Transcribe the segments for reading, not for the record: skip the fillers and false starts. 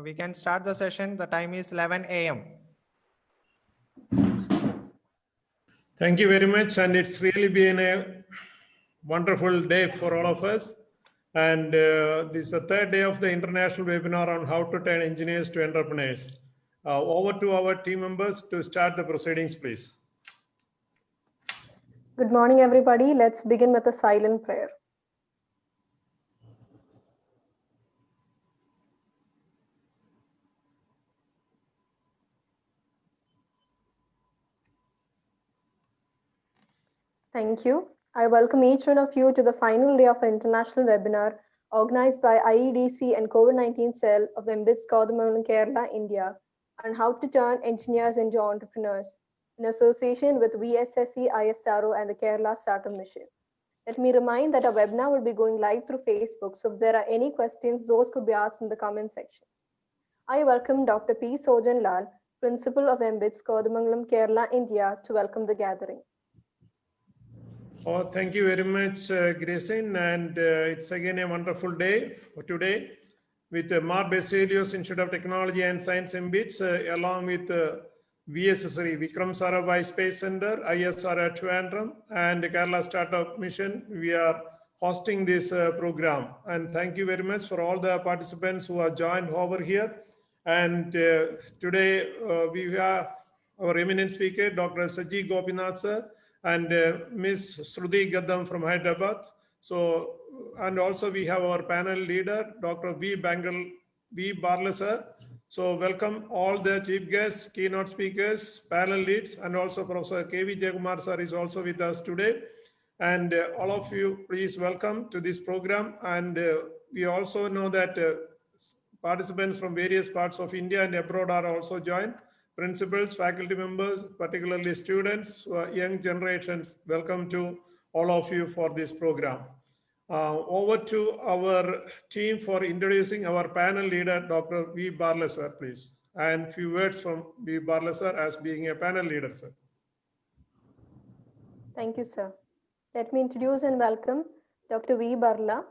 we can start the session. The time is 11 a.m. Thank you very much. And it's really been a wonderful day for all of us. And this is the third day of the international webinar on how to turn engineers to entrepreneurs. Over to our team members to start the proceedings, please. Good morning, everybody. Let's begin with a silent prayer. Thank you. I welcome each one of you to the final day of an international webinar organized by IEDC and COVID-19 cell of MBITS Kothamangalam, Kerala, India, on how to turn engineers into entrepreneurs in association with VSSC, ISRO, and the Kerala Startup Mission. Let me remind that our webinar will be going live through Facebook, so if there are any questions, those could be asked in the comment section. I welcome Dr. P. Sojan Lal, Principal of MBITS Kothamangalam, Kerala, India, to welcome the gathering. Oh, thank you very much, Grayson. And it's again a wonderful day for today with Baselios Institute of Technology and Science MBITS, along with VSSC, Vikram Sarabhai Space Center, ISRO Trivandrum, and Kerala Startup Mission. We are hosting this program. And thank you very much for all the participants who have joined over here. And today we have our eminent speaker, Dr. Saji Gopinath, sir, and Ms. Shruti Gaddam from Hyderabad. So, and also we have our panel leader, Dr. V.Barla, sir. So welcome all the chief guests, keynote speakers, panel leads, and also Professor K.V. Jayakumar, sir, is also with us today. And all of you, please welcome to this program. And we also know that participants from various parts of India and abroad are also joined. Principals, faculty members, particularly students, young generations, welcome to all of you for this program. Over to our team for introducing our panel leader, Dr. V.Barla, sir, please. And few words from V.Barla, sir, as being a panel leader, sir. Thank you, sir. Let me introduce and welcome Dr. V.Barla.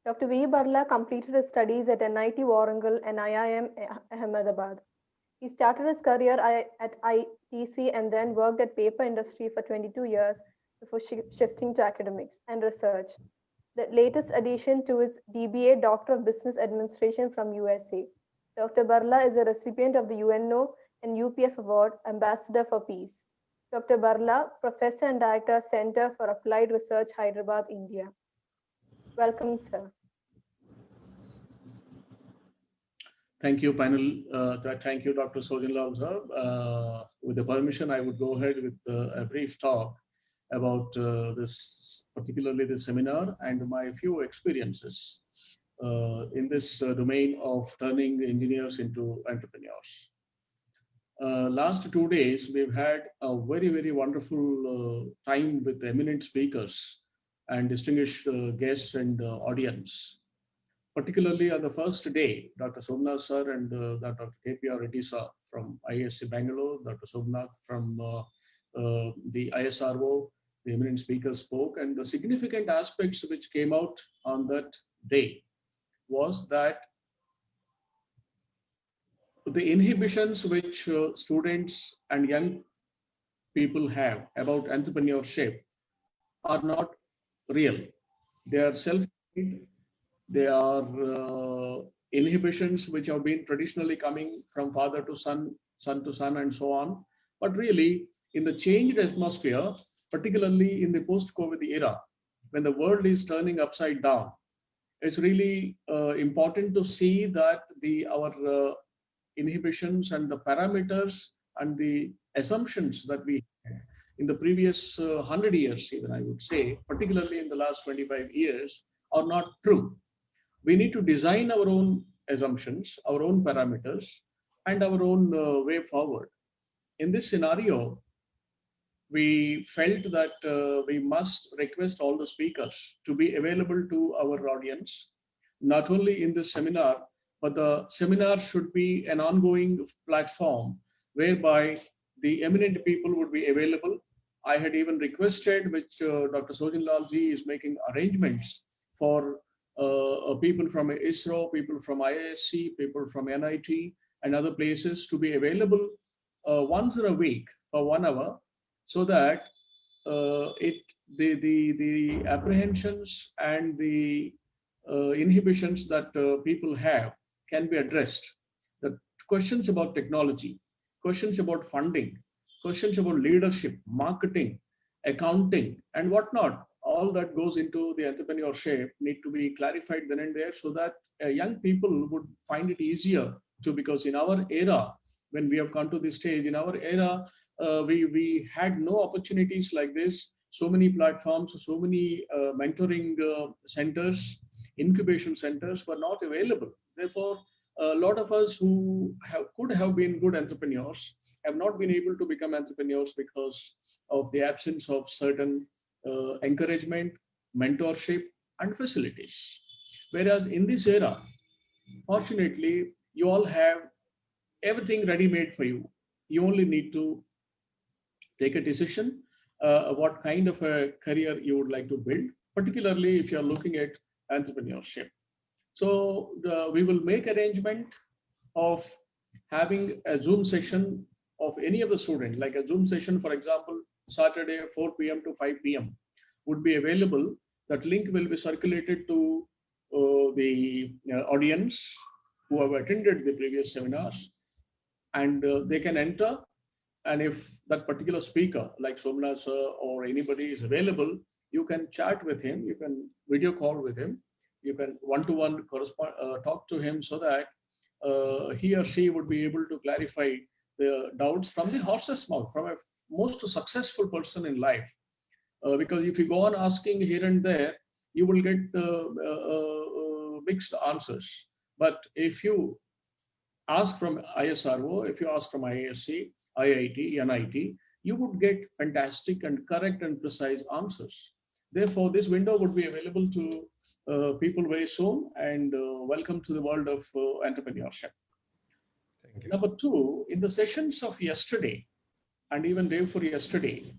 Dr. V.Barla completed his studies at NIT Warangal and IIM Ahmedabad. He started his career at IEDC and then worked at paper industry for 22 years before shifting to academics and research. The latest addition to his DBA, Doctor of Business Administration from USA. Dr. Barla is a recipient of the UNO and UPF Award, Ambassador for Peace. Dr. Barla, Professor and Director, Center for Applied Research, Hyderabad, India. Welcome, sir. Thank you, panel. Thank you, Dr. Sojan Lal, sir. With the permission, I would go ahead with a brief talk about this, particularly this seminar and my few experiences in this domain of turning engineers into entrepreneurs. Last 2 days, we've had a very, very wonderful time with eminent speakers and distinguished guests and audience. Particularly on the first day, Dr. Somnath sir and Dr. KPR Reddy sir from ISC Bangalore, Dr. Somnath from the ISRO, the eminent speaker spoke, and the significant aspects which came out on that day was that the inhibitions which students and young people have about entrepreneurship are not real. They are self-made. They are inhibitions which have been traditionally coming from father to son, son to son, and so on. But really, in the changed atmosphere, particularly in the post-COVID era, when the world is turning upside down, it's really important to see that our inhibitions and the parameters and the assumptions that we had in the previous 100 years, even I would say, particularly in the last 25 years, are not true. We need to design our own assumptions, our own parameters, and our own way forward. In this scenario, we felt that we must request all the speakers to be available to our audience, not only in this seminar, but the seminar should be an ongoing platform whereby the eminent people would be available. I had even requested, which Dr. Sojan Lal ji is making arrangements for people from ISRO, people from IISc, people from NIT and other places to be available once in a week for 1 hour, so that the apprehensions and the inhibitions that people have can be addressed. The questions about technology, questions about funding, questions about leadership, marketing, accounting, and whatnot, all that goes into the entrepreneurship need to be clarified then and there, so that young people would find it easier to, because in our era, when we have come to this stage, in our era, we had no opportunities like this. So many platforms, so many mentoring centers, incubation centers were not available. Therefore, a lot of us who could have been good entrepreneurs have not been able to become entrepreneurs because of the absence of certain encouragement, mentorship, and facilities. Whereas in this era, fortunately, you all have everything ready-made for you. You only need to take a decision what kind of a career you would like to build, particularly if you're looking at entrepreneurship. So we will make arrangement of having a Zoom session of any of the students, like a Zoom session, for example, Saturday 4 p.m. to 5 p.m. would be available. That link will be circulated to the audience who have attended the previous seminars, and they can enter. And if that particular speaker, like Somnath sir or anybody is available, you can chat with him, you can video call with him, you can one-to-one correspond, talk to him, so that he or she would be able to clarify the doubts from the horse's mouth, from a most successful person in life. Because if you go on asking here and there, you will get mixed answers. But if you ask from ISRO, if you ask from IISc, IIT, NIT, you would get fantastic and correct and precise answers. Therefore, this window would be available to people very soon, and welcome to the world of entrepreneurship. Thank you. Number two, in the sessions of yesterday and even day before yesterday,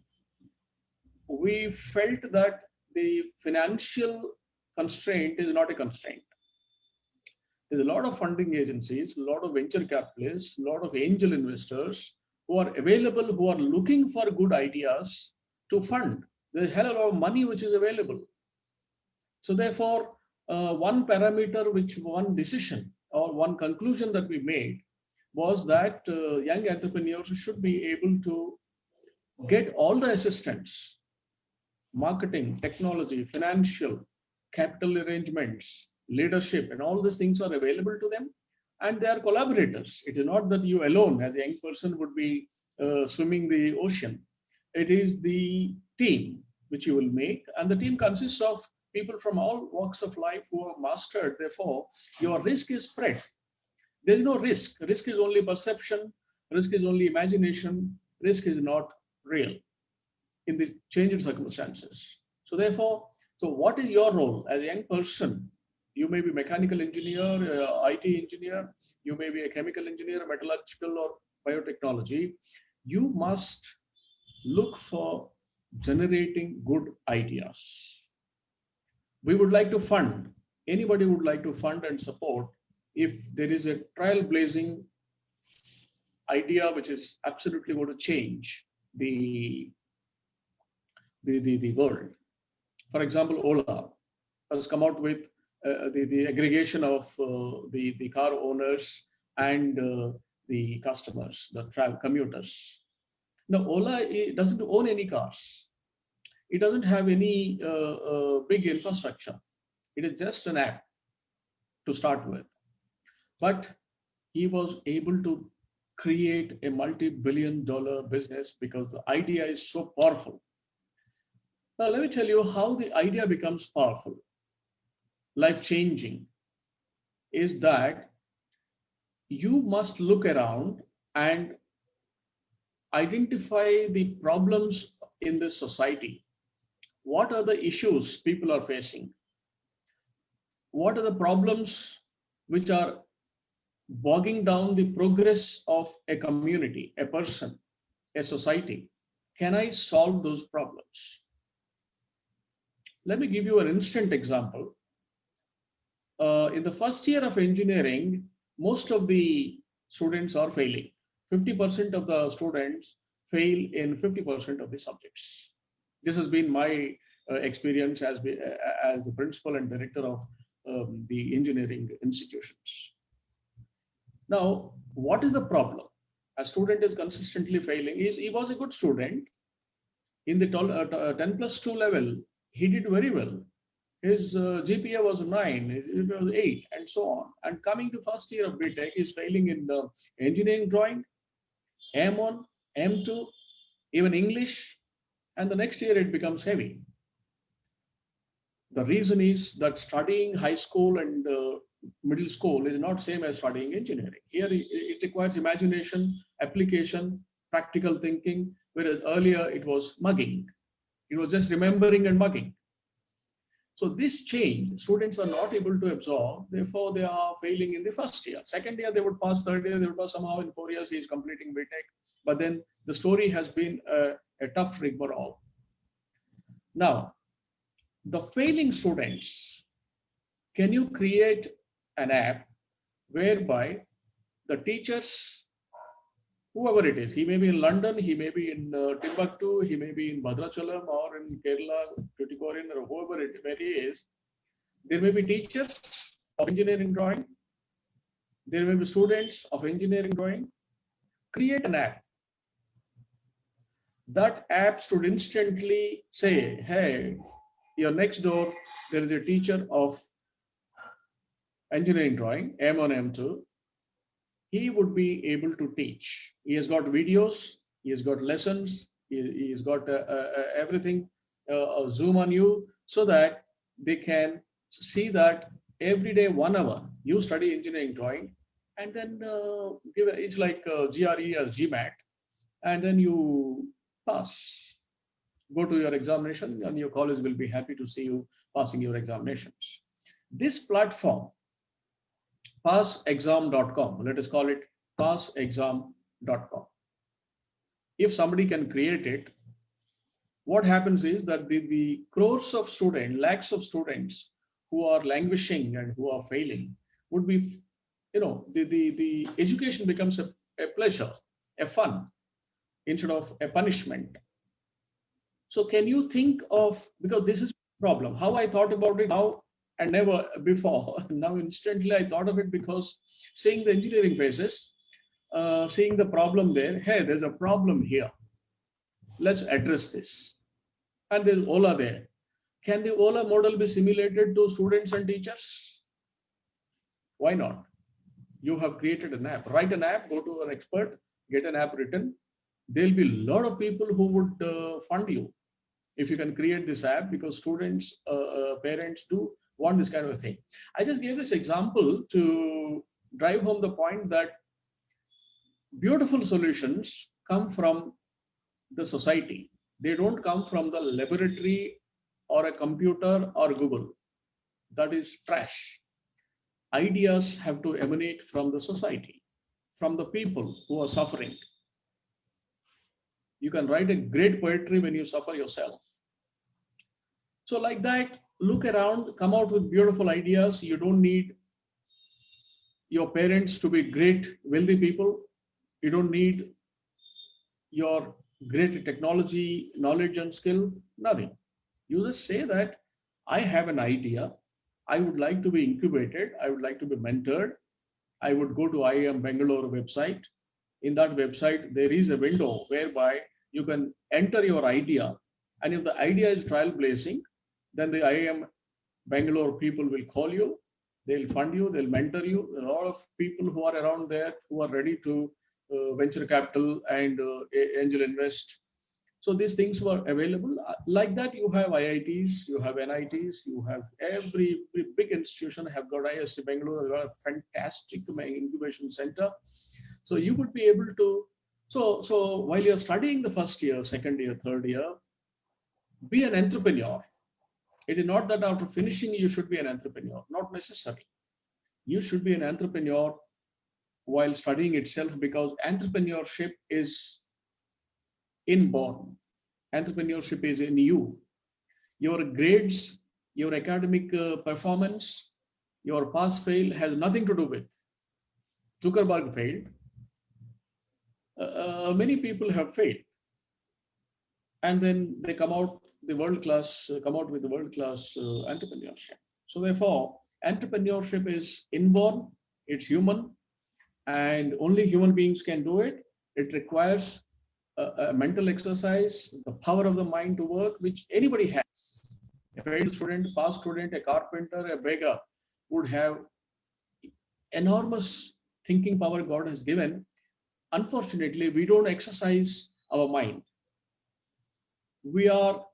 we felt that the financial constraint is not a constraint. There's a lot of funding agencies, a lot of venture capitalists, a lot of angel investors who are available, who are looking for good ideas to fund. There's a hell of a lot of money which is available. So therefore, one parameter, one decision or one conclusion that we made was that young entrepreneurs should be able to get all the assistance, marketing, technology, financial, capital arrangements, leadership, and all these things are available to them. And they are collaborators. It is not that you alone as a young person would be swimming the ocean. It is the team which you will make. And the team consists of people from all walks of life who have mastered. Therefore, your risk is spread. There is no risk. Risk is only perception. Risk is only imagination. Risk is not real in the changed circumstances. So therefore, what is your role as a young person? You may be mechanical engineer, IT engineer, you may be a chemical engineer, metallurgical or biotechnology. You must look for generating good ideas. We would like to fund, anybody would like to fund and support if there is a trailblazing idea which is absolutely going to change the world. For example, Ola has come out with the aggregation of the car owners and the customers, the travel commuters. Now, Ola doesn't own any cars. It doesn't have any big infrastructure. It is just an app to start with. But he was able to create a multi-billion-dollar business because the idea is so powerful. Now, let me tell you how the idea becomes powerful, life-changing, is that you must look around and identify the problems in this society. What are the issues people are facing? What are the problems which are bogging down the progress of a community, a person, a society? Can I solve those problems? Let me give you an instant example. in the first year of engineering, most of the students are failing. 50% of the students fail in 50% of the subjects. This has been my experience as the principal and director of the engineering institutions. Now, what is the problem? A student is consistently failing. He was a good student. In the 10+2 level, he did very well. His GPA was 9, it was 8, and so on. And coming to first year of BTech, he's failing in the engineering drawing, M1, M2, even English, and the next year it becomes heavy. The reason is that studying high school and middle school is not same as studying engineering. Here it requires imagination, application, practical thinking, whereas earlier it was mugging. It was just remembering and mugging. So this change, students are not able to absorb, therefore they are failing in the first year. Second year, they would pass, third year, they would pass, somehow in 4 years, he is completing BTech. But then the story has been a tough rigmarole. Now, the failing students, can you create an app whereby the teachers, whoever it is, he may be in London, he may be in Timbuktu, he may be in Bhadrachalam or in Kerala, Tuticorin, or whoever where he is, there may be teachers of engineering drawing, there may be students of engineering drawing. Create an app. That app should instantly say, hey, your next door, there is a teacher of engineering drawing, M1, M2. He would be able to teach. He has got videos, he has got lessons, he's got everything, Zoom on you, so that they can see that every day 1 hour you study engineering drawing, and then give it's like GRE or GMAT, and then you pass. Go to your examination, and your college will be happy to see you passing your examinations. This platform, passexam.com, let us call it passexam.com. If somebody can create it, what happens is that the crores of students, lakhs of students who are languishing and who are failing would be, the education becomes a pleasure, a fun, instead of a punishment. So can you think of, because this is a problem, how I thought about it now and never before. Now instantly I thought of it because seeing the engineering phases, seeing the problem there, hey, there's a problem here. Let's address this. And there's Ola there. Can the Ola model be simulated to students and teachers? Why not? You have created an app. Write an app, go to an expert, get an app written. There'll be a lot of people who would fund you if you can create this app, because students, parents do want this kind of a thing. I just gave this example to drive home the point that beautiful solutions come from the society. They don't come from the laboratory or a computer or Google. That is trash. Ideas have to emanate from the society, from the people who are suffering. You can write a great poetry when you suffer yourself. So like that, look around, come out with beautiful ideas. You don't need your parents to be great, wealthy people. You don't need your great technology, knowledge and skill, nothing. You just say that I have an idea. I would like to be incubated. I would like to be mentored. I would go to IIM Bangalore website. In that website, there is a window whereby you can enter your idea. And if the idea is trailblazing, then the IIM Bangalore people will call you. They'll fund you. They'll mentor you. There are a lot of people who are around there who are ready to venture capital and angel invest. So these things were available. Like that, you have IITs, you have NITs, you have every big institution have got ISC Bangalore, got a fantastic incubation center. So you would be able to, so while you're studying the first year, second year, third year, be an entrepreneur. It is not that after finishing, you should be an entrepreneur, not necessary. You should be an entrepreneur while studying itself, because entrepreneurship is inborn. Entrepreneurship is in you. Your grades, your academic performance, your pass fail has nothing to do with Zuckerberg failed. Many people have failed, and then they come out with the world class entrepreneurship. So therefore, entrepreneurship is inborn, it's human, and only human beings can do it. It requires a mental exercise, the power of the mind to work, which anybody has. A failed student, past student, a carpenter, a beggar would have enormous thinking power God has given. Unfortunately, we don't exercise our mind. We are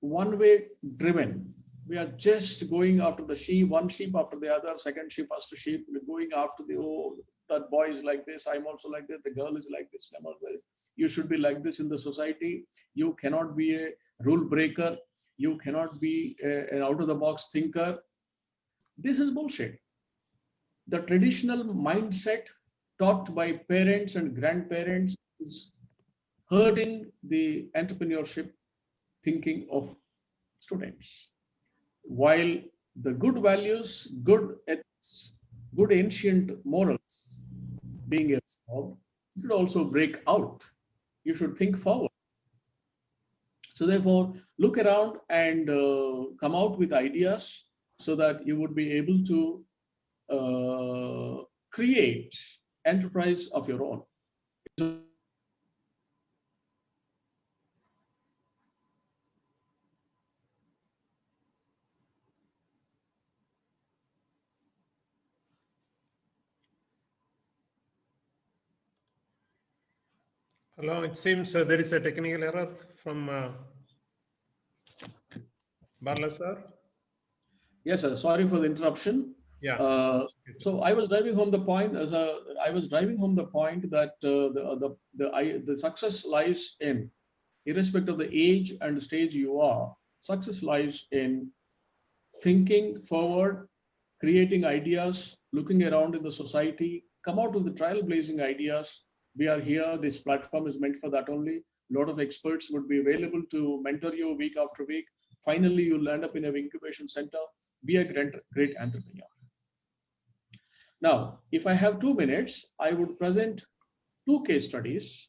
one-way driven. We are just going after the sheep, one sheep after the other, second sheep, first sheep. We're going after the, oh, that boy is like this, I'm also like that, the girl is like this, I'm also like this. You should be like this in the society. You cannot be a rule breaker. You cannot be an out-of-the-box thinker. This is bullshit. The traditional mindset taught by parents and grandparents is hurting the entrepreneurship thinking of students. While the good values, good ethics, good ancient morals being absorbed, you should also break out. You should think forward. So therefore, look around and come out with ideas so that you would be able to create enterprise of your own. Hello, it seems there is a technical error from Barla sir. Yes, sir. Sorry for the interruption. Yeah. So I was driving home the point. That the success lies in, irrespective of the age and stage you are, success lies in thinking forward, creating ideas, looking around in the society, come out with the trailblazing ideas. We are here. This platform is meant for that only. A lot of experts would be available to mentor you week after week. Finally, you'll end up in an incubation center. Be a great entrepreneur. Now, if I have 2 minutes, I would present 2 case studies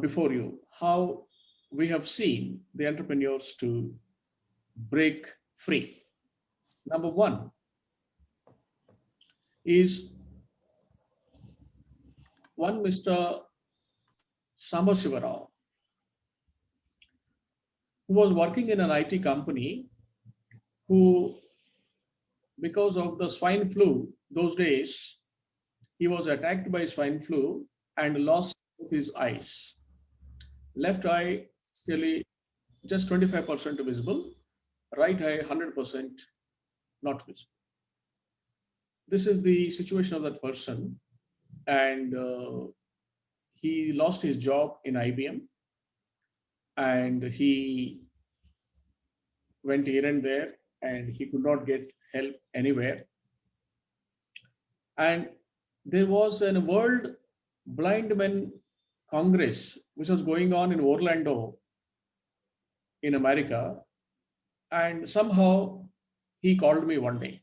before you, how we have seen the entrepreneurs to break free. Number 1 is one Mr. Sambasivarao, who was working in an IT company, who, because of the swine flu, those days, he was attacked by swine flu and lost his eyes. Left eye still just 25% visible, right eye 100% not visible. This is the situation of that person, and he lost his job in IBM, and he went here and there, and he could not get help anywhere. And there was a World Blind Men Congress which was going on in Orlando in America, and somehow he called me one day.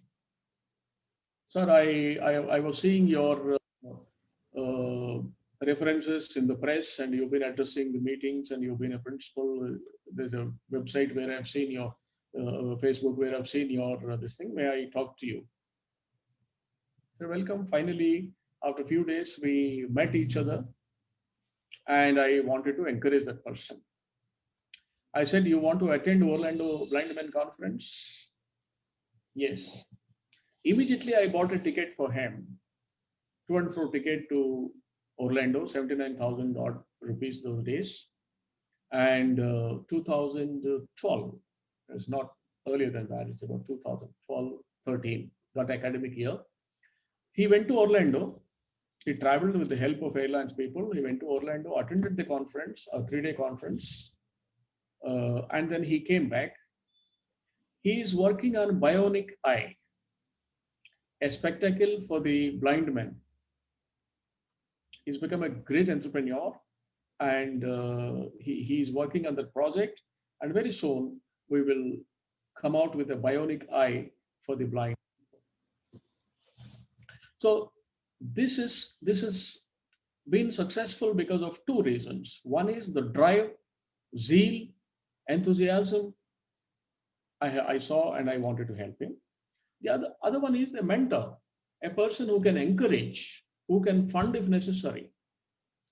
Sir, I was seeing your references in the press, and you've been addressing the meetings, and you've been a principal. There's a website where I've seen your Facebook, where I've seen your this thing. May I talk to you? You're welcome. Finally, after a few days, we met each other, and I wanted to encourage that person. I said, you want to attend Orlando Blind Men Conference? Yes. Immediately, I bought a ticket for him, $204 ticket to Orlando, 79,000 odd rupees those days. And 2012, it's not earlier than that, it's about 2012, 13, that academic year. He went to Orlando. He traveled with the help of airlines people. He went to Orlando, attended the conference, a 3-day conference, and then he came back. He is working on bionic eye, a spectacle for the blind men. He's become a great entrepreneur, and he's working on that project. And very soon we will come out with a bionic eye for the blind. So this is been successful because of two reasons. One is the drive, zeal, enthusiasm I saw, and I wanted to help him. The other one is the mentor, a person who can encourage, who can fund if necessary.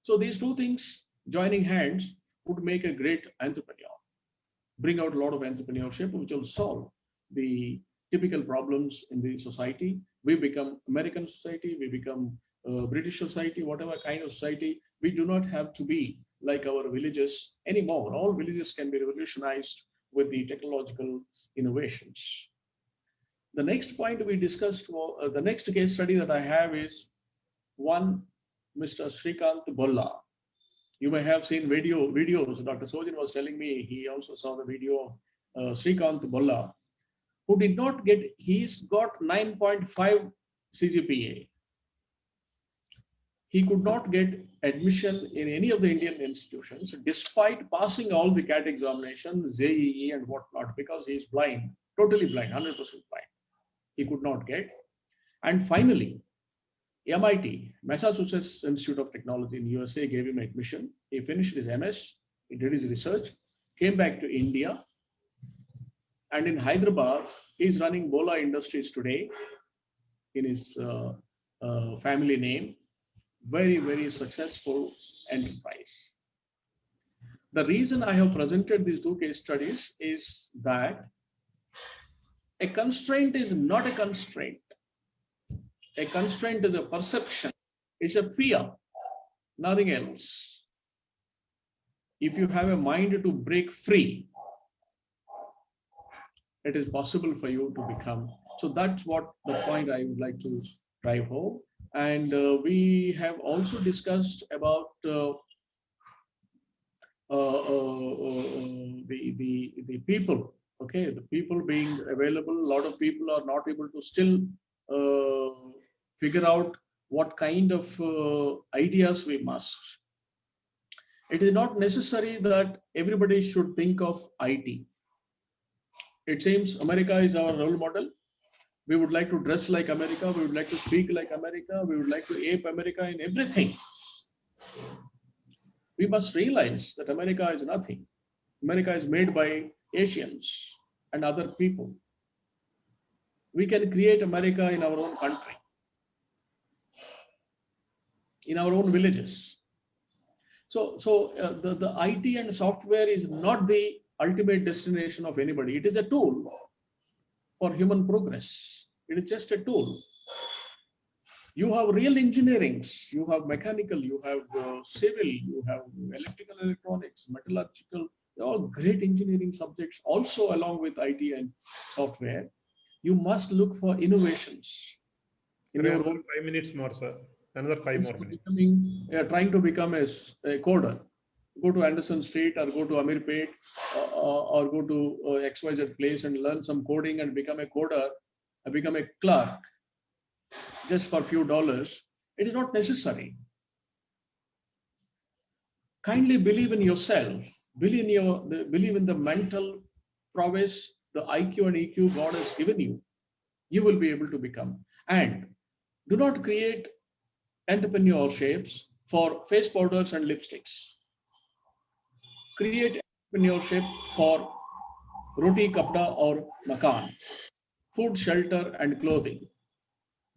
So these two things joining hands would make a great entrepreneur, bring out a lot of entrepreneurship, which will solve the typical problems in the society. We become American society, we become British society, whatever kind of society. We do not have to be like our villages anymore. All villages can be revolutionized with the technological innovations. The next point we discussed, the next case study that I have is one Mr. Shrikant Bolla. You may have seen videos. Dr. Sojan was telling me he also saw the video of Shrikant Bolla, who did not get, he's got 9.5 CGPA. He could not get admission in any of the Indian institutions despite passing all the CAT examination, JEE and whatnot, because he's blind, totally blind, 100% blind. He could not get. And finally, MIT, Massachusetts Institute of Technology in USA, gave him admission. He finished his MS, he did his research, came back to India, and in Hyderabad, he's running Bola Industries today in his family name. Very, very successful enterprise. The reason I have presented these two case studies is that a constraint is not a constraint. A constraint is a perception. It's a fear, nothing else. If you have a mind to break free, it is possible for you to become. So that's what the point I would like to drive home. And we have also discussed about the people. Okay, the people being available. A lot of people are not able to still figure out what kind of ideas we must. It is not necessary that everybody should think of IT. It seems America is our role model. We would like to dress like America. We would like to speak like America. We would like to ape America in everything. We must realize that America is nothing. America is made by Asians and other people. We can create America in our own country, in our own villages. So the IT and software is not the ultimate destination of anybody. It is a tool for human progress. It is just a tool. You have real engineerings, you have mechanical, you have civil, you have electrical, electronics, metallurgical, all great engineering subjects, also along with IT and software. You must look for innovations. In your own 5 minutes more, sir. Another 5 more minutes. Trying to become a coder. Go to Anderson Street or go to Amirpet or go to XYZ place and learn some coding and become a coder, become a clerk just for a few dollars. It is not necessary. Kindly believe in yourself, believe in the mental prowess, the IQ and EQ God has given you. You will be able to become. And do not create entrepreneurships for face powders and lipsticks. Create entrepreneurship for roti, kapda or makan, food, shelter and clothing.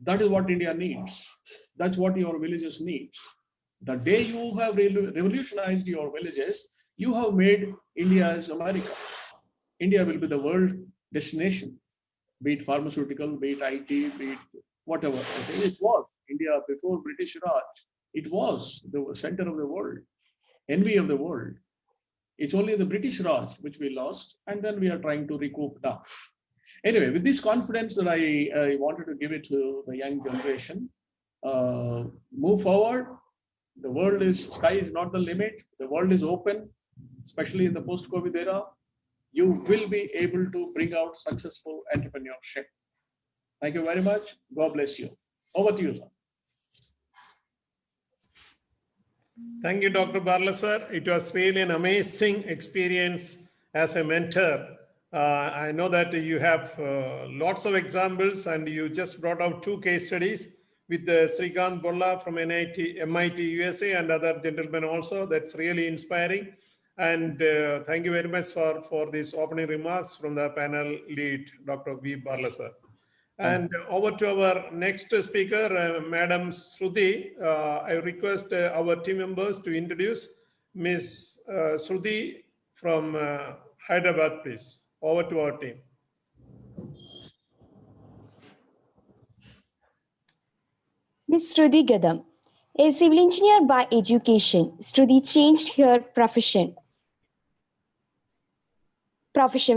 That is what India needs. That's what your villages need. The day you have revolutionized your villages, you have made India as America. India will be the world destination, be it pharmaceutical, be it IT, be it whatever. It was India before British Raj. It was the center of the world, envy of the world. It's only the British Raj which we lost, and then we are trying to recoup now. Anyway, with this confidence that I wanted to give it to the young generation, move forward. The world is, sky is not the limit. The world is open, especially in the post-COVID era. You will be able to bring out successful entrepreneurship. Thank you very much. God bless you. Over to you, sir. Thank you, Dr. Barla, sir. It was really an amazing experience as a mentor I know that you have lots of examples, and you just brought out 2 case studies with Srikanth Bolla from MIT USA and other gentlemen also. That's really inspiring. And thank you very much for these opening remarks from the panel lead, Dr. V.Barla, sir. And over to our next speaker, Madam Shruti. I request our team members to introduce Ms. Shruti from Hyderabad, please. Over to our team. Ms. Shruti Gaddam, a civil engineer by education, Shruti changed her profession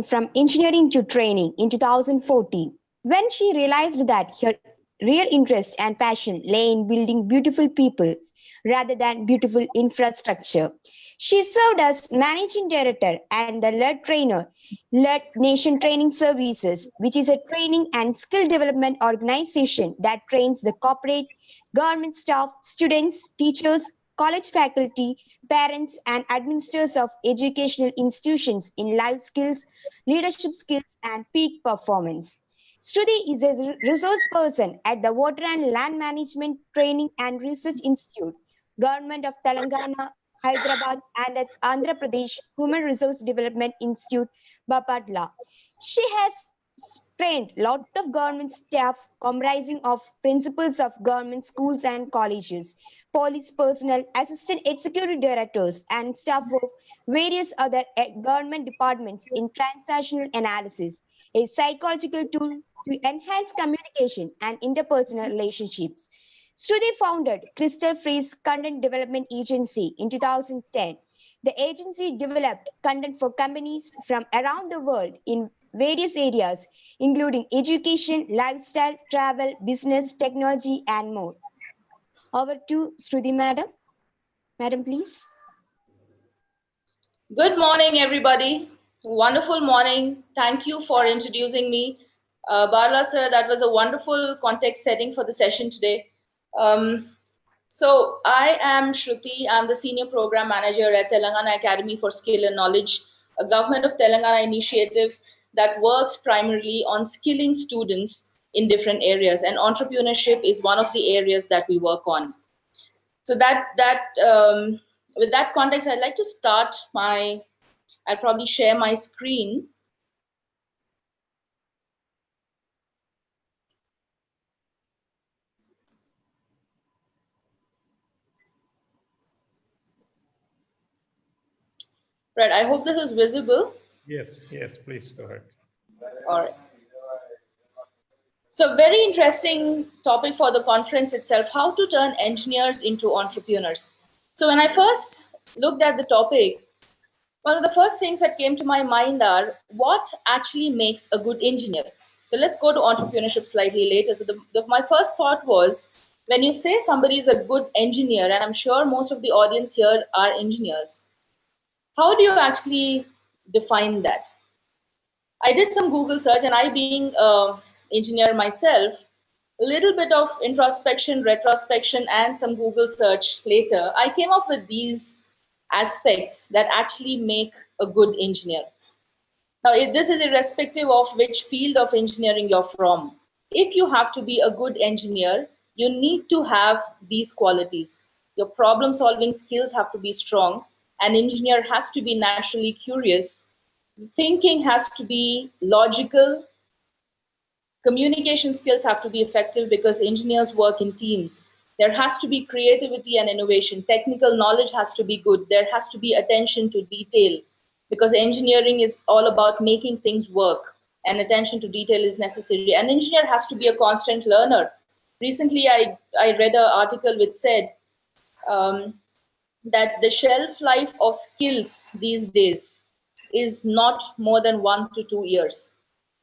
from engineering to training in 2014 when she realized that her real interest and passion lay in building beautiful people rather than beautiful infrastructure. She served as managing director and the lead Nation Training Services, which is a training and skill development organization that trains the corporate, government staff, students, teachers, college faculty, parents, and administrators of educational institutions in life skills, leadership skills, and peak performance. Shruti is a resource person at the Water and Land Management Training and Research Institute, Government of Telangana, Hyderabad, and at Andhra Pradesh Human Resource Development Institute, V.Barla. She has trained a lot of government staff comprising of principals of government schools and colleges, police personnel, assistant executive directors, and staff of various other government departments in transactional analysis, a psychological tool to enhance communication and interpersonal relationships. Shruti founded Crystal Freeze Content Development Agency in 2010. The agency developed content for companies from around the world in various areas, including education, lifestyle, travel, business, technology, and more. Over to Shruti, madam. Madam, please. Good morning, everybody. Wonderful morning. Thank you for introducing me. Barla sir, that was a wonderful context setting for the session today. So I am Shruti. I'm the Senior Program Manager at Telangana Academy for Skill and Knowledge, a Government of Telangana initiative that works primarily on skilling students in different areas. And entrepreneurship is one of the areas that we work on. So with that context, I'd like to start I'll probably share my screen. Right, I hope this is visible. Yes, please go ahead. All right. So very interesting topic for the conference itself, how to turn engineers into entrepreneurs. So when I first looked at the topic, one of the first things that came to my mind are what actually makes a good engineer. So let's go to entrepreneurship slightly later. So my first thought was, when you say somebody is a good engineer, and I'm sure most of the audience here are engineers, how do you actually define that? I did some Google search, and I, being an engineer myself, a little bit of introspection, retrospection, and some Google search later, I came up with these aspects that actually make a good engineer. Now, this is irrespective of which field of engineering you're from. If you have to be a good engineer, you need to have these qualities. Your problem-solving skills have to be strong. An engineer has to be naturally curious. Thinking has to be logical. Communication skills have to be effective because engineers work in teams. There has to be creativity and innovation. Technical knowledge has to be good. There has to be attention to detail because engineering is all about making things work, and attention to detail is necessary. An engineer has to be a constant learner. Recently, I read an article which said that the shelf life of skills these days is not more than 1 to 2 years.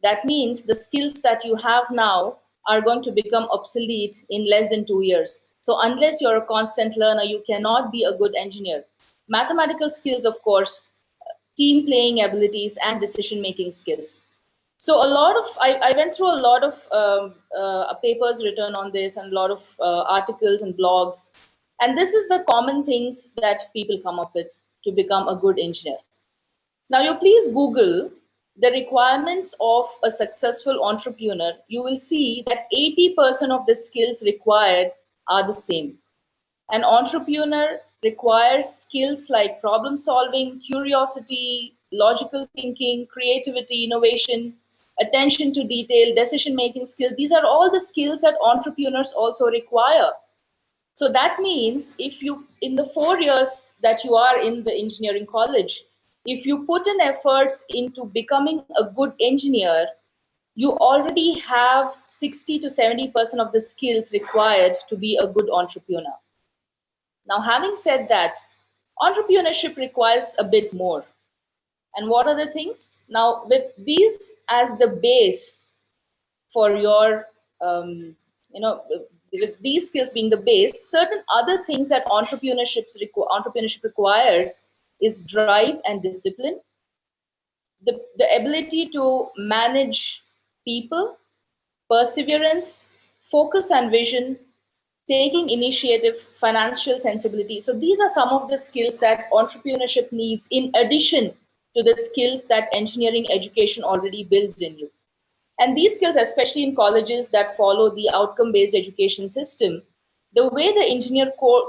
That means the skills that you have now are going to become obsolete in less than 2 years. So unless you're a constant learner, you cannot be a good engineer. Mathematical skills, of course, team playing abilities, and decision-making skills. So I went through a lot of papers written on this and a lot of articles and blogs. And this is the common things that people come up with to become a good engineer. Now you please Google the requirements of a successful entrepreneur, you will see that 80% of the skills required are the same. An entrepreneur requires skills like problem solving, curiosity, logical thinking, creativity, innovation, attention to detail, decision making skills. These are all the skills that entrepreneurs also require. So that means if you, in the 4 years that you are in the engineering college, if you put in efforts into becoming a good engineer, you already have 60 to 70% of the skills required to be a good entrepreneur. Now, having said that, entrepreneurship requires a bit more. And what are the things? Now, with these as the base for your, with these skills being the base, certain other things that entrepreneurship requires is drive and discipline, the ability to manage people, perseverance, focus and vision, taking initiative, financial sensibility. So these are some of the skills that entrepreneurship needs in addition to the skills that engineering education already builds in you. And these skills, especially in colleges that follow the outcome-based education system, the way the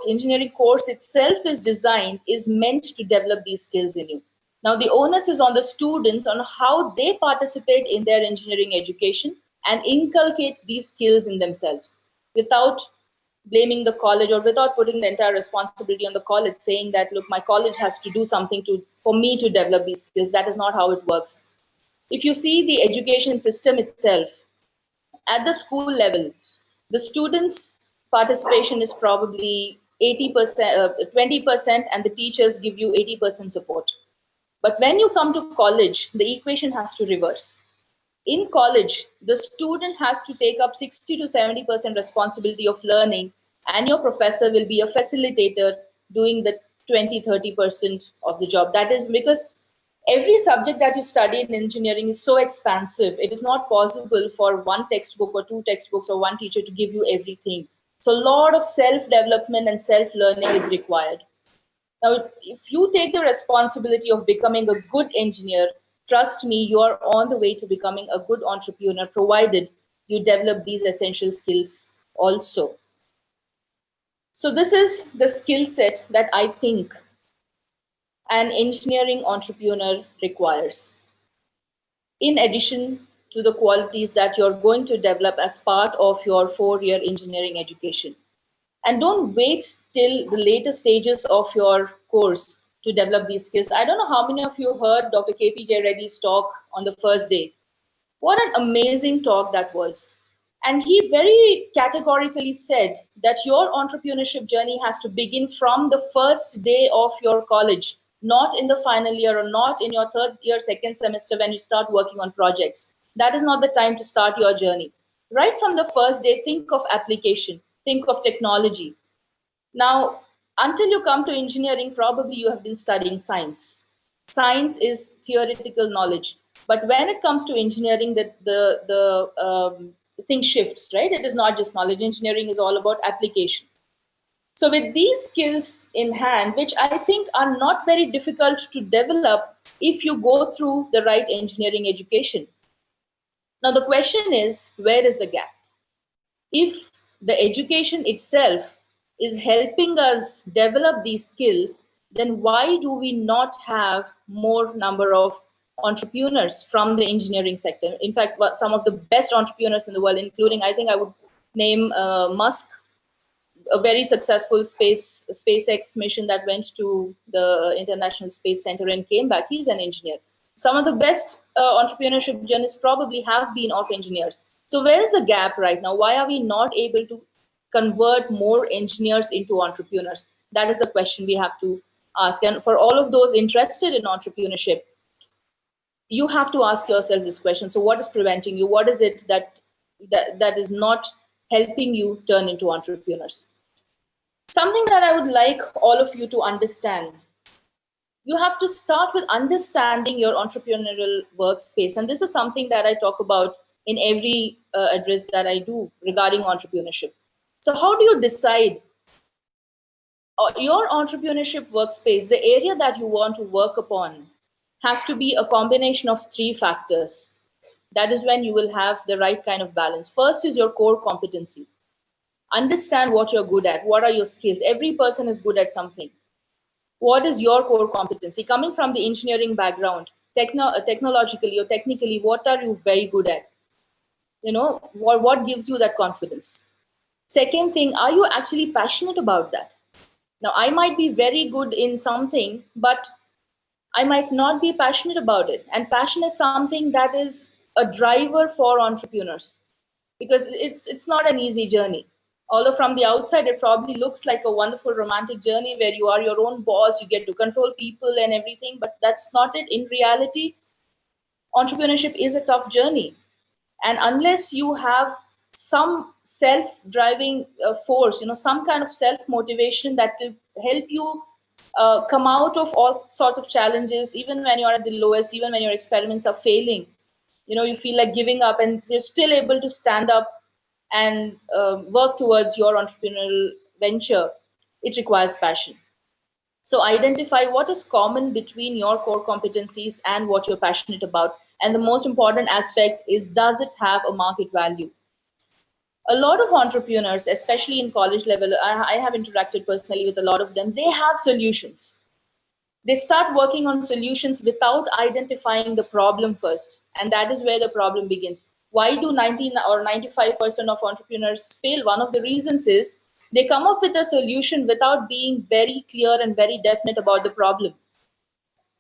engineering course itself is designed is meant to develop these skills in you. Now, the onus is on the students on how they participate in their engineering education and inculcate these skills in themselves without blaming the college or without putting the entire responsibility on the college, saying that, look, my college has to do something for me to develop these skills. That is not how it works. If you see the education system itself, at the school level, the students' participation is probably 80%, 20%, and the teachers give you 80% support. But when you come to college, the equation has to reverse. In college, the student has to take up 60 to 70% responsibility of learning, and your professor will be a facilitator doing the 20-30% of the job. That is because every subject that you study in engineering is so expansive. It is not possible for one textbook or two textbooks or one teacher to give you everything. So a lot of self-development and self-learning is required. Now, if you take the responsibility of becoming a good engineer, trust me, you are on the way to becoming a good entrepreneur, provided you develop these essential skills also. So this is the skill set that I think an engineering entrepreneur requires, in addition to the qualities that you're going to develop as part of your 4-year engineering education. And don't wait till the later stages of your course to develop these skills. I don't know how many of you heard Dr. KPJ Reddy's talk on the first day. What an amazing talk that was. And he very categorically said that your entrepreneurship journey has to begin from the first day of your college, not in the final year or not in your 3rd year, 2nd semester when you start working on projects. That is not the time to start your journey. Right from the first day, think of application, think of technology. Now, until you come to engineering, probably you have been studying science. Science is theoretical knowledge. But when it comes to engineering, the thing shifts, right? It is not just knowledge. Engineering is all about application. So with these skills in hand, which I think are not very difficult to develop if you go through the right engineering education. Now the question is, where is the gap? If the education itself is helping us develop these skills, then why do we not have more number of entrepreneurs from the engineering sector? In fact, some of the best entrepreneurs in the world, including, I think I would name Musk, a very successful SpaceX mission that went to the International Space Center and came back. He's an engineer. Some of the best entrepreneurship journeys probably have been of engineers. So where's the gap right now? Why are we not able to convert more engineers into entrepreneurs? That is the question we have to ask. And for all of those interested in entrepreneurship, you have to ask yourself this question. So what is preventing you? What is it that is not helping you turn into entrepreneurs? Something that I would like all of you to understand. You have to start with understanding your entrepreneurial workspace. And this is something that I talk about in every address that I do regarding entrepreneurship. So how do you decide your entrepreneurship workspace, the area that you want to work upon? has to be a combination of 3 factors. That is when you will have the right kind of balance. First is your core competency. Understand what you're good at. What are your skills? Every person is good at something. What is your core competency? Coming from the engineering background, technologically or technically, what are you very good at? You know, what gives you that confidence? Second thing, are you actually passionate about that? Now, I might be very good in something, but I might not be passionate about it. And passion is something that is a driver for entrepreneurs, because it's not an easy journey. Although from the outside, it probably looks like a wonderful romantic journey where you are your own boss, you get to control people and everything, but that's not it. In reality, entrepreneurship is a tough journey. And unless you have some self-driving force, you know, some kind of self-motivation that will help you come out of all sorts of challenges, even when you're at the lowest, even when your experiments are failing, you know, you feel like giving up, and you're still able to stand up and work towards your entrepreneurial venture, it requires passion. So identify what is common between your core competencies and what you're passionate about. And the most important aspect is, does it have a market value? A lot of entrepreneurs, especially in college level, I have interacted personally with a lot of them, they have solutions. They start working on solutions without identifying the problem first. And that is where the problem begins. Why do 19 or 95% of entrepreneurs fail? One of the reasons is they come up with a solution without being very clear and very definite about the problem.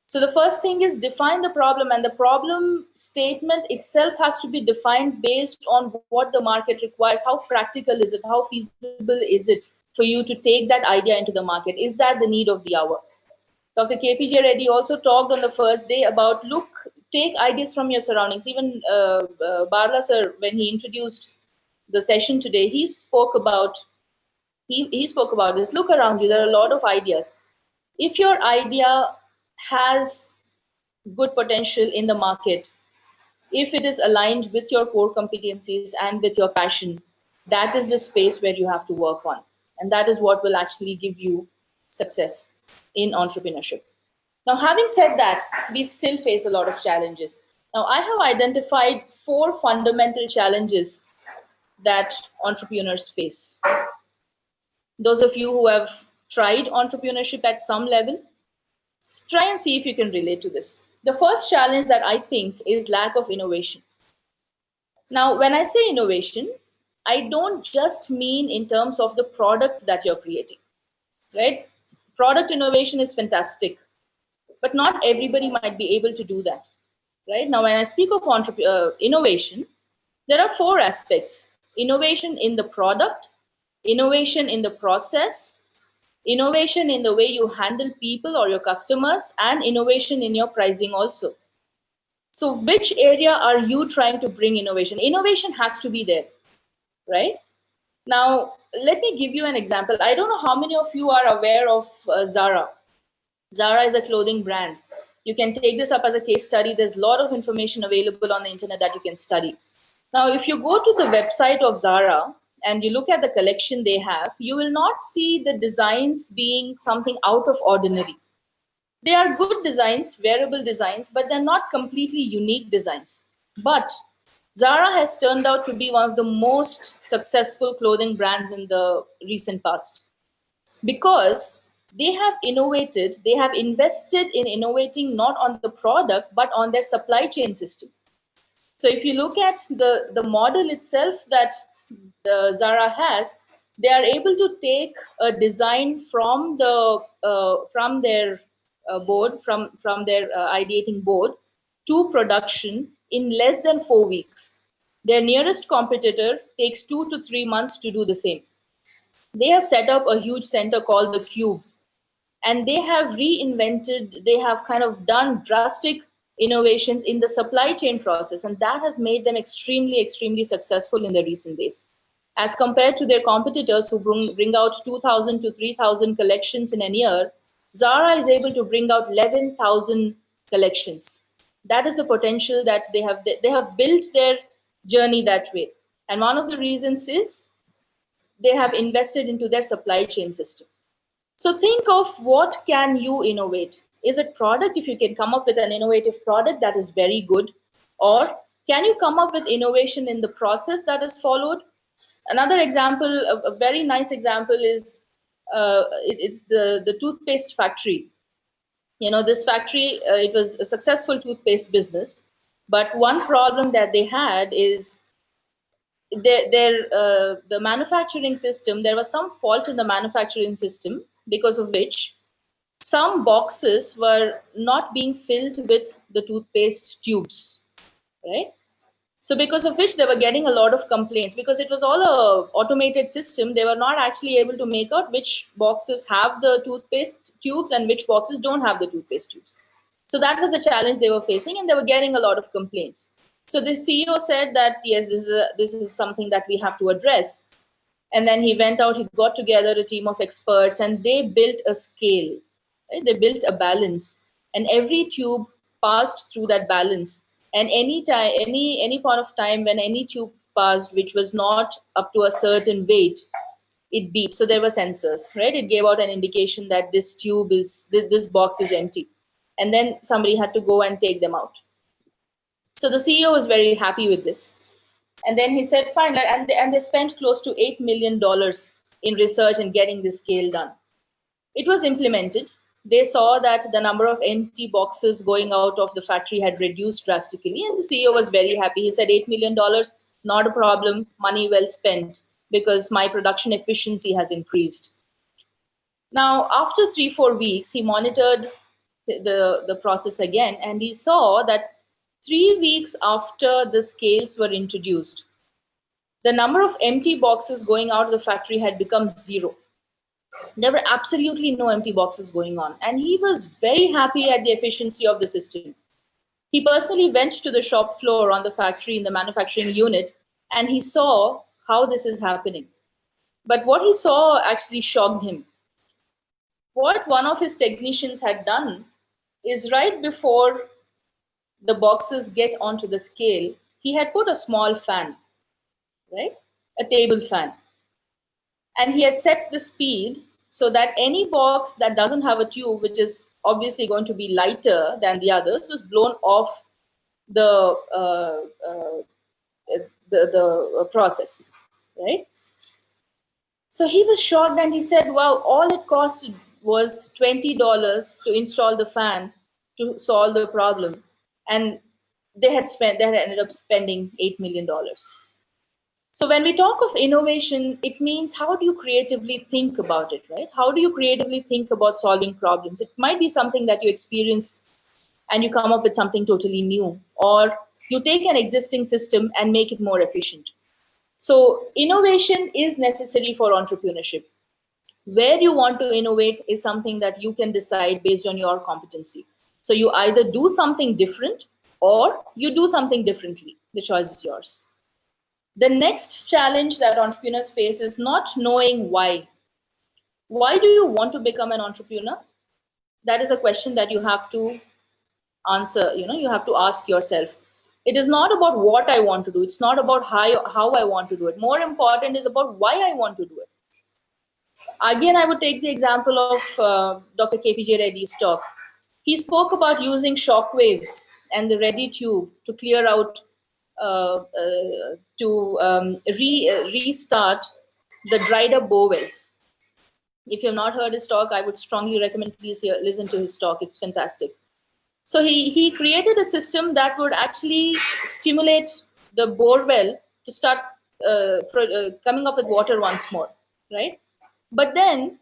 So the first thing is define the problem, and the problem statement itself has to be defined based on what the market requires. How practical is it? How feasible is it for you to take that idea into the market? Is that the need of the hour? Dr. KPJ Reddy also talked on the first day about, look, take ideas from your surroundings. Even Barla sir, when he introduced the session today, he spoke about this. Look around you, there are a lot of ideas. If your idea has good potential in the market, if it is aligned with your core competencies and with your passion, that is the space where you have to work on. And that is what will actually give you success in entrepreneurship. Now, having said that, we still face a lot of challenges. Now, I have identified 4 fundamental challenges that entrepreneurs face. Those of you who have tried entrepreneurship at some level, try and see if you can relate to this. The first challenge that I think is lack of innovation. Now, when I say innovation, I don't just mean in terms of the product that you're creating, right? Product innovation is fantastic, but not everybody might be able to do that, right? Now, when I speak of innovation, there are 4 aspects: innovation in the product, innovation in the process, innovation in the way you handle people or your customers, and innovation in your pricing also. So which area are you trying to bring innovation? Innovation has to be there, right? Now, let me give you an example. I don't know how many of you are aware of Zara. Zara is a clothing brand. You can take this up as a case study. There's a lot of information available on the internet that you can study. Now, if you go to the website of Zara and you look at the collection they have, you will not see the designs being something out of ordinary. They are good designs, wearable designs, but they're not completely unique designs. But Zara has turned out to be one of the most successful clothing brands in the recent past, because they have innovated, they have invested in innovating not on the product, but on their supply chain system. So if you look at the model itself that the Zara has, they are able to take a design from their board, from their ideating board to production in less than 4 weeks. Their nearest competitor takes 2 to 3 months to do the same. They have set up a huge center called the Cube, and they have reinvented, they have kind of done drastic innovations in the supply chain process, and that has made them extremely, extremely successful in the recent days. As compared to their competitors who bring out 2,000 to 3,000 collections in a year, Zara is able to bring out 11,000 collections. That is the potential that they have built their journey that way. And one of the reasons is they have invested into their supply chain system. So think of what can you innovate? Is it product? If you can come up with an innovative product, that is very good. Or can you come up with innovation in the process that is followed? Another example, a very nice example is it's the toothpaste factory. You know, this factory, it was a successful toothpaste business, but one problem that they had is the manufacturing system. There was some fault in the manufacturing system, because of which some boxes were not being filled with the toothpaste tubes, right? So because of which they were getting a lot of complaints, because it was all a automated system. They were not actually able to make out which boxes have the toothpaste tubes and which boxes don't have the toothpaste tubes. So that was the challenge they were facing, and they were getting a lot of complaints. So the CEO said that, yes, this is something that we have to address. And then he went out, he got together a team of experts, and they built a scale, right? They built a balance, and every tube passed through that balance. And any time, any point of time when any tube passed which was not up to a certain weight, it beeped. So there were sensors, right? It gave out an indication that this tube is, this box is empty. And then somebody had to go and take them out. So the CEO was very happy with this. And then he said, fine, and they spent close to $8 million in research and getting this scale done. It was implemented. They saw that the number of empty boxes going out of the factory had reduced drastically, and the CEO was very happy. He said, $8 million, not a problem, money well spent, because my production efficiency has increased. Now, after 3-4 weeks, he monitored the process again, and he saw that 3 weeks after the scales were introduced, the number of empty boxes going out of the factory had become 0. There were absolutely no empty boxes going on. And he was very happy at the efficiency of the system. He personally went to the shop floor on the factory in the manufacturing unit, and he saw how this is happening. But what he saw actually shocked him. What one of his technicians had done is, right before the boxes get onto the scale, he had put a small fan, right? A table fan. And he had set the speed so that any box that doesn't have a tube, which is obviously going to be lighter than the others, was blown off the process, right? So he was shocked, and he said, wow, all it costed was $20 to install the fan to solve the problem. And they had ended up spending $8 million. So when we talk of innovation, it means how do you creatively think about it, right? How do you creatively think about solving problems? It might be something that you experience and you come up with something totally new, or you take an existing system and make it more efficient. So innovation is necessary for entrepreneurship. Where you want to innovate is something that you can decide based on your competency. So you either do something different or you do something differently. The choice is yours. The next challenge that entrepreneurs face is not knowing why. Why do you want to become an entrepreneur? That is a question that you have to answer. You have to ask yourself. It is not about what I want to do. It's not about how I want to do it. More important is about why I want to do it. Again, I would take the example of Dr. KPJ Reddy's talk. He spoke about using shock waves and the ready tube to clear out, restart the dried up bow wells. If you have not heard his talk, I would strongly recommend please listen to his talk. It's fantastic. So he created a system that would actually stimulate the bore well to start coming up with water once more, right? But then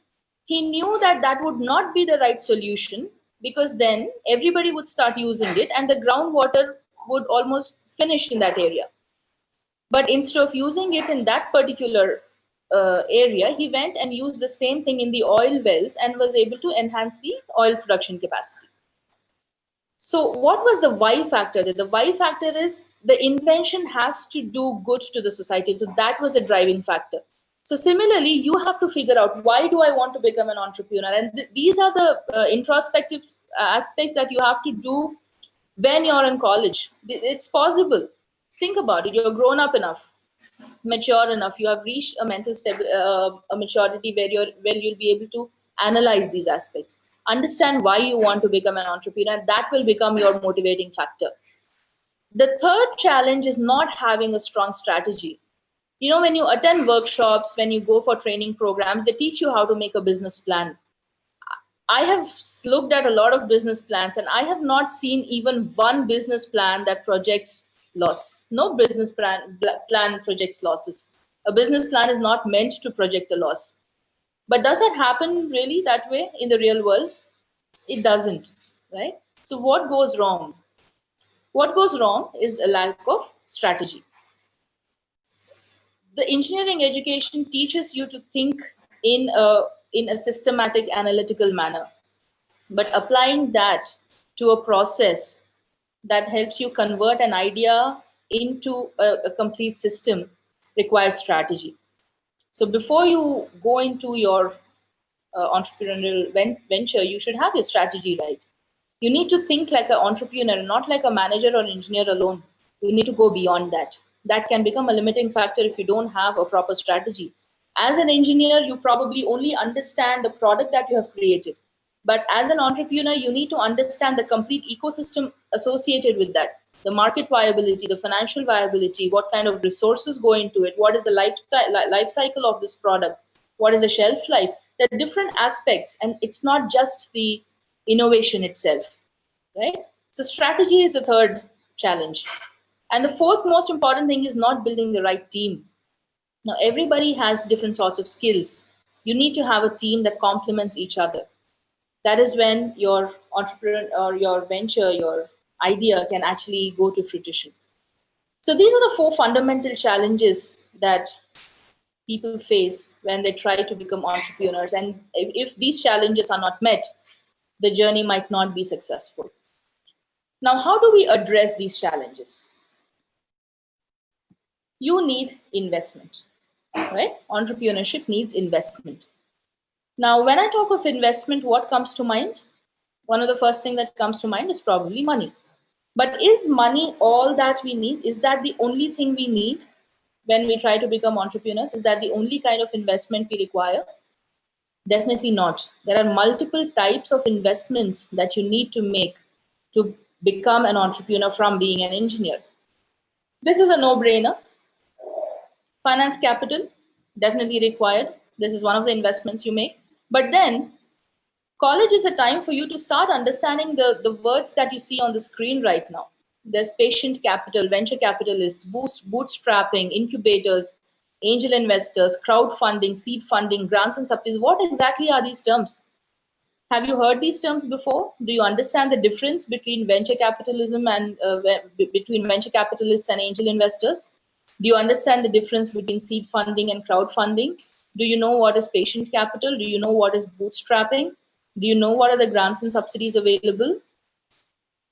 he knew that that would not be the right solution, because then everybody would start using it and the groundwater would almost finish in that area. But instead of using it in that particular area, he went and used the same thing in the oil wells and was able to enhance the oil production capacity. So what was the why factor? The why factor is the invention has to do good to the society. So that was the driving factor. So similarly, you have to figure out, why do I want to become an entrepreneur? And these are the introspective aspects that you have to do when you're in college. It's possible. Think about it. You're grown up enough, mature enough. You have reached a mental maturity where you'll be able to analyze these aspects. Understand why you want to become an entrepreneur, and that will become your motivating factor. The third challenge is not having a strong strategy. You know, when you attend workshops, when you go for training programs, they teach you how to make a business plan. I have looked at a lot of business plans, and I have not seen even one business plan that projects loss. No business plan projects losses. A business plan is not meant to project a loss. But does that happen really that way in the real world? It doesn't, right? So what goes wrong? What goes wrong is a lack of strategy. The engineering education teaches you to think in a systematic, analytical manner. But applying that to a process that helps you convert an idea into a complete system requires strategy. So before you go into your entrepreneurial venture, you should have your strategy right. You need to think like an entrepreneur, not like a manager or engineer alone. You need to go beyond that. That can become a limiting factor if you don't have a proper strategy. As an engineer, you probably only understand the product that you have created. But as an entrepreneur, you need to understand the complete ecosystem associated with that. The market viability, the financial viability, what kind of resources go into it, what is the life cycle of this product, what is the shelf life. There are different aspects, and it's not just the innovation itself, right? So strategy is the third challenge. And the fourth most important thing is not building the right team. Now, everybody has different sorts of skills. You need to have a team that complements each other. That is when your entrepreneur or your venture, your idea can actually go to fruition. So these are the four fundamental challenges that people face when they try to become entrepreneurs. And if these challenges are not met, the journey might not be successful. Now, how do we address these challenges? You need investment, right? Entrepreneurship needs investment. Now, when I talk of investment, what comes to mind? One of the first things that comes to mind is probably money. But is money all that we need? Is that the only thing we need when we try to become entrepreneurs? Is that the only kind of investment we require? Definitely not. There are multiple types of investments that you need to make to become an entrepreneur from being an engineer. This is a no-brainer. Finance capital, definitely required. This is one of the investments you make. But then, college is the time for you to start understanding the words that you see on the screen right now. There's patient capital, venture capitalists, bootstrapping, incubators, angel investors, crowdfunding, seed funding, grants and subsidies. What exactly are these terms? Have you heard these terms before? Do you understand the difference between venture capitalism and between venture capitalists and angel investors? Do you understand the difference between seed funding and crowdfunding? Do you know what is patient capital? Do you know what is bootstrapping? Do you know what are the grants and subsidies available?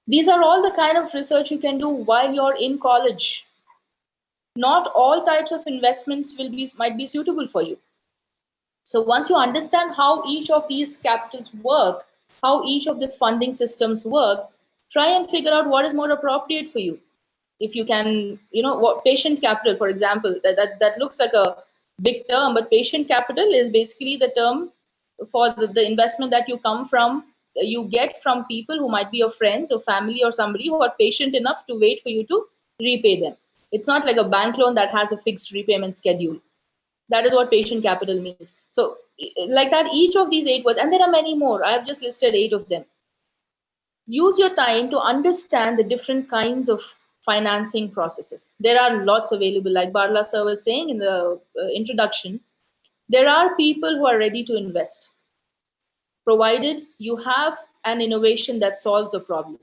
These are all the kind of research you can do while you're in college. Not all types of investments might be suitable for you. So once you understand how each of these capitals work, how each of these funding systems work, try and figure out what is more appropriate for you. If you can, what patient capital, for example, that looks like a big term, but patient capital is basically the term for the investment that you get from people who might be your friends or family or somebody who are patient enough to wait for you to repay them. It's not like a bank loan that has a fixed repayment schedule. That is what patient capital means. So like that, each of these 8 words, and there are many more. I have just listed 8 of them. Use your time to understand the different kinds of financing processes. There are lots available, like V.Barla sir was saying in the introduction. There are people who are ready to invest, provided you have an innovation that solves a problem,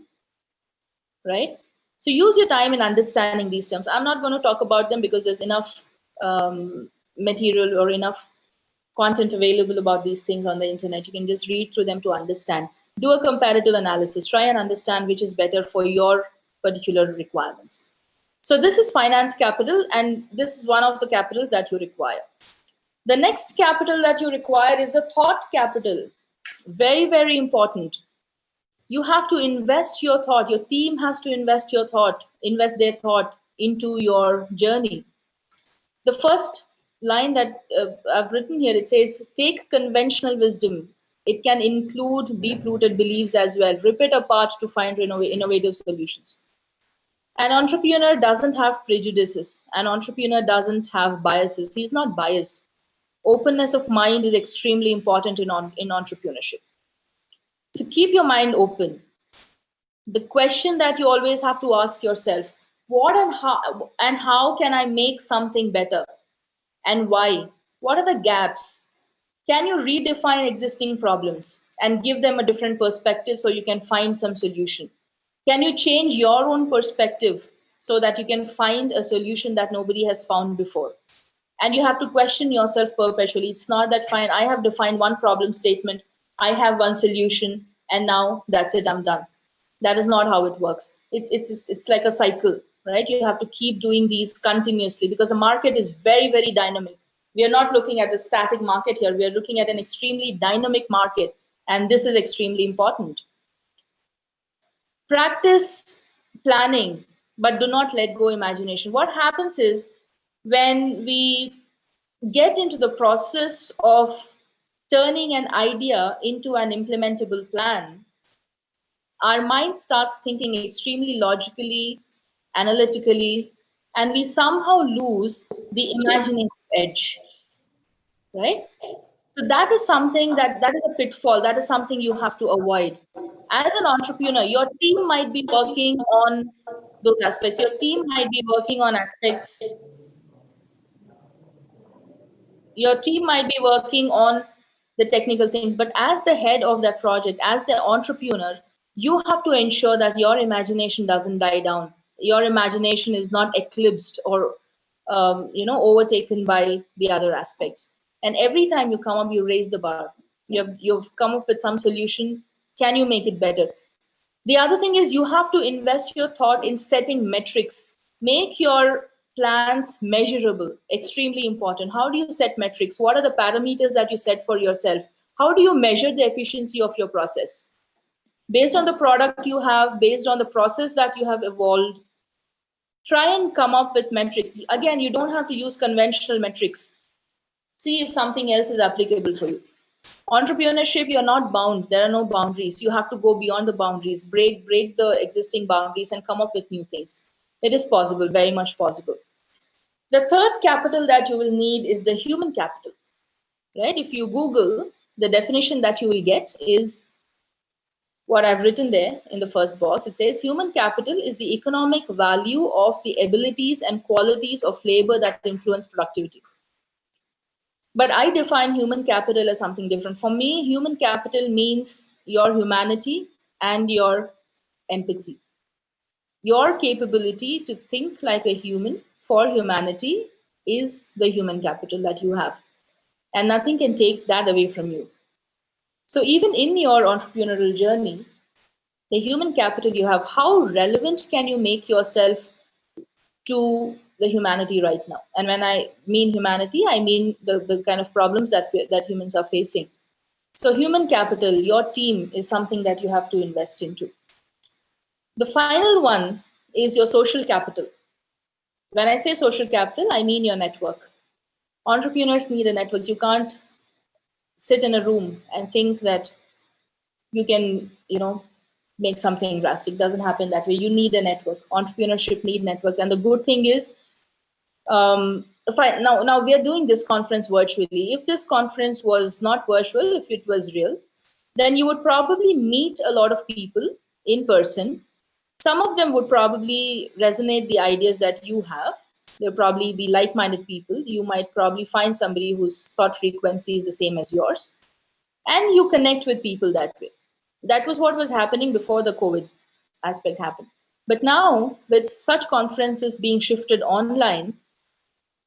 right? So use your time in understanding these terms. I'm not going to talk about them because there's enough material or enough content available about these things on the internet. You can just read through them to understand. Do a comparative analysis. Try and understand which is better for your particular requirements. So this is finance capital, and this is one of the capitals that you require. The next capital that you require is the thought capital. Very, very important. You have to invest your thought. Your team has to invest their thought into your journey. The first line that I've written here, it says, take conventional wisdom It can include deep-rooted beliefs as well. Rip it apart to find innovative solutions. An entrepreneur doesn't have prejudices. An entrepreneur doesn't have biases. He's not biased. Openness of mind is extremely important in entrepreneurship. So keep your mind open. The question that you always have to ask yourself, what and how can I make something better? And why? What are the gaps? Can you redefine existing problems and give them a different perspective so you can find some solution? Can you change your own perspective so that you can find a solution that nobody has found before? And you have to question yourself perpetually. It's not that, fine, I have defined one problem statement, I have one solution, and now that's it, I'm done. That is not how it works. It's like a cycle, right? You have to keep doing these continuously because the market is very, very dynamic. We are not looking at a static market here. We are looking at an extremely dynamic market, and this is extremely important. Practice planning, but do not let go imagination. What happens is when we get into the process of turning an idea into an implementable plan, our mind starts thinking extremely logically, analytically, and we somehow lose the imaginative edge, right? So that is something that is a pitfall. That is something you have to avoid. As an entrepreneur, your team might be working on those aspects. Your team might be working on aspects. Your team might be working on the technical things, but as the head of that project, as the entrepreneur, you have to ensure that your imagination doesn't die down. Your imagination is not eclipsed or overtaken by the other aspects. And every time you come up, you raise the bar. You've come up with some solution. Can you make it better? The other thing is you have to invest your thought in setting metrics. Make your plans measurable, extremely important. How do you set metrics? What are the parameters that you set for yourself? How do you measure the efficiency of your process? Based on the product you have, based on the process that you have evolved, try and come up with metrics. Again, you don't have to use conventional metrics. See if something else is applicable for you. Entrepreneurship, you're not bound. There are no boundaries. You have to go beyond the boundaries, break the existing boundaries and come up with new things. It is possible, very much possible. The third capital that you will need is the human capital, right? If you Google, the definition that you will get is what I've written there in the first box. It says human capital is the economic value of the abilities and qualities of labor that influence productivity. But I define human capital as something different. For me, human capital means your humanity and your empathy. Your capability to think like a human for humanity is the human capital that you have. And nothing can take that away from you. So even in your entrepreneurial journey, the human capital you have, how relevant can you make yourself to the humanity right now? And when I mean humanity, I mean the kind of problems that humans are facing. So human capital, your team, is something that you have to invest into. The final one is your social capital. When I say social capital, I mean your network. Entrepreneurs need a network. You can't sit in a room and think that you can, make something drastic. It doesn't happen that way. You need a network. Entrepreneurship need networks. And the good thing is, now we are doing this conference virtually. If this conference was not virtual, if it was real, then you would probably meet a lot of people in person. Some of them would probably resonate the ideas that you have. They'll probably be like-minded people. You might probably find somebody whose thought frequency is the same as yours. And you connect with people that way. That was what was happening before the COVID aspect happened. But now, with such conferences being shifted online,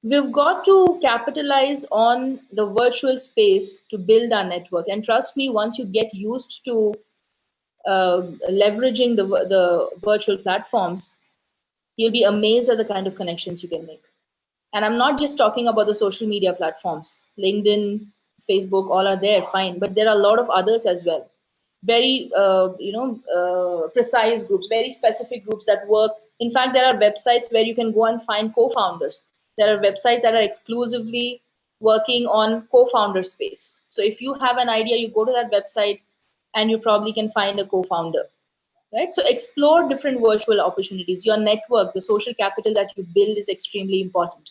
we've got to capitalize on the virtual space to build our network. And trust me, once you get used to leveraging the virtual platforms, you'll be amazed at the kind of connections you can make. And I'm not just talking about the social media platforms. LinkedIn, Facebook, all are there, fine. But there are a lot of others as well. Very, precise groups, very specific groups that work. In fact, there are websites where you can go and find co-founders. There are websites that are exclusively working on co-founder space. So if you have an idea, you go to that website and you probably can find a co-founder, right? So explore different virtual opportunities. Your network, the social capital that you build is extremely important.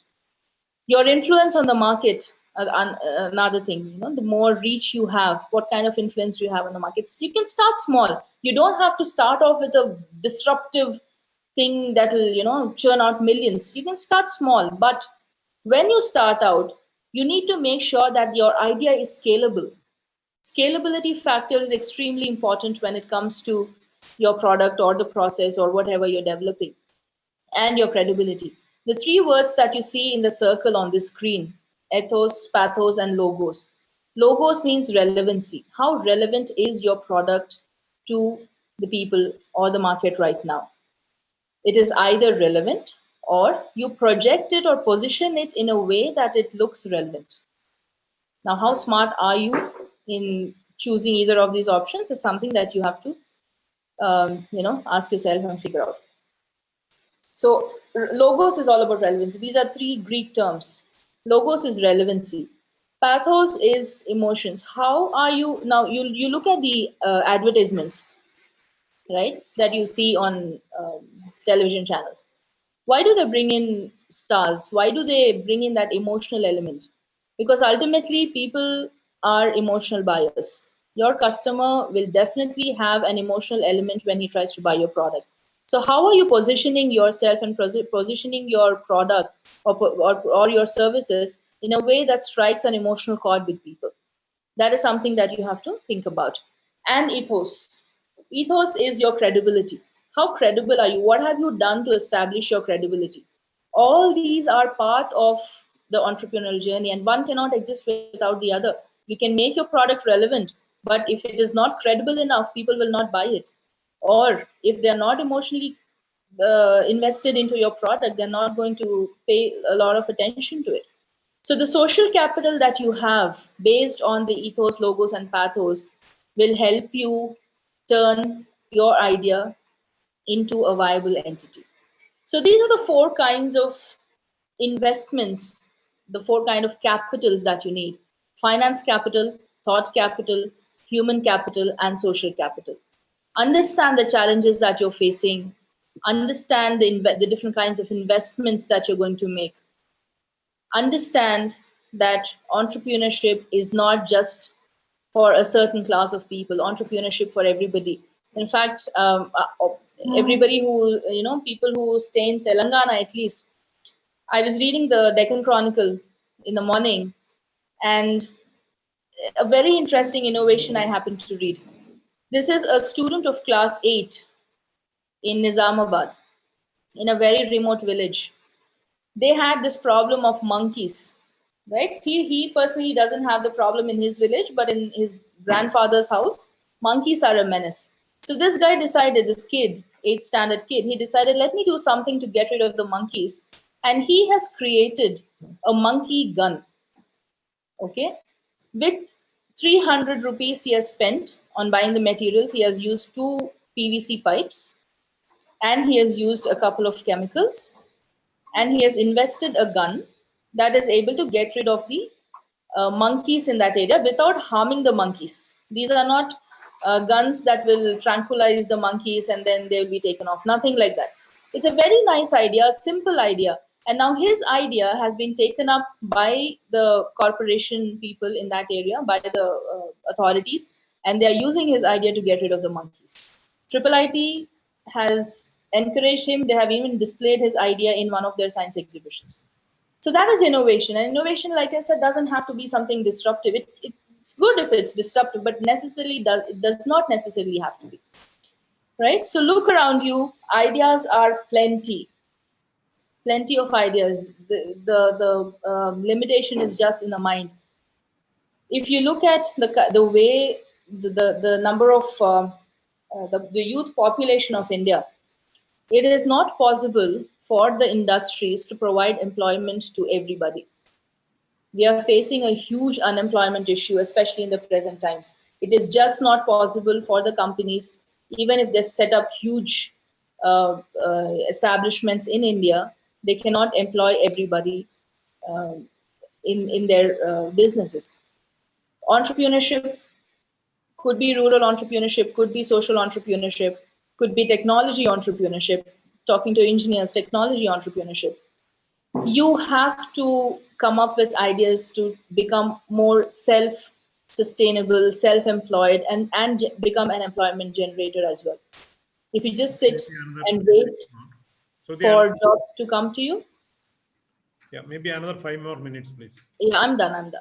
Your influence on the market, another thing, you know, the more reach you have, what kind of influence do you have on the markets? You can start small. You don't have to start off with a disruptive thing that will, you know, churn out millions. You can start small, but when you start out, you need to make sure that your idea is scalable. Scalability factor is extremely important when it comes to your product or the process or whatever you're developing, and your credibility. The three words that you see in the circle on the screen, ethos, pathos, and logos. Logos means relevancy. How relevant is your product to the people or the market right now? It is either relevant or you project it or position it in a way that it looks relevant. Now, how smart are you in choosing either of these options is something that you have to, you know, ask yourself and figure out. So logos is all about relevancy. These are three Greek terms. Logos is relevancy. Pathos is emotions. How are you now? You look at the advertisements, right, that you see on television channels. Why do they bring in stars? Why do they bring in that emotional element? Because ultimately people are emotional buyers. Your customer will definitely have an emotional element when he tries to buy your product. So how are you positioning yourself and positioning your product or your services in a way that strikes an emotional chord with people? That is something that you have to think about. And ethos. Ethos is your credibility. How credible are you? What have you done to establish your credibility? All these are part of the entrepreneurial journey, and one cannot exist without the other. You can make your product relevant, but if it is not credible enough, people will not buy it. Or if they're not emotionally invested into your product, they're not going to pay a lot of attention to it. So the social capital that you have based on the ethos, logos, and pathos will help you turn your idea into a viable entity. So these are the four kinds of investments, the four kind of capitals that you need: finance capital, thought capital, human capital, and social capital. Understand the challenges that you're facing, understand the different kinds of investments that you're going to make. Understand that entrepreneurship is not just for a certain class of people, entrepreneurship for everybody. In fact, everybody who, you know, people who stay in Telangana at least. I was reading the Deccan Chronicle in the morning, and a very interesting innovation I happened to read. This is a student of class 8 in Nizamabad, in a very remote village. They had this problem of monkeys, right? He personally doesn't have the problem in his village, but in his grandfather's house, monkeys are a menace. So this guy decided, this kid, 8th standard kid, he decided, let me do something to get rid of the monkeys. And he has created a monkey gun, okay? With 300 rupees he has spent on buying the materials. He has used 2 PVC pipes, and he has used a couple of chemicals, and he has invested a gun that is able to get rid of the monkeys in that area without harming the monkeys. These are not guns that will tranquilize the monkeys and then they will be taken off. Nothing like that. It's a very nice idea, simple idea. And now his idea has been taken up by the corporation people in that area, by the authorities, and they are using his idea to get rid of the monkeys. IIIT has encouraged him. They have even displayed his idea in one of their science exhibitions. So that is innovation. And innovation, like I said, doesn't have to be something disruptive. It's good if it's disruptive, but it does not necessarily have to be. Right? So look around you. Ideas are plenty. Plenty of ideas. The limitation is just in the mind. If you look at the way the number of the youth population of India, it is not possible for the industries to provide employment to everybody. We are facing a huge unemployment issue, especially in the present times. It is just not possible for the companies, even if they set up huge establishments in India, they cannot employ everybody in their businesses. Entrepreneurship could be rural entrepreneurship, could be social entrepreneurship, could be technology entrepreneurship, talking to engineers, technology entrepreneurship. You have to come up with ideas to become more self-sustainable, self-employed, and become an employment generator as well. If you just sit and wait for jobs to come to you. Yeah, maybe another 5 more minutes, please. Yeah, I'm done.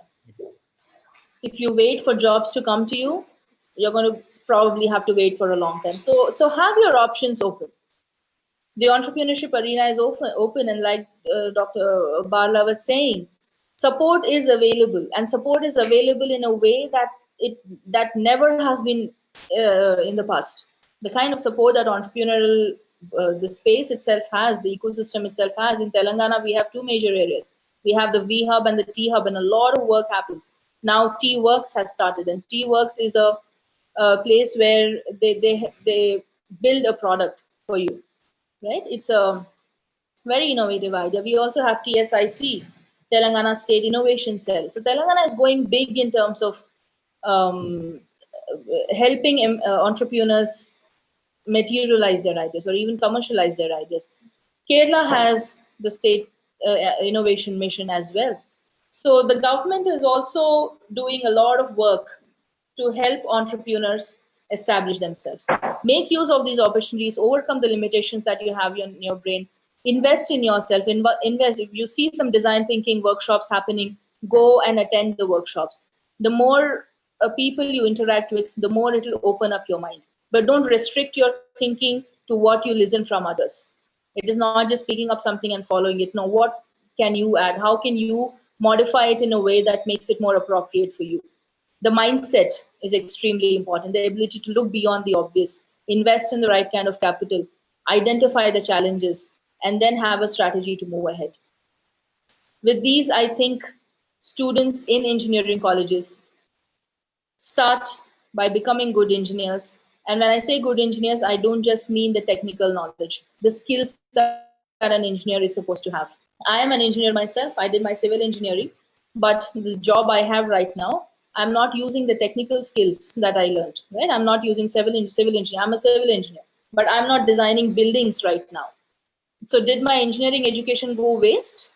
If you wait for jobs to come to you, you're going to probably have to wait for a long time. So have your options open. The entrepreneurship arena is open, and like Dr. Barla was saying, support is available, and support is available in a way that never has been in the past. The kind of support that entrepreneurial the space itself has, the ecosystem itself has. In Telangana, we have two major areas. We have the V Hub and the T Hub, and a lot of work happens. Now T Works has started, and T Works is a place where they build a product for you, right? It's a very innovative idea. We also have TSIC, Telangana State Innovation Cell. So Telangana is going big in terms of helping entrepreneurs materialize their ideas or even commercialize their ideas. Kerala has the state innovation mission as well. So the government is also doing a lot of work to help entrepreneurs establish themselves. Make use of these opportunities, overcome the limitations that you have in your brain, invest in yourself, invest. If you see some design thinking workshops happening, go and attend the workshops. The more people you interact with, the more it will open up your mind. But don't restrict your thinking to what you listen from others. It is not just picking up something and following it. No, what can you add? How can you modify it in a way that makes it more appropriate for you? The mindset is extremely important. The ability to look beyond the obvious, invest in the right kind of capital, identify the challenges, and then have a strategy to move ahead. With these, I think students in engineering colleges start by becoming good engineers. And when I say good engineers, I don't just mean the technical knowledge, the skills that an engineer is supposed to have. I am an engineer myself. I did my civil engineering, but the job I have right now, I'm not using the technical skills that I learned, right? I'm not using civil engineer. I'm a civil engineer, but I'm not designing buildings right now. So did my engineering education go waste?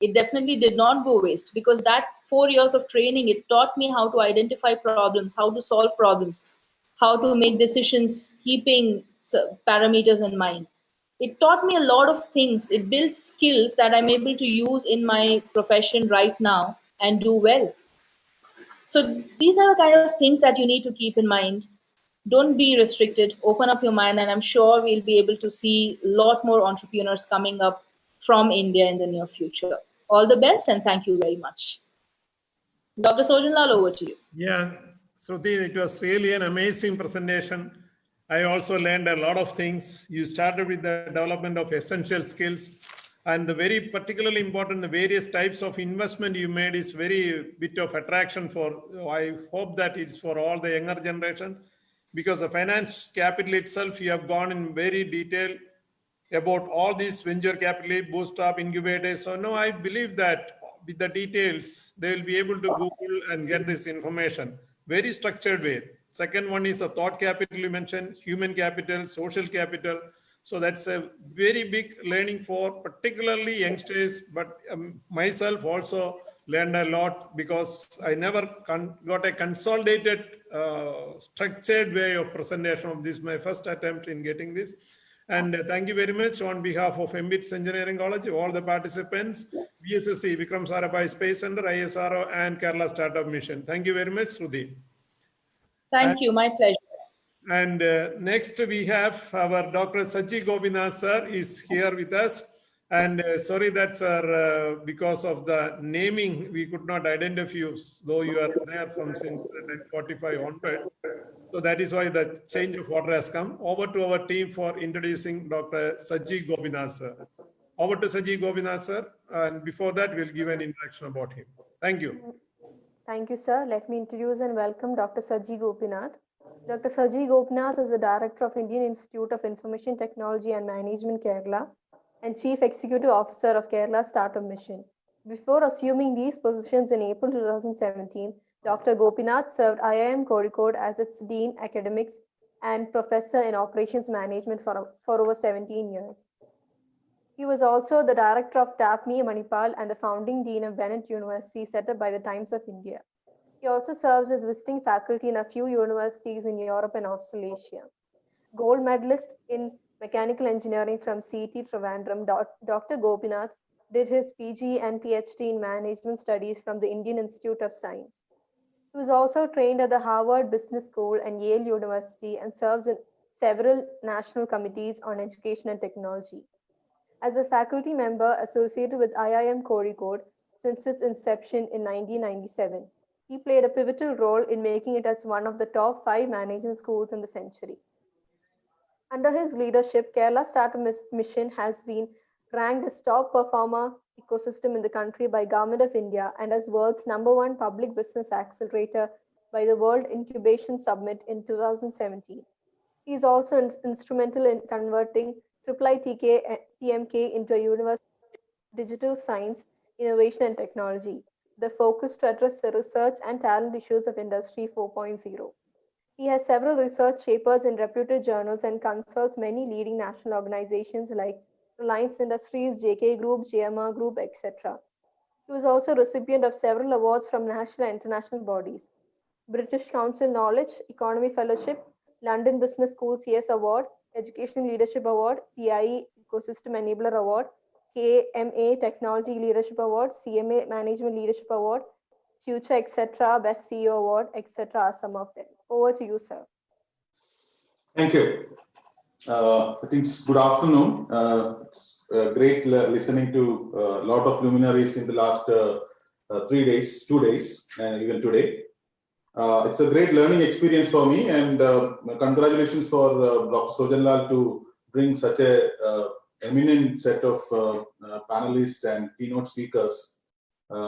It definitely did not go waste, because that 4 years of training, it taught me how to identify problems, how to solve problems, how to make decisions, keeping parameters in mind. It taught me a lot of things. It built skills that I'm able to use in my profession right now and do well. So these are the kind of things that you need to keep in mind. Don't be restricted, open up your mind, and I'm sure we'll be able to see a lot more entrepreneurs coming up from India in the near future. All the best, and thank you very much. Dr. Sojan, over to you. Yeah, Shruti, it was really an amazing presentation. I also learned a lot of things. You started with the development of essential skills, and the very particularly important, the various types of investment you made is very bit of attraction for, I hope that it's for all the younger generation, because the finance capital itself, you have gone in very detail about all these venture capital, bootstrap, incubators. So no, I believe that with the details, they will be able to Google and get this information. Very structured way. Second one is a thought capital you mentioned, human capital, social capital. So that's a very big learning for particularly youngsters, but myself also learned a lot, because I never got a consolidated, structured way of presentation of this, my first attempt in getting this. And thank you very much on behalf of MBITS Engineering College, all the participants, VSSC, Vikram Sarabhai Space Center, ISRO, and Kerala Startup Mission. Thank you very much, Shruti. Thank you, my pleasure. And next we have our Dr. Saji Gopinath sir is here with us. And sorry that sir, because of the naming, we could not identify you, though you are there from since 45 onward. So that is why the change of order has come. Over to our team for introducing Dr. Saji Gopinath sir. Over to Saji Gopinath sir. And before that, we'll give an introduction about him. Thank you. Thank you, sir. Let me introduce and welcome Dr. Saji Gopinath. Dr. Saji Gopinath is the Director of Indian Institute of Information Technology and Management, Kerala, and Chief Executive Officer of Kerala Startup Mission. Before assuming these positions in April 2017, Dr. Gopinath served IIM Kozhikode as its Dean Academics and Professor in Operations Management for over 17 years. He was also the Director of TAPME Manipal and the founding Dean of Bennett University set up by the Times of India. He also serves as visiting faculty in a few universities in Europe and Australasia. Gold medalist in mechanical engineering from CET Trivandrum, Dr. Gopinath did his PG and PhD in management studies from the Indian Institute of Science. He was also trained at the Harvard Business School and Yale University and serves in several national committees on education and technology. As a faculty member associated with IIM Kozhikode since its inception in 1997, he played a pivotal role in making it as one of the top 5 management schools in the century. Under his leadership, Kerala Startup Mission has been ranked as top performer ecosystem in the country by Government of India and as world's #1 public business accelerator by the World Incubation Summit in 2017. He is also instrumental in converting IIITK TMK into a university of digital science, innovation and technology, the focus to address the research and talent issues of Industry 4.0. He has several research papers in reputed journals and consults many leading national organizations like Reliance Industries, JK Group, GMR Group, etc. He was also recipient of several awards from national and international bodies: British Council Knowledge Economy Fellowship, London Business School CS Award, Education Leadership Award, TIE Ecosystem Enabler Award, KMA Technology Leadership Award, CMA Management Leadership Award, Future, etc., Best CEO Award, etc. are some of them. Over to you, sir. Thank you. I think it's good afternoon. It's great listening to a lot of luminaries in the last 2 days, and even today. It's a great learning experience for me, and congratulations for Dr. Sojan to bring such a eminent set of panelists and keynote speakers,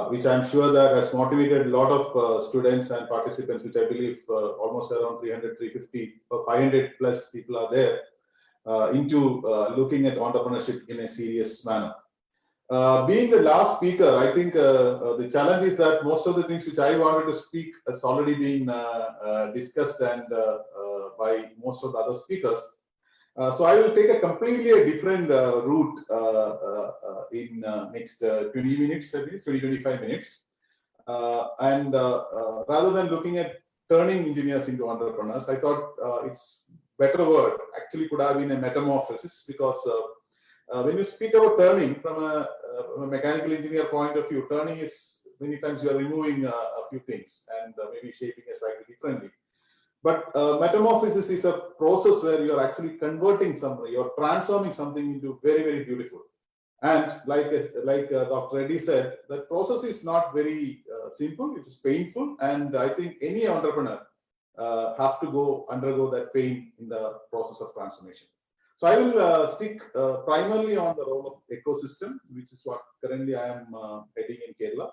which I'm sure that has motivated a lot of students and participants, which I believe almost around 300, 350 or 500 plus people are there, into looking at entrepreneurship in a serious manner. Being the last speaker, I think the challenge is that most of the things which I wanted to speak has already been discussed and by most of the other speakers. So I will take a completely different route in next 20 minutes, 20-25 minutes. And rather than looking at turning engineers into entrepreneurs, I thought it's better word actually could have been a metamorphosis, because when you speak about turning from a mechanical engineer point of view, turning is many times you are removing a few things and maybe shaping it slightly differently. But metamorphosis is a process where you are actually converting something, you're transforming something into very, very beautiful. And like Dr. Reddy said, that process is not very simple, it is painful. And I think any entrepreneur have to undergo that pain in the process of transformation. So I will stick primarily on the role of ecosystem, which is what currently I am heading in Kerala.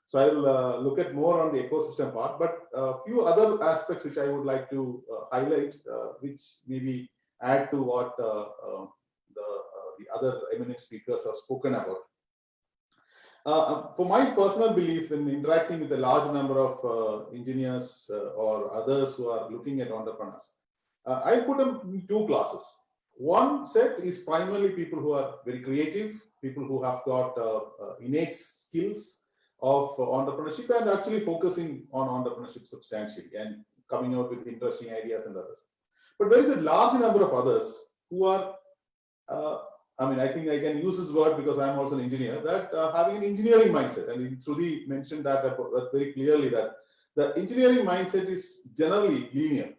So I will look at more on the ecosystem part, but a few other aspects which I would like to highlight, which maybe add to what the other eminent speakers have spoken about. For my personal belief in interacting with a large number of engineers or others who are looking at entrepreneurs, I put them in two classes. One set is primarily people who are very creative, people who have got innate skills of entrepreneurship and actually focusing on entrepreneurship substantially and coming out with interesting ideas and others. But there is a large number of others who are, I mean, I think I can use this word because I'm also an engineer, that having an engineering mindset. And Shruti mentioned that very clearly, that the engineering mindset is generally linear,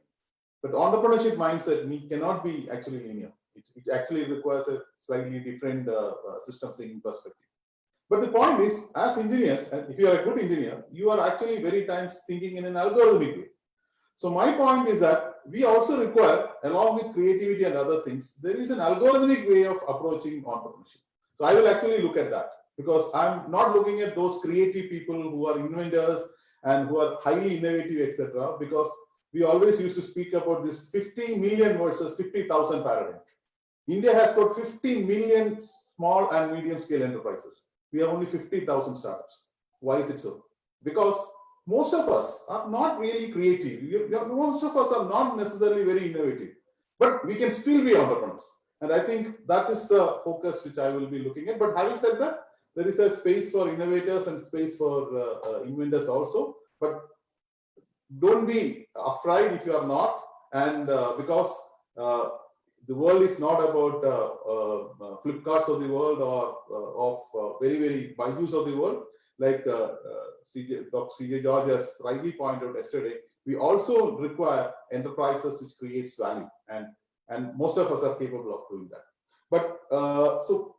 but entrepreneurship mindset cannot be actually linear. It actually requires a slightly different system thinking perspective. But the point is, as engineers, if you are a good engineer, you are actually very times thinking in an algorithmic way. So my point is that we also require, along with creativity and other things, there is an algorithmic way of approaching entrepreneurship. So I will actually look at that, because I'm not looking at those creative people who are inventors and who are highly innovative, etc. Because we always used to speak about this 50 million versus 50,000 paradigm. India has got 50 million small and medium scale enterprises. we have only 50,000 startups. Why is it so? Because most of us are not really creative. Most of us are not necessarily very innovative, but we can still be entrepreneurs. And I think that is the focus which I will be looking at. But having said that, there is a space for innovators and space for inventors also. But don't be afraid if you are not. And because the world is not about Flipkarts of the world or of very, very Baijus of the world. Like Dr. C.J. George has rightly pointed out yesterday, we also require enterprises which creates value. And most of us are capable of doing that. But so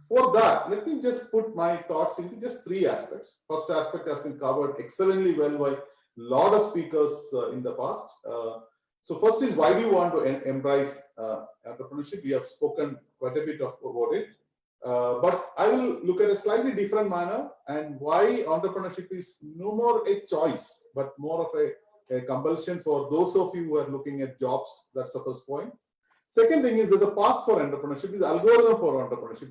for that, let me just put my thoughts into just three aspects. First aspect has been covered excellently well by a lot of speakers in the past. So first is, why do you want to embrace entrepreneurship? We have spoken quite a bit about it. But I will look at a slightly different manner and why entrepreneurship is no more a choice, but more of a compulsion for those of you who are looking at jobs. That's the first point. Second thing is, there's a path for entrepreneurship, there's algorithm for entrepreneurship.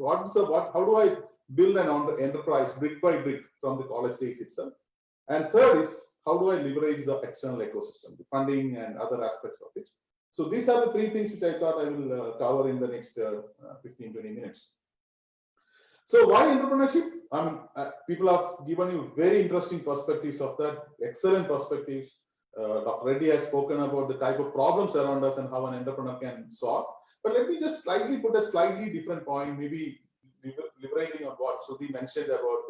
How do I build an enterprise brick by brick from the college days itself? And third is, how do I leverage the external ecosystem, the funding and other aspects of it? So these are the three things which I thought I will cover in the next 15-20 minutes. So why entrepreneurship? I mean, people have given you very interesting perspectives of that, excellent perspectives. Dr. Reddy has spoken about the type of problems around us and how an entrepreneur can solve. But let me just put a slightly different point, maybe leveraging on what Shruti mentioned about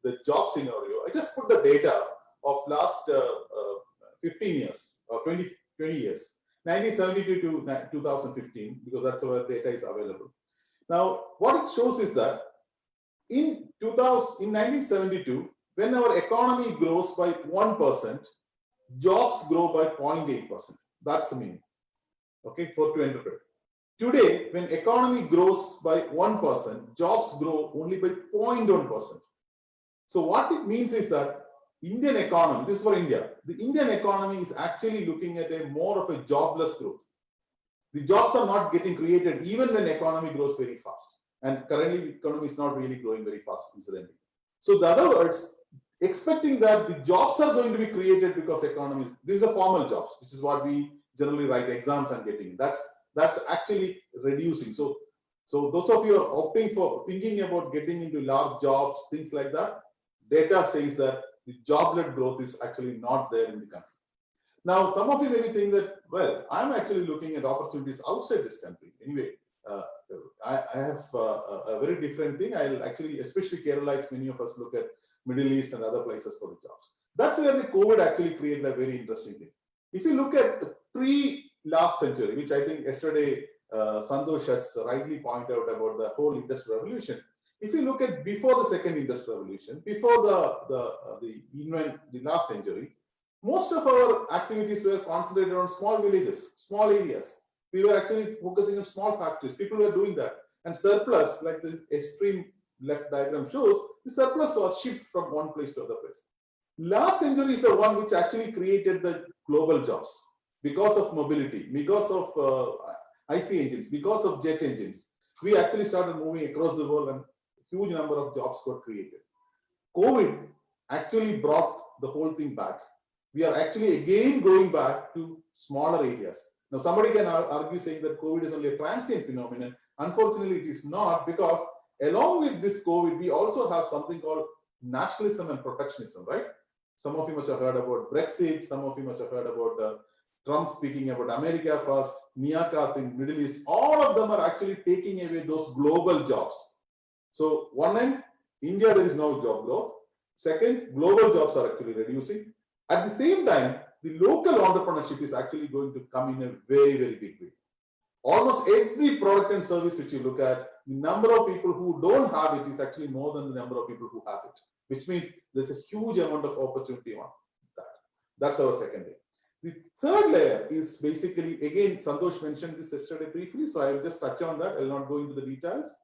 the job scenario. I just put the data of last 15 years or 20 years, 1972 to 2015, because that's where data is available. Now, what it shows is that in 1972, when our economy grows by 1%, jobs grow by 0.8%. That's the meaning. Okay, to interpret. Today, when economy grows by 1%, jobs grow only by 0.1%. So what it means is that Indian economy, this is for India, the Indian economy is actually looking at a more of a jobless growth. The jobs are not getting created even when economy grows very fast. And currently, the economy is not really growing very fast, incidentally. So in other words, expecting that the jobs are going to be created because economy, these are formal jobs, which is what we generally write exams and getting. That's actually reducing. So those of you are opting for thinking about getting into large jobs, things like that, data says that the job-led growth is actually not there in the country. Now, some of you may be thinking that, well, I'm actually looking at opportunities outside this country. Anyway, I have a very different thing. I'll actually, especially Kerala, many of us look at Middle East and other places for the jobs. That's where the COVID actually created a very interesting thing. If you look at the pre-last century, which I think yesterday Santosh has rightly pointed out about the whole industrial revolution. If you look at before the second industrial revolution, before the last century, most of our activities were concentrated on small villages, small areas. We were actually focusing on small factories. People were doing that. And surplus, like the extreme left diagram shows, the surplus was shipped from one place to other place. Last century is the one which actually created the global jobs because of mobility, because of IC engines, because of jet engines. We actually started moving across the world and a huge number of jobs got created. COVID actually brought the whole thing back. We are actually again going back to smaller areas. Now, somebody can argue saying that COVID is only a transient phenomenon. Unfortunately, it is not, because along with this COVID, we also have something called nationalism and protectionism, right? Some of you must have heard about Brexit. Some of you must have heard about Trump speaking about America first, Niakat in Middle East. All of them are actually taking away those global jobs. So one end, India, there is no job growth. Second, global jobs are actually reducing. At the same time, the local entrepreneurship is actually going to come in a very, very big way. Almost every product and service which you look at, the number of people who don't have it is actually more than the number of people who have it, which means there's a huge amount of opportunity on that. That's our second thing. The third layer is basically, again, Santosh mentioned this yesterday briefly, so I will just touch on that. I will not go into the details.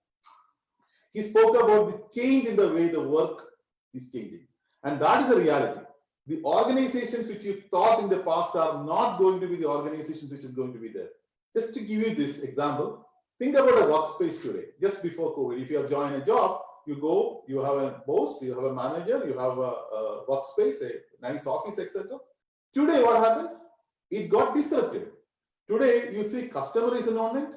He spoke about the change in the way the work is changing. And that is a reality. The organizations which you thought in the past are not going to be the organizations which is going to be there. Just to give you this example, think about a workspace today, just before COVID. If you have joined a job, you go, you have a boss, you have a manager, you have a workspace, a nice office, etc. Today, what happens? It got disrupted. Today, you see customer is in on it,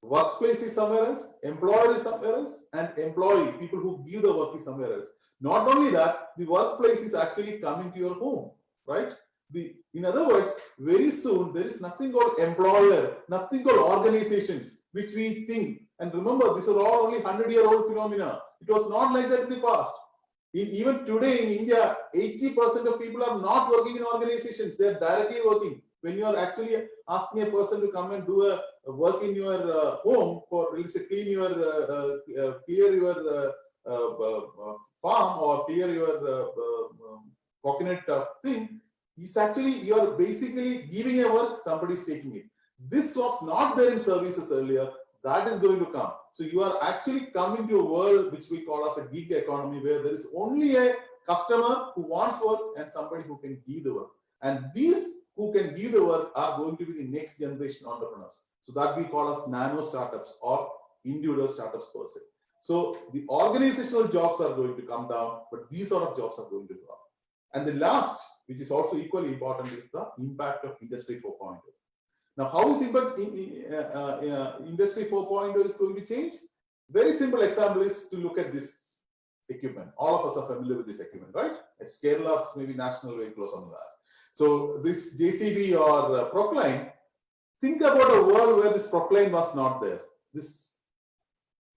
workplace is somewhere else, employer is somewhere else, and employee, people who give the work is somewhere else. Not only that, the workplace is actually coming to your home, right? In other words, very soon there is nothing called employer, nothing called organizations, which we think. And remember, these are all only 100-year-old phenomena. It was not like that in the past. Even today in India, 80% of people are not working in organizations. They are directly working. When you are actually asking a person to come and do a work in your home for, let's say, clear your farm or clear your coconut thing, it's actually, you are basically giving a work, somebody is taking it. This was not there in services earlier. That is going to come. So you are actually coming to a world which we call as a gig economy, where there is only a customer who wants work and somebody who can give the work. And these who can give the work are going to be the next generation entrepreneurs. So that we call as nano startups or individual startups per se. So the organizational jobs are going to come down, but these sort of jobs are going to go up. And the last, which is also equally important, is the impact of Industry 4.0. Now, how is Industry 4.0 is going to change? Very simple example is to look at this equipment. All of us are familiar with this equipment, right? It's Kerala's maybe national vehicle or something like that. So this JCB or Procline, think about a world where this Procline was not there.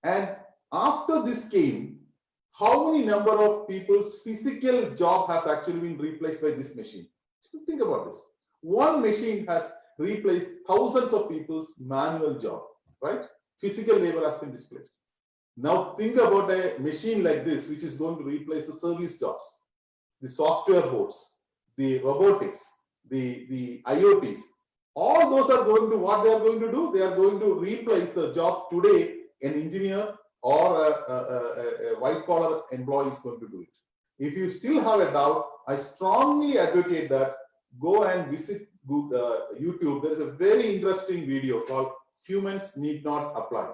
And after this came, how many number of people's physical job has actually been replaced by this machine? So think about this. One machine has replaced thousands of people's manual job, right? Physical labor has been displaced. Now think about a machine like this, which is going to replace the service jobs, the software boards, the robotics, the IoTs. All those are going to, what they are going to do? They are going to replace the job today an engineer or a white-collar employee is going to do it. If you still have a doubt, I strongly advocate that go and visit YouTube. There is a very interesting video called Humans Need Not Apply.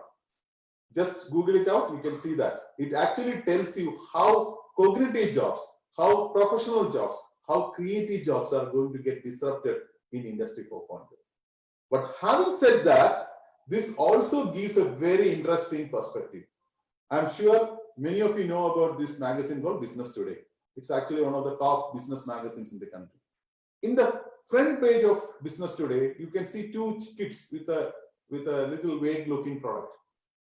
Just Google it out, you can see that. It actually tells you how cognitive jobs, how professional jobs, how creative jobs are going to get disrupted in Industry 4.0. But having said that, this also gives a very interesting perspective. I'm sure many of you know about this magazine called Business Today. It's actually one of the top business magazines in the country. In the front page of Business Today, you can see two kids with a little vague looking product.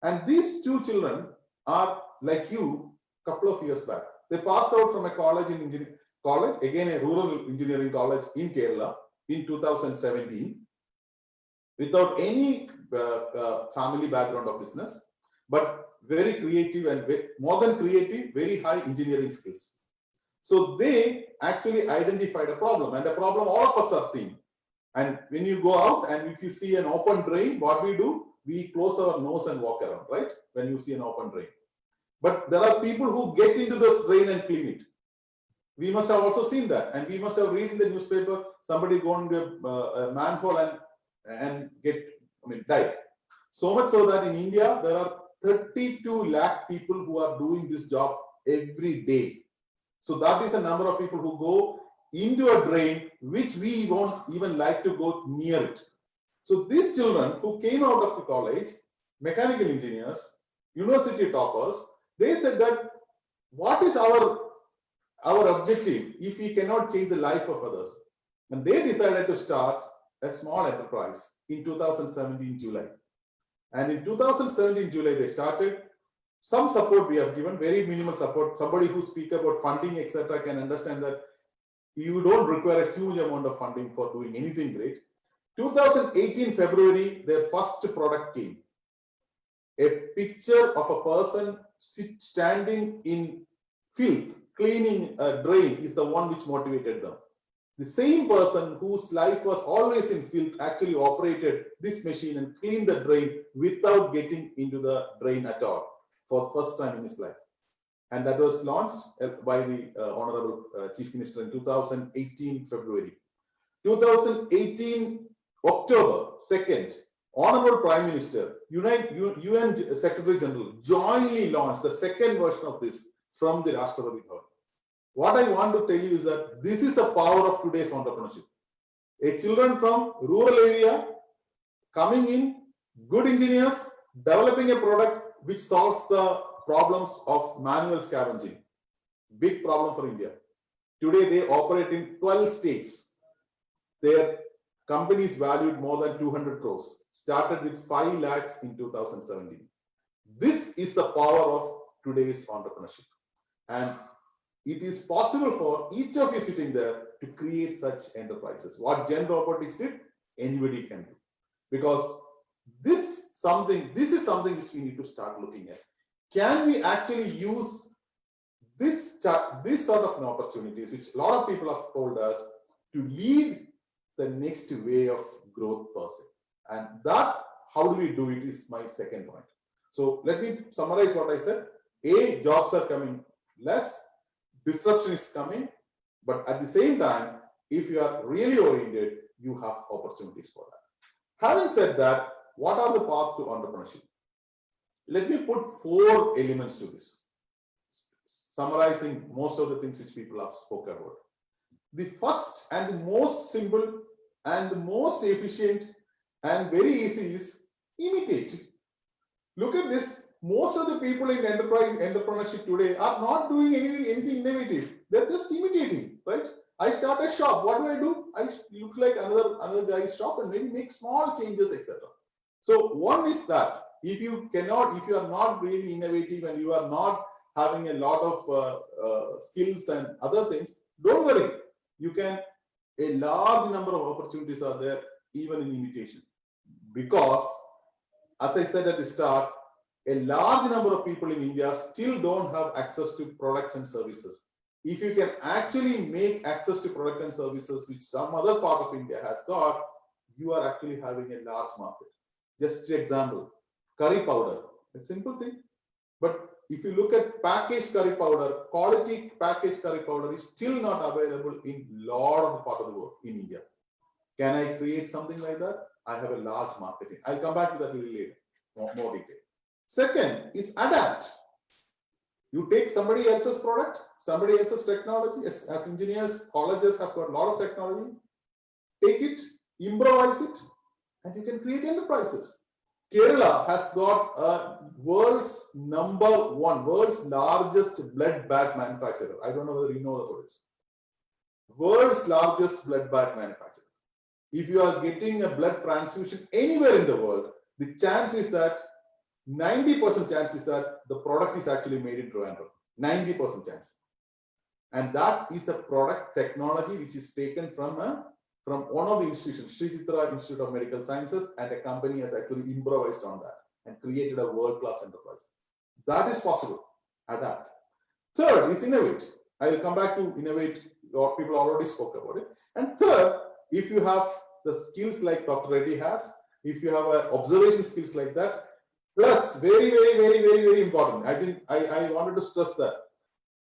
And these two children are like you a couple of years back. They passed out from a college in engineering college, again a rural engineering college in Kerala in 2017, without any family background of business, but very creative and more than creative, very high engineering skills. So they actually identified a problem, and the problem all of us are seeing. And when you go out and if you see an open drain, what we do? We close our nose and walk around, right? When you see an open drain. But there are people who get into this drain and clean it. We must have also seen that, and we must have read in the newspaper somebody go into a manhole and die. So much so that in India there are 32 lakh people who are doing this job every day. So that is a number of people who go into a drain which we won't even like to go near it. So these children who came out of the college, mechanical engineers, university toppers, they said that what is our objective if we cannot change the life of others? And they decided to start a small enterprise in 2017 July. And in 2017 July, they started. Some support we have given, very minimal support. Somebody who speaks about funding, etc., can understand that you don't require a huge amount of funding for doing anything great. 2018 February, their first product came. A picture of a person standing in filth, cleaning a drain is the one which motivated them. The same person whose life was always in filth actually operated this machine and cleaned the drain without getting into the drain at all for the first time in his life. And that was launched by the Honorable Chief Minister in 2018 February. 2018 October 2nd, Honorable Prime Minister, UN Secretary General jointly launched the second version of this from the Rashtrapati Bhavan. What I want to tell you is that this is the power of today's entrepreneurship. A children from rural area coming in, good engineers, developing a product which solves the problems of manual scavenging. Big problem for India. Today they operate in 12 states. Their company is valued more than 200 crores. Started with 5 lakhs in 2017. This is the power of today's entrepreneurship. And it is possible for each of you sitting there to create such enterprises. What Gen Robotics did, anybody can do. Because this is something which we need to start looking at. Can we actually use this sort of opportunities, which a lot of people have told us, to lead the next way of growth per se? And that, how do we do it, is my second point. So let me summarize what I said. A, jobs are coming less, disruption is coming, but at the same time, if you are really oriented, you have opportunities for that. Having said that, what are the paths to entrepreneurship? Let me put 4 elements to this, summarizing most of the things which people have spoken about. The first and the most simple and the most efficient and very easy is imitate. Look at this. Most of the people in entrepreneurship today are not doing anything innovative. They're just imitating, right? I start a shop. What do? I look like another guy's shop and maybe make small changes, etc. So one is that if you are not really innovative and you are not having a lot of skills and other things, don't worry. A large number of opportunities are there even in imitation. Because, as I said at the start, a large number of people in India still don't have access to products and services. If you can actually make access to product and services which some other part of India has got, you are actually having a large market. Just an example, curry powder, a simple thing. But if you look at packaged curry powder, quality packaged curry powder is still not available in a lot of the part of the world in India. Can I create something like that? I have a large marketing. I'll come back to that a little later, more detail. Second is adapt. You take somebody else's product, somebody else's technology. As engineers, colleges have got a lot of technology. Take it, improvise it, and you can create enterprises. Kerala has got a world's largest blood bag manufacturer. I don't know whether you know about this. World's largest blood bag manufacturer. If you are getting a blood transfusion anywhere in the world, the chance is that 90% chance is that the product is actually made in Trivandrum. 90% chance. And that is a product technology which is taken from one of the institutions, Sri Chitra Institute of Medical Sciences, and a company has actually improvised on that and created a world-class enterprise. That is possible. Adapt. Third is innovate. I will come back to innovate. What people already spoke about it. And third, if you have the skills like Dr. Reddy has, if you have observation skills like that, plus very, very, very, very, very important. I think I wanted to stress that.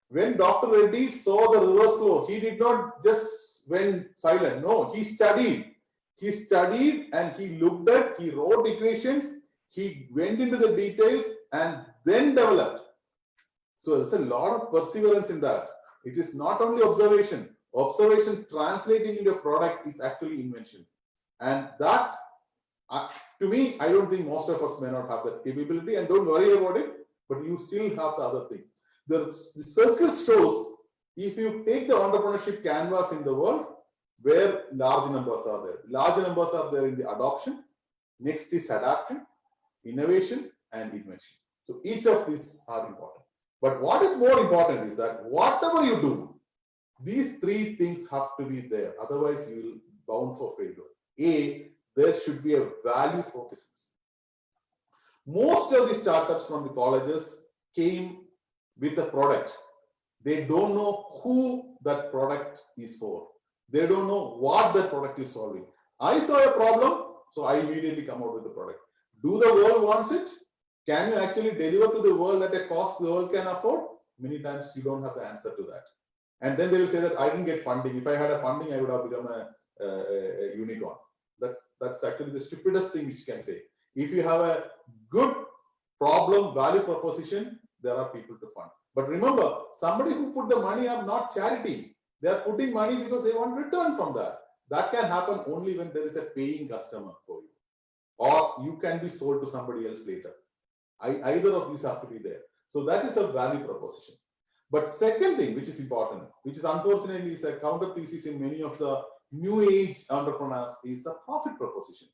When Dr. Reddy saw the reverse flow, he did not just went silent. No, he studied. He studied and he looked at, he wrote equations, he went into the details and then developed. So there's a lot of perseverance in that. It is not only observation. Observation translating into a product is actually invention. And that, to me, I don't think most of us may not have that capability, and don't worry about it, but you still have the other thing. The circle shows if you take the entrepreneurship canvas in the world, where large numbers are there. Large numbers are there in the adoption. Next is adapting, innovation, and invention. So each of these are important. But what is more important is that whatever you do, these 3 things have to be there. Otherwise, you will bound for failure. A, there should be a value focus. Most of the startups from the colleges came with a product. They don't know who that product is for. They don't know what that product is solving. I saw a problem, so I immediately come out with the product. Do the world wants it? Can you actually deliver to the world at a cost the world can afford? Many times you don't have the answer to that. And then they will say that I didn't get funding. If I had a funding, I would have become a unicorn. That's actually the stupidest thing which you can say. If you have a good problem value proposition, there are people to fund. But remember, somebody who put the money are not charity. They are putting money because they want return from that. That can happen only when there is a paying customer for you, or you can be sold to somebody else later. Either of these have to be there. So that is a value proposition. But second thing, which is important, which is unfortunately is a counter thesis in many of the new age entrepreneurs, is a profit proposition.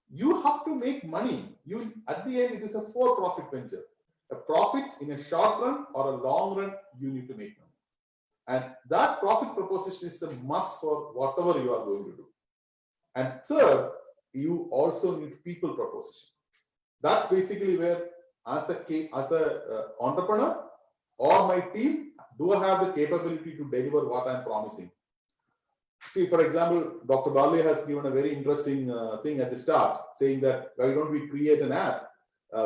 You have to make money. At the end, it is a for-profit venture. A profit in a short run or a long run, you need to make money. And that profit proposition is a must for whatever you are going to do. And third, you also need people proposition. That's basically where, as a entrepreneur or my team, do I have the capability to deliver what I'm promising? See, for example, Dr. Barley has given a very interesting thing at the start, saying that why don't we create an app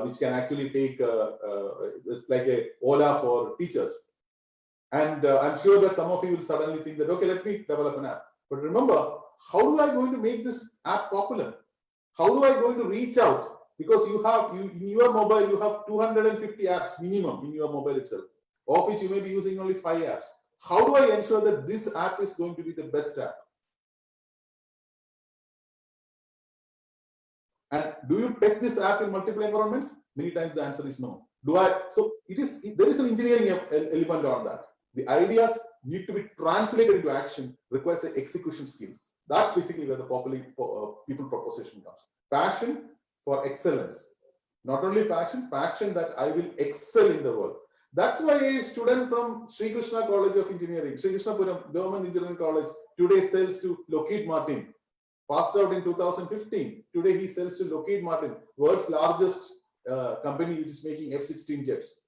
which can actually take, it's like a Ola for teachers. And I'm sure that some of you will suddenly think that, okay, let me develop an app. But remember, how do I going to make this app popular? How do I going to reach out? Because in your mobile, you have 250 apps minimum in your mobile itself, of which you may be using only 5 apps. How do I ensure that this app is going to be the best app? And do you test this app in multiple environments? Many times the answer is no. So there is an engineering element on that. The ideas need to be translated into action, requires the execution skills. That's basically where the people proposition comes. Passion for excellence. Not only passion that I will excel in the world. That's why a student from Sri Krishna College of Engineering, Sri Krishnapuram Government Engineering College, today sells to Lockheed Martin. Passed out in 2015. Today he sells to Lockheed Martin, world's largest company which is making F-16 jets.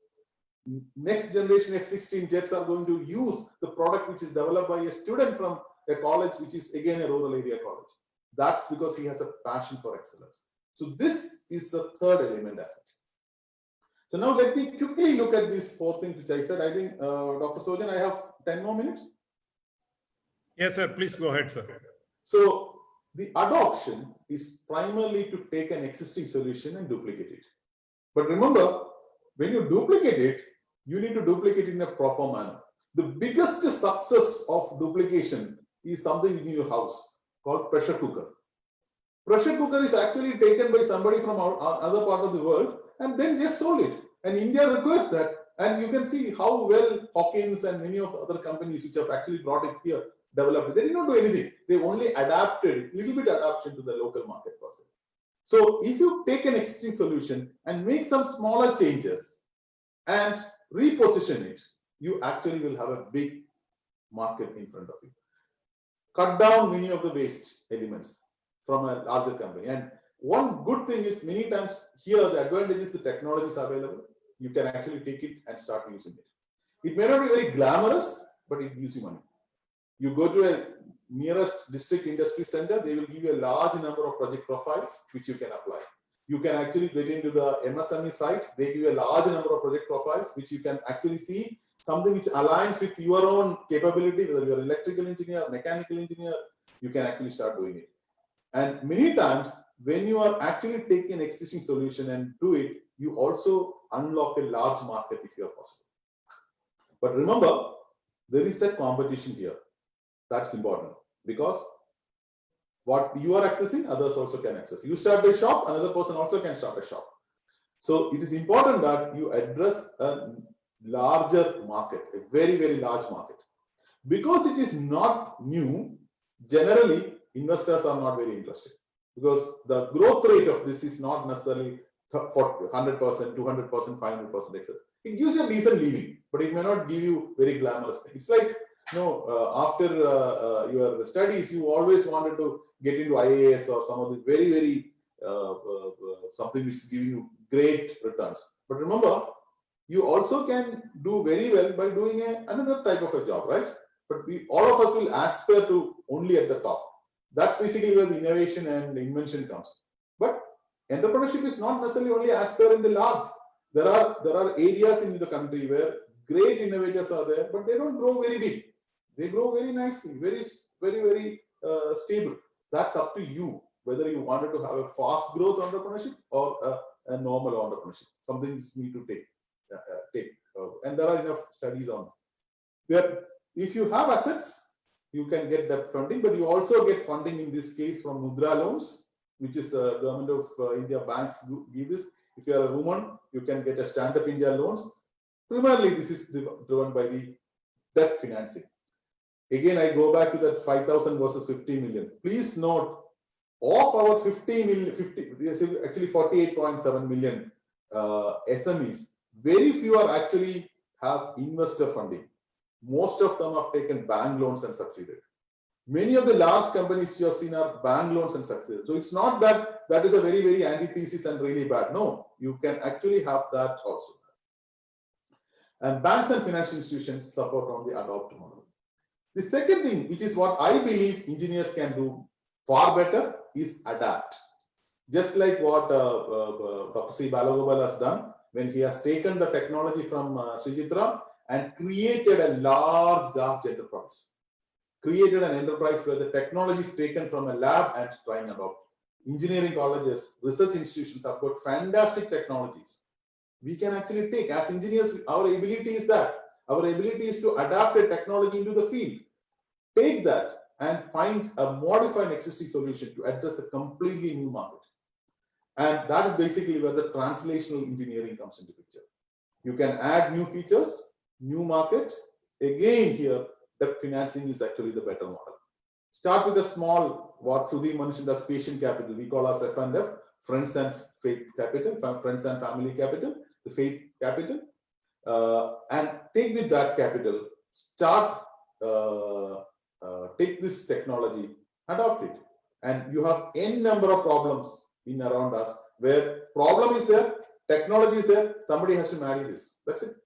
Next generation F-16 jets are going to use the product which is developed by a student from a college which is again a rural area college. That's because he has a passion for excellence. So this is the third element as such. So now let me quickly look at these 4 things which I said. I think, Dr. Sojan, I have 10 more minutes. Yes, sir. Please go ahead, sir. So the adoption is primarily to take an existing solution and duplicate it. But remember, when you duplicate it, you need to duplicate it in a proper manner. The biggest success of duplication is something in your house called pressure cooker. Pressure cooker is actually taken by somebody from other part of the world and then just sold it. And India requires that. And you can see how well Hawkins and many of the other companies which have actually brought it here developed it. They did not do anything. They only adapted little bit adaptation to the local market person. So if you take an existing solution and make some smaller changes and reposition it, you actually will have a big market in front of you. Cut down many of the waste elements from a larger company. And one good thing is many times here the advantage is the technology is available. You can actually take it and start using it. It may not be very glamorous, but it gives you money. You go to a nearest district industry center, they will give you a large number of project profiles which you can apply. You can actually get into the MSME site, they give you a large number of project profiles which you can actually see something which aligns with your own capability, whether you're an electrical engineer, mechanical engineer, you can actually start doing it. And many times when you are actually taking an existing solution and do it, you also unlock a large market if you are possible. But remember, there is a competition here. That's important because what you are accessing, others also can access. You start a shop, another person also can start a shop. So it is important that you address a larger market, a very, very large market. Because it is not new, generally investors are not very interested because the growth rate of this is not necessarily for 100%, 200%, 500%, etc. It gives you a decent living, but it may not give you very glamorous things. It's like, after your studies, you always wanted to get into IAS or some of the very, very something which is giving you great returns. But remember, you also can do very well by doing another type of a job, right? But all of us will aspire to only at the top. That's basically where the innovation and the invention comes. But entrepreneurship is not necessarily only aspire in the large. There are areas in the country where great innovators are there, but they don't grow very big. They grow very nicely, very, very, very stable. That's up to you, whether you wanted to have a fast growth entrepreneurship or a normal entrepreneurship. Something you need to take. And there are enough studies on that. If you have assets, you can get debt funding, but you also get funding in this case from Mudra loans, which is government of India banks give this. If you are a woman, you can get a Stand-up India loans. Primarily, this is driven by the debt financing. Again, I go back to that 5,000 versus 50 million. Please note, of our 50 million, actually 48.7 million SMEs, very few are actually have investor funding. Most of them have taken bank loans and succeeded. Many of the large companies you have seen are bank loans and succeeded. So it's not that that is a very, very antithesis and really bad. No, you can actually have that also. And banks and financial institutions support on the adopt model. The second thing, which is what I believe engineers can do far better, is adapt. Just like what Dr. C. Balagopal has done when he has taken the technology from Srijitra and created a large enterprise. Created an enterprise where the technology is taken from a lab and trying about. Engineering colleges, research institutions have got fantastic technologies. We can actually take, as engineers, our ability is that. Our ability is to adapt a technology into the field. Take that and find a modified existing solution to address a completely new market. And that is basically where the translational engineering comes into picture. You can add new features, new market. Again, here, debt financing is actually the better model. Start with a small, what Shruti mentioned as patient capital. We call as F&F, friends and faith capital, friends and family capital, the faith capital. And take with that capital, start, take this technology, adopt it. And you have n number of problems in around us where problem is there, technology is there, somebody has to marry this. That's it.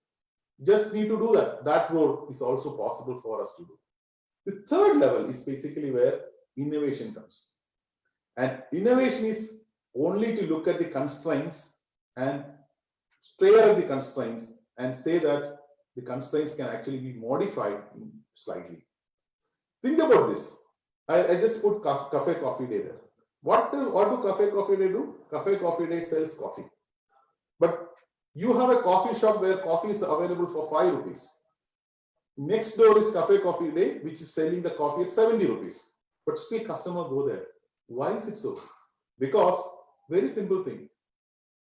Just need to do that. That role is also possible for us to do. The third level is basically where innovation comes. And innovation is only to look at the constraints and stare at the constraints and say that the constraints can actually be modified slightly. Think about this. I just put Cafe Coffee Day there. What do Cafe Coffee Day do? Cafe Coffee Day sells coffee. But you have a coffee shop where coffee is available for 5 rupees. Next door is Cafe Coffee Day, which is selling the coffee at 70 rupees. But still customers go there. Why is it so? Because, very simple thing.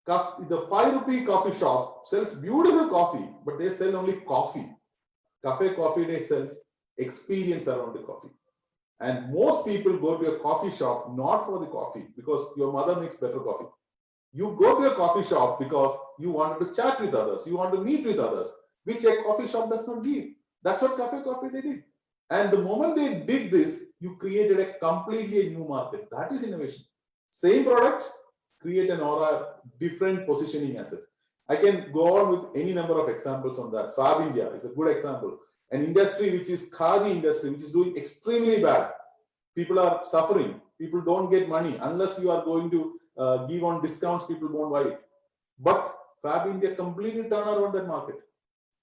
The 5 rupee coffee shop sells beautiful coffee, but they sell only coffee. Cafe Coffee Day sells experience around the coffee. And most people go to a coffee shop not for the coffee, because your mother makes better coffee. You go to a coffee shop because you wanted to chat with others, you want to meet with others, which a coffee shop does not give. That's what Cafe Coffee Day did. And the moment they did this, you created a completely new market. That is innovation. Same product, create an aura, different positioning assets. I can go on with any number of examples on that. Fab India is a good example. An industry which is Khadi industry, which is doing extremely bad. People are suffering. People don't get money. Unless you are going to give on discounts, people won't buy it. But Fab India completely turned around that market.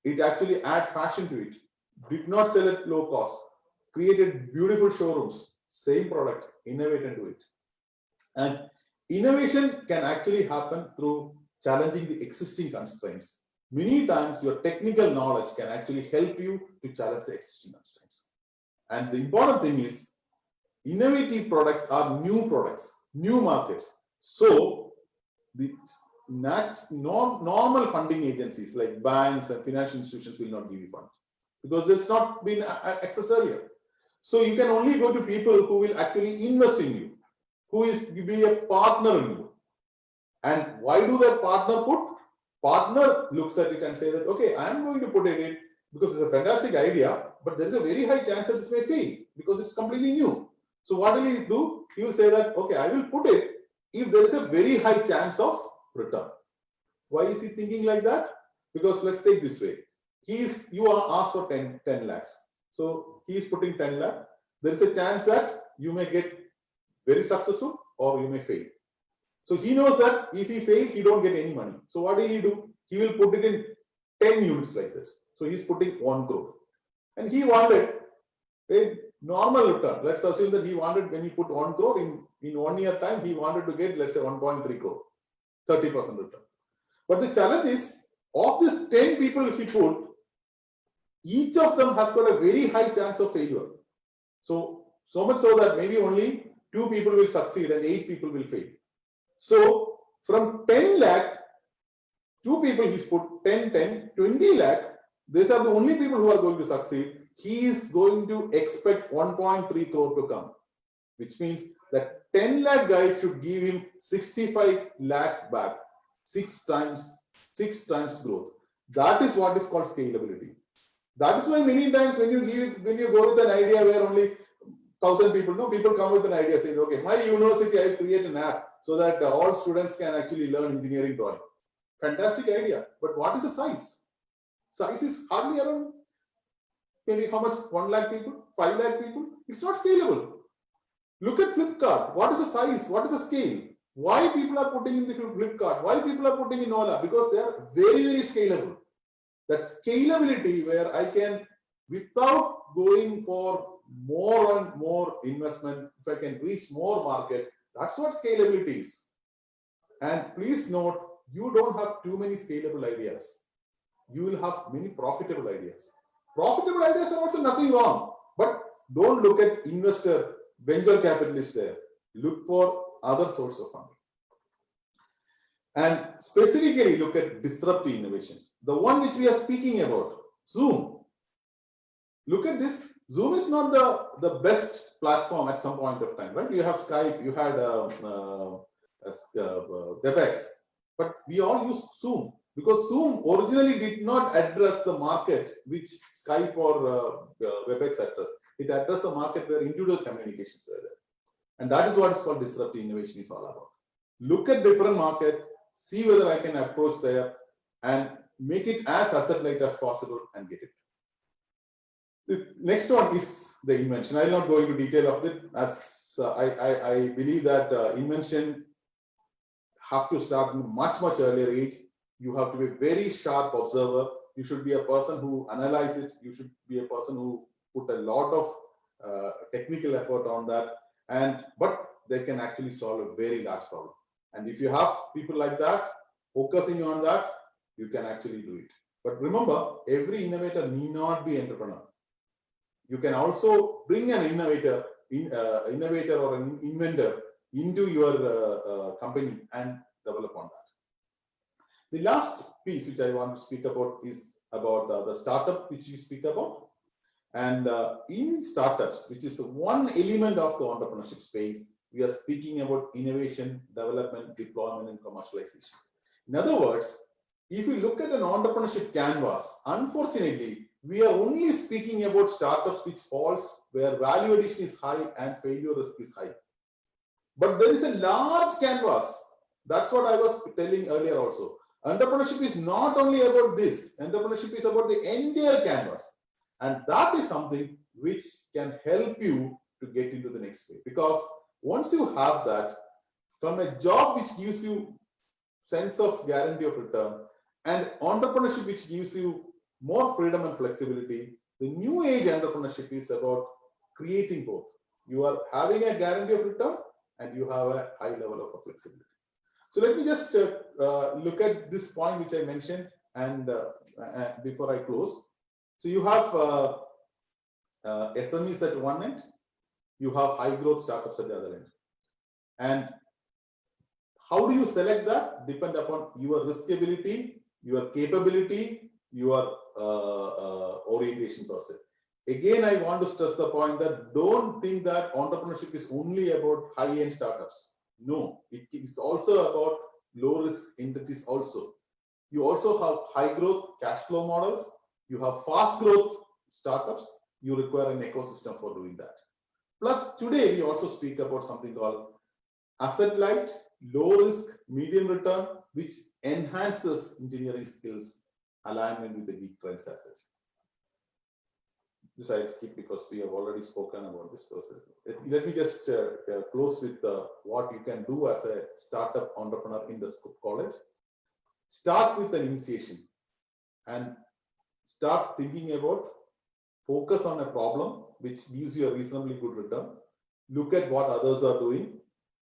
It actually added fashion to it. Did not sell at low cost. Created beautiful showrooms. Same product. Innovate and do it. And innovation can actually happen through challenging the existing constraints. Many times your technical knowledge can actually help you to challenge the existing constraints. And the important thing is, innovative products are new products, new markets. So the normal funding agencies like banks and financial institutions will not give you funds because it's not been accessed earlier. So you can only go to people who will actually invest in you, who is be a partner in you. And why do that partner put? Partner looks at it and says that, okay, I'm going to put it in because it's a fantastic idea, but there is a very high chance that this may fail because it's completely new. So what will he do? He will say that, okay, I will put it if there is a very high chance of return. Why is he thinking like that? Because let's take this way. You are asked for 10 lakhs. So he is putting 10 lakh. There is a chance that you may get very successful or you may fail. So he knows that if he fails, he don't get any money. So what will he do? He will put it in 10 units like this. So he's putting 1 crore. And he wanted a normal return. Let's assume that he wanted, when he put 1 crore in 1 year time, he wanted to get, let's say 1.3 crore, 30% return. But the challenge is, of these 10 people he put, each of them has got a very high chance of failure. So much so that maybe only 2 people will succeed and 8 people will fail. So from 10 lakh, 2 people he's put 10, 20 lakh, these are the only people who are going to succeed. He is going to expect 1.3 crore to come, which means that 10 lakh guy should give him 65 lakh back, 6 times growth. That is what is called scalability. That is why many times when you go with an idea where only 1,000 people, people come with an idea saying, okay, my university, I'll create an app so that all students can actually learn engineering drawing. Fantastic idea. But what is the size? Size is hardly around, maybe how much? 1 lakh people, 5 lakh people. It's not scalable. Look at Flipkart. What is the size? What is the scale? Why people are putting in the Flipkart? Why people are putting in Ola? Because they are very, very scalable. That scalability where I can, without going for more and more investment, if I can reach more market, that's what scalability is. And please note, you don't have too many scalable ideas. You will have many profitable ideas. Profitable ideas are also nothing wrong, but don't look at investor, venture capitalist there. Look for other source of funding. And specifically look at disruptive innovations. The one which we are speaking about, Zoom. Look at this. Zoom is not the best platform at some point of time, right? You have Skype, you had WebEx, but we all use Zoom because Zoom originally did not address the market which Skype or WebEx addressed. It addressed the market where individual communications were there. And that is what is called disruptive innovation is all about. Look at different market, see whether I can approach there and make it as asset-light as possible and get it. The next one is the invention. I will not go into detail of it, as I believe that invention have to start in much earlier age. You have to be a very sharp observer. You should be a person who analyze it. You should be a person who put a lot of technical effort on that. But they can actually solve a very large problem. And if you have people like that, focusing on that, you can actually do it. But remember, every innovator need not be entrepreneur. You can also bring an innovator or an inventor into your company and develop on that. The last piece which I want to speak about is about the startup which we speak about. And in startups, which is one element of the entrepreneurship space, we are speaking about innovation, development, deployment, and commercialization. In other words, if you look at an entrepreneurship canvas, unfortunately, we are only speaking about startups which falls where value addition is high and failure risk is high. But there is a large canvas. That's what I was telling earlier also. Entrepreneurship is not only about this. Entrepreneurship is about the entire canvas. And that is something which can help you to get into the next phase. Because once you have that, from a job which gives you sense of guarantee of return and entrepreneurship which gives you more freedom and flexibility, the new age entrepreneurship is about creating both. You are having a guarantee of return and you have a high level of flexibility. So let me just look at this point which I mentioned and before I close. So you have SMEs at one end, you have high growth startups at the other end. And how do you select that? Depend upon your risk ability, your capability, your orientation per se. Again, I want to stress the point that don't think that entrepreneurship is only about high-end startups. No, it is also about low-risk entities also. You also have high growth cash flow models. You have fast growth startups. You require an ecosystem for doing that. Plus, today we also speak about something called asset light, low risk, medium return, which enhances engineering skills alignment with the geek trends assets. This I skip because we have already spoken about this. So let me just close with what you can do as a startup entrepreneur in the college. Start with an initiation and start thinking about focus on a problem which gives you a reasonably good return. Look at what others are doing.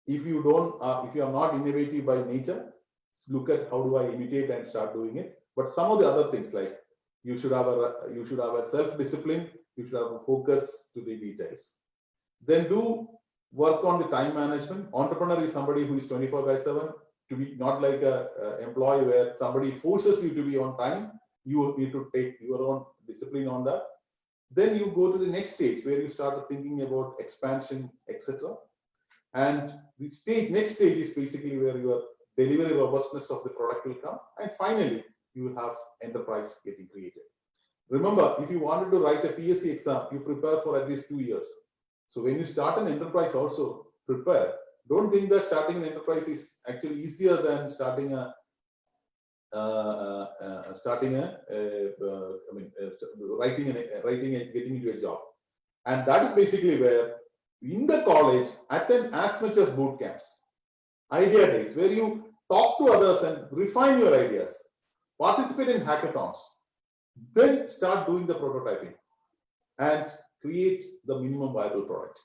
If you are not innovative by nature, look at how do I imitate and start doing it. But some of the other things, like you should have a self-discipline, you should have a focus to the details. Then do work on the time management. Entrepreneur is somebody who is 24/7, to be not like a employee where somebody forces you to be on time. You need to take your own discipline on that. Then you go to the next stage where you start thinking about expansion, etc. And the next stage is basically where your delivery robustness of the product will come. And finally, you will have enterprise getting created. Remember, if you wanted to write a PSC exam, you prepare for at least 2 years. So when you start an enterprise, also prepare. Don't think that starting an enterprise is actually easier than starting getting into a job. And that is basically where in the college, attend as much as boot camps, idea days, where you talk to others and refine your ideas, participate in hackathons, then start doing the prototyping and create the minimum viable product.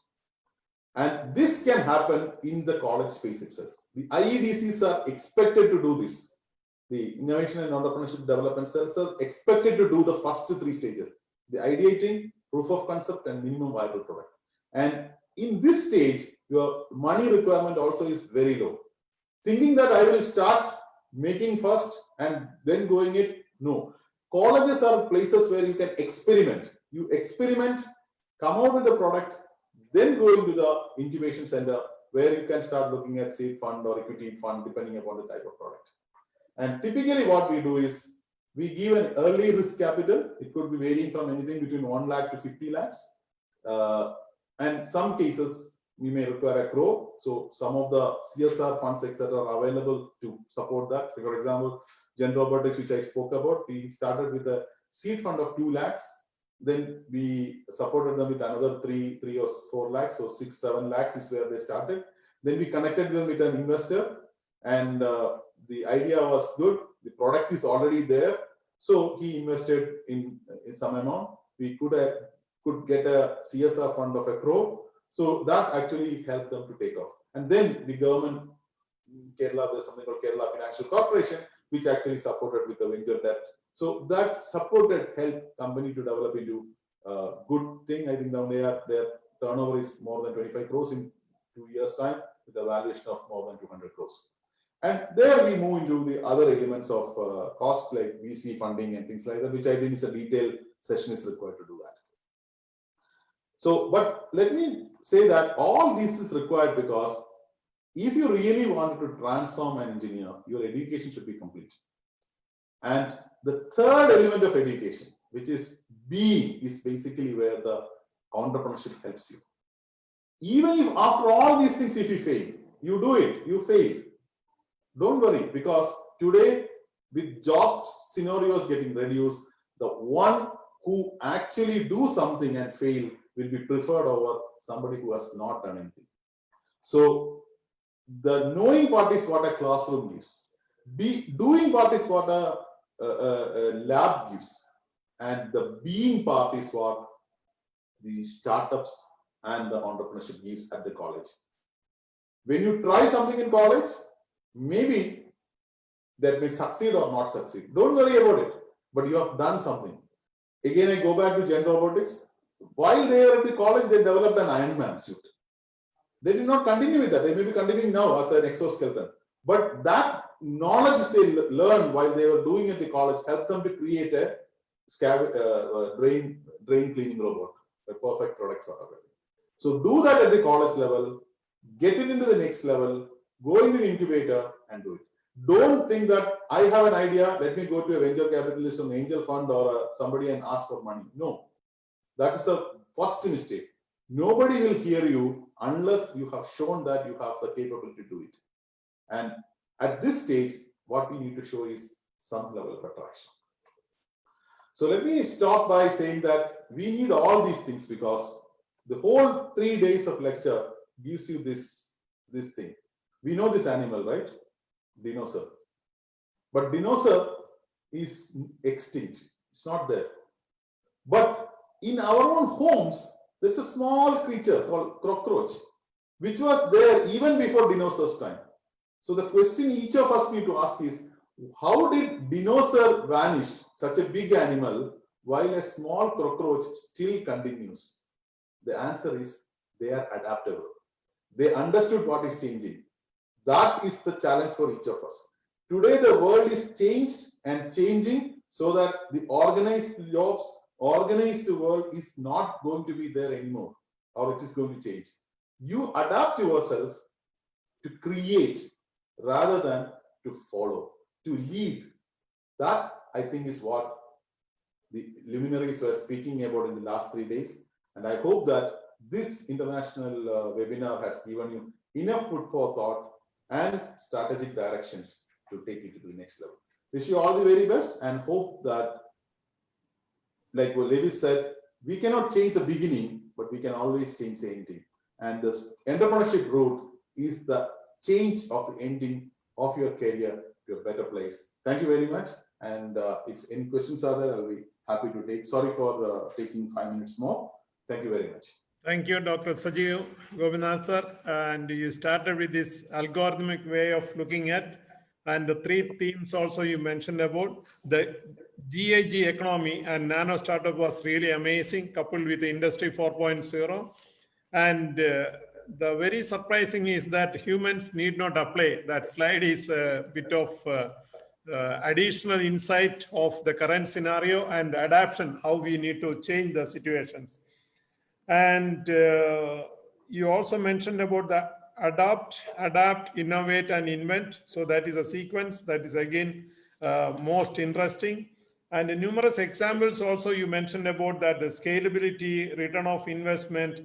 And this can happen in the college space itself. The IEDCs are expected to do this. The Innovation and Entrepreneurship Development Cells are expected to do the first 3 stages: the ideating, proof of concept, and minimum viable product. And in this stage, your money requirement also is very low. Thinking that I will start making first and then going it, no. Colleges are places where you can experiment. You experiment, come out with the product, then go into the incubation center where you can start looking at seed fund or equity fund, depending upon the type of product. And typically what we do is we give an early risk capital. It could be varying from anything between 1 lakh to 50 lakhs. And some cases we may require a crore. So some of the CSR funds, etc., are available to support that. For example, Gen Robotics, which I spoke about, we started with a seed fund of 2 lakhs. Then we supported them with another 3 or 4 lakhs. So 6-7 lakhs is where they started. Then we connected them with an investor, and the idea was good. The product is already there. So he invested in some amount. We could get a CSR fund of 1 crore. So that actually helped them to take off. And then the government, Kerala, there's something called Kerala Financial Corporation, which actually supported with the venture debt. So that supported helped company to develop into a good thing. I think now their turnover is more than 25 crores in 2 years' time, with a valuation of more than 200 crores. And there we move into the other elements of cost, like VC funding and things like that, which I think is a detailed session is required to do that. So, but let me say that all this is required because if you really wanted to transform an engineer, your education should be complete. And the third element of education, which is being, is basically where the entrepreneurship helps you. Even if after all these things, if you fail, you do it, you fail. Don't worry, because today, with job scenarios getting reduced, the one who actually do something and fail will be preferred over somebody who has not done anything. So the knowing part is what a classroom gives. Doing part is what a lab gives. And the being part is what the startups and the entrepreneurship gives at the college. When you try something in college, maybe that may succeed or not succeed. Don't worry about it, but you have done something. Again, I go back to Gen Robotics. While they are at the college, they developed an Iron Man suit. They did not continue with that. They may be continuing now as an exoskeleton. But that knowledge which they learned while they were doing at the college helped them to create a drain cleaning robot, a perfect product sort of thing. So do that at the college level, get it into the next level, go into the incubator and do it. Don't think that I have an idea, let me go to a venture capitalist or an angel fund or somebody and ask for money. No, that is the first mistake. Nobody will hear you unless you have shown that you have the capability to do it. And at this stage, what we need to show is some level of attraction. So let me start by saying that we need all these things because the whole 3 days of lecture gives you this thing. We know this animal, right? Dinosaur. But dinosaur is extinct. It's not there. But in our own homes, There's a small creature called cockroach, which was there even before dinosaurs' time. So the question each of us need to ask is, how did dinosaur vanish, such a big animal, while a small cockroach still continues? The answer is they are adaptable. They understood what is changing. That is the challenge for each of us. Today, the world is changed and changing so that the organized jobs, organized world is not going to be there anymore, or it is going to change. You adapt yourself to create rather than to follow, to lead. That, I think, is what the luminaries were speaking about in the last 3 days. And I hope that this international webinar has given you enough food for thought and strategic directions to take it to the next level. Wish you all the very best and hope that, like what Lewis said, we cannot change the beginning, but we can always change the ending. And this entrepreneurship route is the change of the ending of your career to a better place. Thank you very much. And if any questions are there, I'll be happy to take. Sorry for taking 5 minutes more. Thank you very much. Thank you, Dr. Saji Gopinath sir. And you started with this algorithmic way of looking at, and the 3 themes also you mentioned about. The GIG economy and nano startup was really amazing, coupled with the industry 4.0. And the very surprising is that humans need not apply. That slide is a bit of additional insight of the current scenario and adaptation, how we need to change the situations. And you also mentioned about the adapt, innovate, and invent. So that is a sequence that is again most interesting. And numerous examples also you mentioned about that, the scalability, return of investment,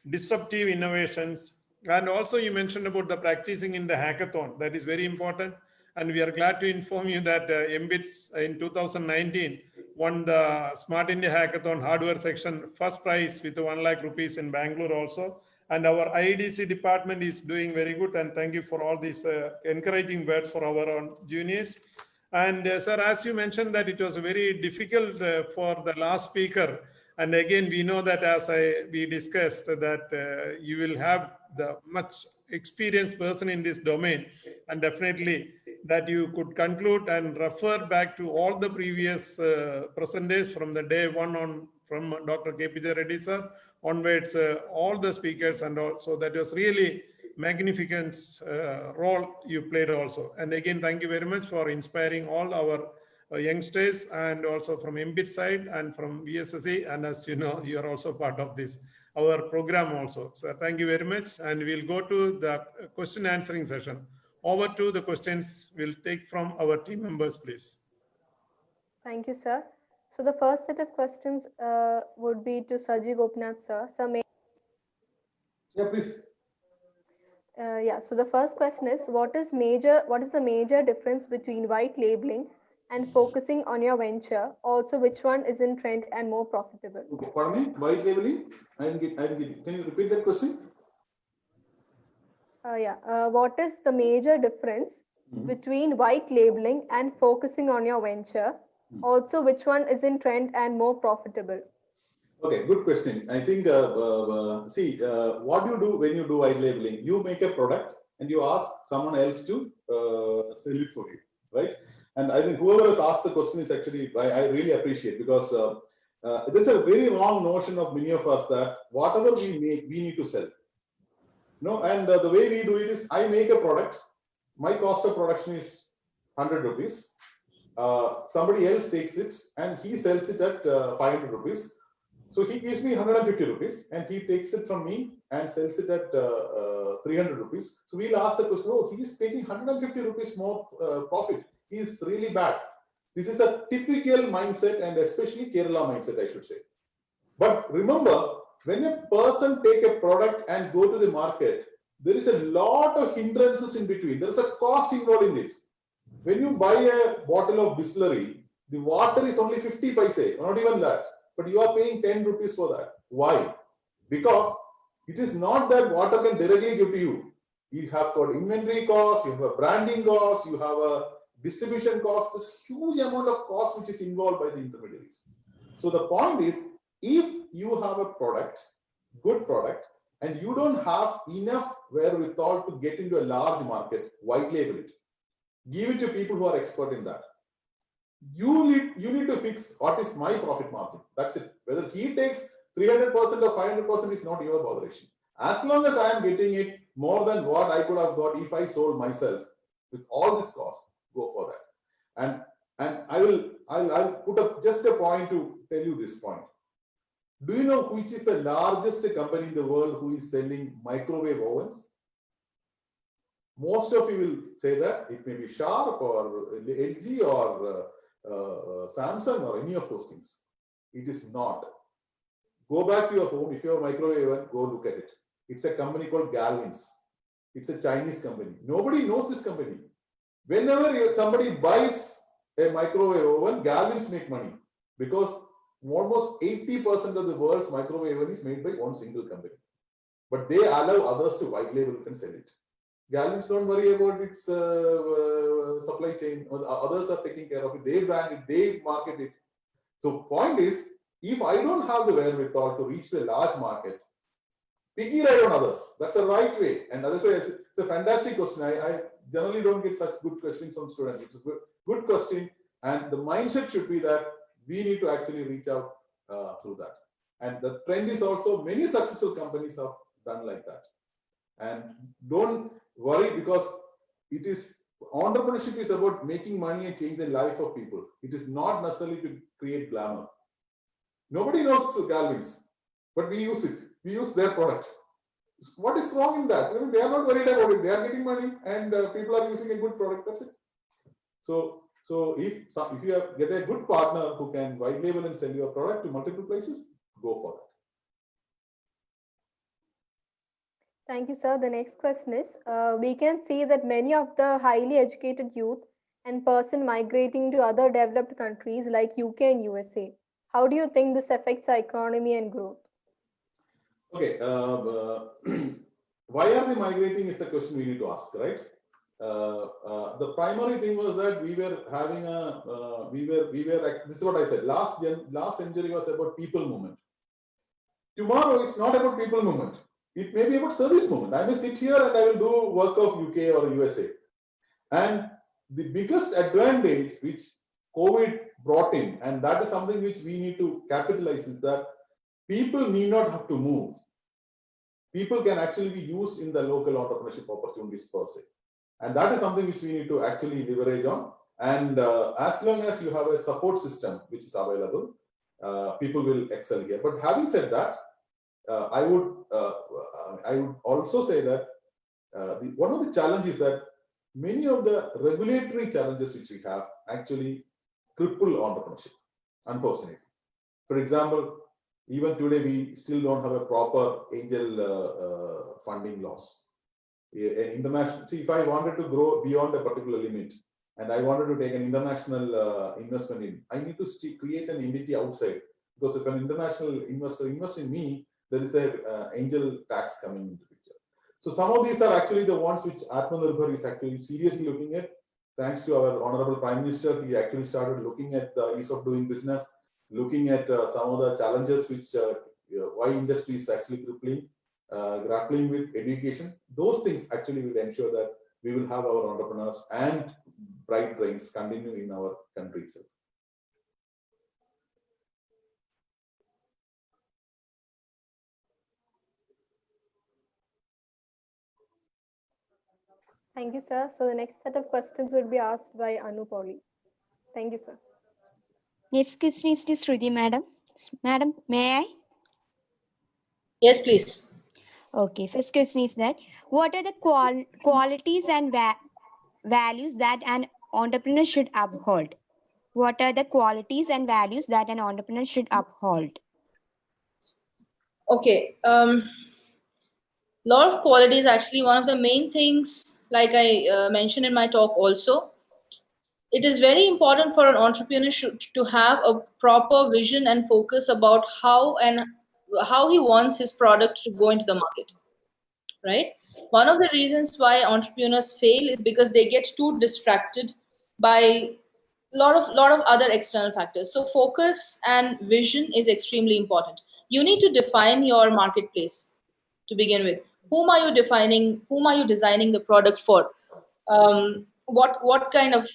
disruptive innovations. And also you mentioned about the practicing in the hackathon. That is very important. And we are glad to inform you that MBITS in 2019 won the Smart India Hackathon hardware section first prize with 1 lakh rupees in Bangalore also. And our IEDC department is doing very good. And thank you for all these encouraging words for our own juniors. And sir, as you mentioned that it was very difficult for the last speaker. And again, we know that as we discussed that you will have the much experienced person in this domain, and definitely that you could conclude and refer back to all the previous presenters from the day 1 on, from Dr. KPJ Reddy sir onwards, all the speakers, and also that was really magnificent role you played also. And again, thank you very much for inspiring all our youngsters, and also from MBITS side and from VSSC. And as you know, you are also part of this, our program also. So thank you very much. And we'll go to the question answering session. Over to the questions we'll take from our team members, please. Thank you, sir. So the first set of questions would be to Saji Gopinath, sir. Sir, may Yeah, please. So the first question is, what is the major difference between white labeling and focusing on your venture? Also, which one is in trend and more profitable? Okay, pardon me, white labeling? I didn't get. Can you repeat that question? What is the major difference between white labeling and focusing on your venture? Also, which one is in trend and more profitable? Okay, good question. I think, what you do when you do white labeling, you make a product and you ask someone else to sell it for you, right? And I think whoever has asked the question is actually, I really appreciate, because there's a very wrong notion of many of us that whatever we make, we need to sell. No, and the way we do it is, I make a product, my cost of production is 100 rupees. Somebody else takes it and he sells it at 500 rupees. So he gives me 150 rupees and he takes it from me and sells it at 300 rupees. So we'll ask the question, oh, he's taking 150 rupees more profit. He's really bad. This is a typical mindset, and especially Kerala mindset, I should say. But remember, when a person take a product and go to the market, there is a lot of hindrances in between. There is a cost involved in this. When you buy a bottle of Baselios, the water is only 50 paise, not even that. But you are paying 10 rupees for that. Why? Because it is not that water can directly give to you. You have got inventory costs, you have a branding cost, you have a distribution cost. There's a huge amount of cost which is involved by the intermediaries. So the point is, if you have a product good product, and you don't have enough wherewithal to get into a large market, white label it. Give it to people who are expert in that. You need to fix what is my profit margin. That's it. Whether he takes 300% or 500% is not your botheration. As long as I am getting it more than what I could have got if I sold myself with all this cost, go for that. And I'll put up just a point to tell you this point. Do you know which is the largest company in the world who is selling microwave ovens? Most of you will say that it may be Sharp or LG or Samsung or any of those things. It is not. Go back to your home. If you have a microwave oven, go look at it. It's a company called Galvins. It's a Chinese company. Nobody knows this company. Whenever somebody buys a microwave oven, Galvins make money because almost 80% of the world's microwave oven is made by one single company. But they allow others to white label it and sell it. Galvins don't worry about its supply chain. Others are taking care of it. They brand it, they market it. So point is, if I don't have the wherewithal to reach to a large market, piggy ride on others. That's the right way. And that's why it's a fantastic question. I generally don't get such good questions from students. It's a good question. And the mindset should be that we need to actually reach out through that. And the trend is also many successful companies have done like that. And don't worry, because it is entrepreneurship is about making money and changing the life of people. It is not necessarily to create glamour. Nobody knows Galvins, but we use it. We use their product. What is wrong in that? I mean, they are not worried about it. They are getting money, and people are using a good product. That's it. So if you get a good partner who can white label and sell your product to multiple places, go for that. Thank you, sir. The next question is, we can see that many of the highly educated youth and person migrating to other developed countries like UK and USA. How do you think this affects our economy and growth? Okay, why are they migrating is the question we need to ask, right? The primary thing was that we were having this is what I said, last century was about people movement. Tomorrow is not about people movement. It may be about service movement. I may sit here and I will do work of UK or USA. And the biggest advantage which COVID brought in, and that is something which we need to capitalize, is that people need not have to move. People can actually be used in the local entrepreneurship opportunities per se. And that is something which we need to actually leverage on. And as long as you have a support system which is available, people will excel here. But having said that, I would also say that one of the challenges that many of the regulatory challenges which we have actually cripple entrepreneurship, unfortunately. For example, even today we still don't have a proper angel funding laws. An international, see, if I wanted to grow beyond a particular limit and I wanted to take an international investment in, I need to create an entity outside, because if an international investor invests in me, there is a angel tax coming into the picture. So some of these are actually the ones which Atmanirbhar is actually seriously looking at. Thanks to our Honorable Prime Minister, he actually started looking at the ease of doing business, looking at some of the challenges which why industry is actually grappling with education. Those things actually will ensure that we will have our entrepreneurs and bright brains continue in our country itself. Thank you, sir. So the next set of questions will be asked by Anu Pauli. Thank you, sir. Next question is to Shruti, madam. Madam, may I? Yes, please. Okay, first question is that what are the qualities and values that an entrepreneur should uphold? What are the qualities and values that an entrepreneur should uphold? Okay. Lot of qualities, actually, one of the main things, like I mentioned in my talk also, it is very important for an entrepreneur to have a proper vision and focus about how he wants his product to go into the market, right? One of the reasons why entrepreneurs fail is because they get too distracted by lot of other external factors. So focus and vision is extremely important. you need to define your marketplace to begin with. Whom are you defining? Whom are you designing the product for? What kind of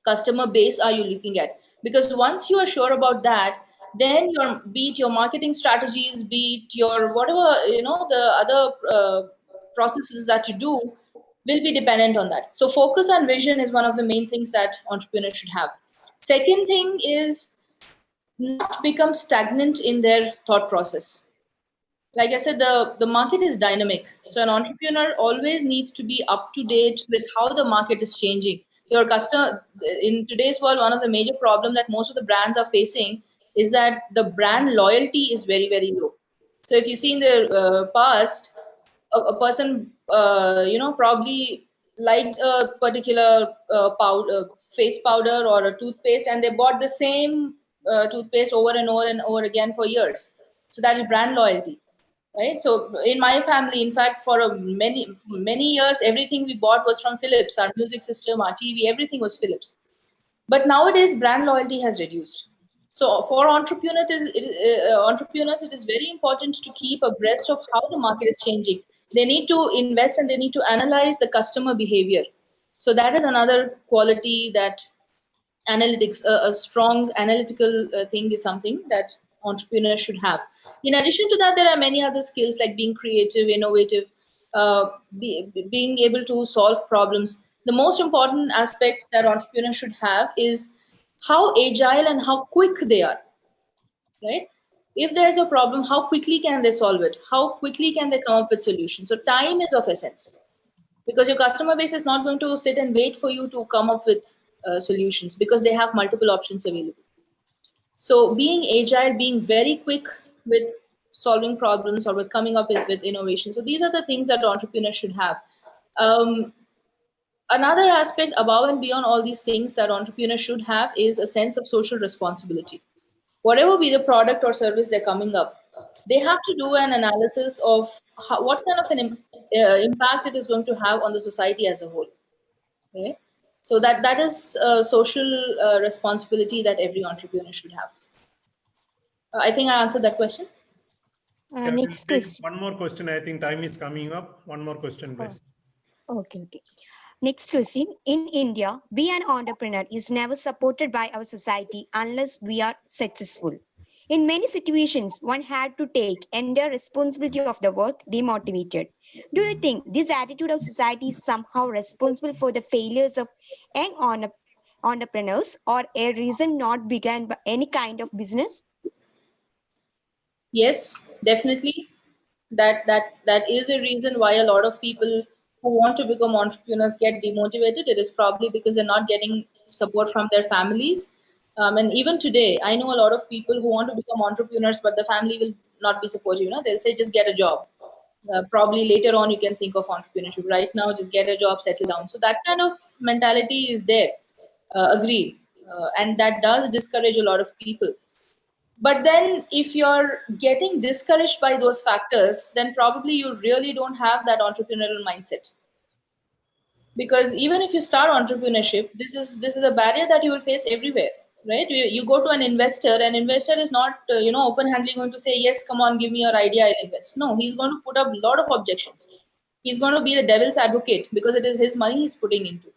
customer base are you looking at? Because once you are sure about that, then your, be it your marketing strategies, be it your whatever, the other processes that you do will be dependent on that. So focus and vision is one of the main things that entrepreneurs should have. Second thing is not become stagnant in their thought process. Like I said, the market is dynamic. So an entrepreneur always needs to be up to date with how the market is changing. Your customer, in today's world, one of the major problems that most of the brands are facing is that the brand loyalty is very, very low. So if you see in the past, a person, probably liked a particular face powder or a toothpaste, and they bought the same toothpaste over and over and over again for years. So that is brand loyalty. Right. So in my family, in fact, for many years, everything we bought was from Philips. Our music system, our TV, everything was Philips. But nowadays, brand loyalty has reduced. So for entrepreneurs, it is very important to keep abreast of how the market is changing. They need to invest and they need to analyze the customer behavior. So that is another quality that analytics, a strong analytical thing is something that entrepreneurs should have. In addition to that, there are many other skills like being creative, innovative, being able to solve problems. The most important aspect that entrepreneurs should have is how agile and how quick they are, right? If there's a problem, how quickly can they solve it? How quickly can they come up with solutions? So time is of essence, because your customer base is not going to sit and wait for you to come up with solutions, because they have multiple options available. So being agile, being very quick with solving problems or with coming up with innovation. So these are the things that entrepreneurs should have. Another aspect above and beyond all these things that entrepreneurs should have is a sense of social responsibility. Whatever be the product or service they're coming up, they have to do an analysis of what kind of an impact it is going to have on the society as a whole. Okay? So that is social responsibility that every entrepreneur should have. I think I answered that question. Yeah, Next we'll take question. one more question. I think time is coming up. One more question, please. Okay. Next question. In India, being an entrepreneur is never supported by our society unless we are successful. In many situations, one had to take entire responsibility of the work, demotivated. Do you think this attitude of society is somehow responsible for the failures of young entrepreneurs, or a reason not began by any kind of business? Yes, definitely. That is a reason why a lot of people who want to become entrepreneurs get demotivated. It is probably because they're not getting support from their families. And even today, I know a lot of people who want to become entrepreneurs, but the family will not be supportive. They'll say, just get a job. Probably later on, you can think of entrepreneurship. Right now, just get a job, settle down. So that kind of mentality is there. Agreed. And that does discourage a lot of people. But then if you're getting discouraged by those factors, then probably you really don't have that entrepreneurial mindset. Because even if you start entrepreneurship, this is a barrier that you will face everywhere, right? You go to an investor, is not open-handedly going to say, yes, come on, give me your idea, I'll invest. No, he's going to put up a lot of objections. He's going to be the devil's advocate because it is his money he's putting into.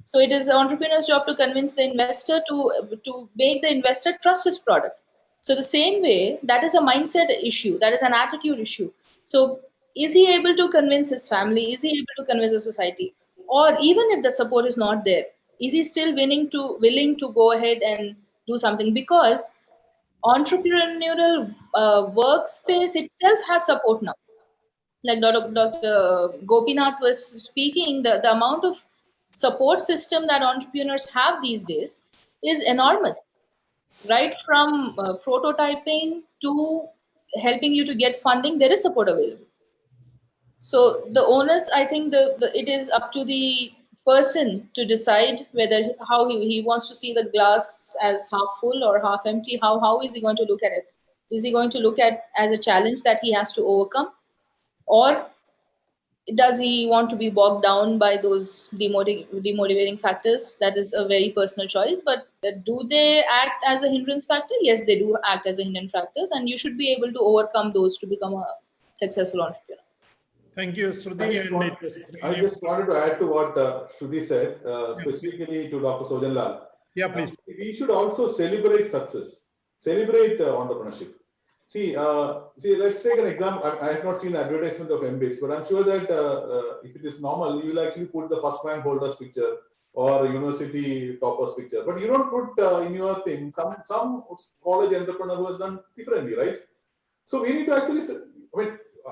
So it is the entrepreneur's job to convince the investor to make the investor trust his product. So the same way, that is a mindset issue, that is an attitude issue. So is he able to convince his family? Is he able to convince the society? Or even if that support is not there, is he still willing to go ahead and do something? Because entrepreneurial workspace itself has support now. Like Dr. Gopinath was speaking, the amount of support system that entrepreneurs have these days is enormous. Right from prototyping to helping you to get funding, there is support available. So the onus, I think it is up to the person to decide how he wants to see the glass as half full or half empty. How is he going to look at it? Is he going to look at as a challenge that he has to overcome? Or does he want to be bogged down by those demotivating factors? That is a very personal choice. But do they act as a hindrance factor? Yes, they do act as a hindrance factors, and you should be able to overcome those to become a successful entrepreneur. Thank you, Shruti. I just wanted to add to what Shruti said, specifically to Dr. Sojan. Yeah, please. We should also celebrate success, celebrate entrepreneurship. See, let's take an example. I have not seen the advertisement of MBITS, but I'm sure that if it is normal, you will actually put the first rank holders picture or university toppers picture. But you don't put in your thing some college entrepreneur who has done differently, right? So we need to actually,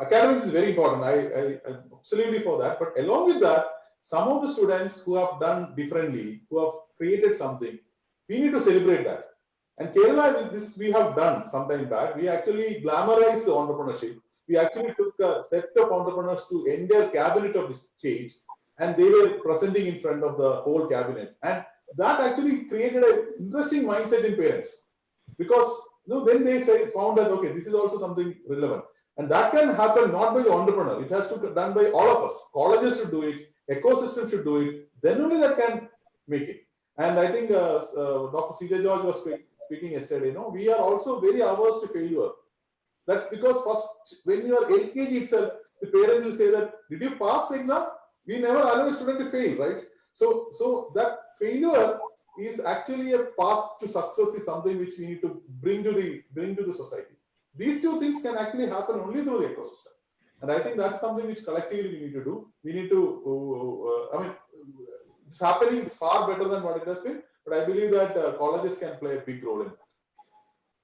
academics is very important. I'm absolutely for that. But along with that, some of the students who have done differently, who have created something, we need to celebrate that. And Kerala, this we have done some time back. We actually glamorized the entrepreneurship. We actually took a set of entrepreneurs to entire cabinet of this change, and they were presenting in front of the whole cabinet. And that actually created an interesting mindset in parents, because then they found that, okay, this is also something relevant. And that can happen not by the entrepreneur. It has to be done by all of us. Colleges should do it. Ecosystem should do it. Then only that can make it. And I think Dr. C.J. George was speaking yesterday. We are also very averse to failure. That's because first, when you are LKG itself, the parent will say that, did you pass the exam? We never allow a student to fail, right? So that failure is actually a path to success, is something which we need to bring to the society. These two things can actually happen only through the ecosystem. And I think that's something which collectively we need to do. We need to, it's happening, it's far better than what it has been, but I believe that colleges can play a big role in it.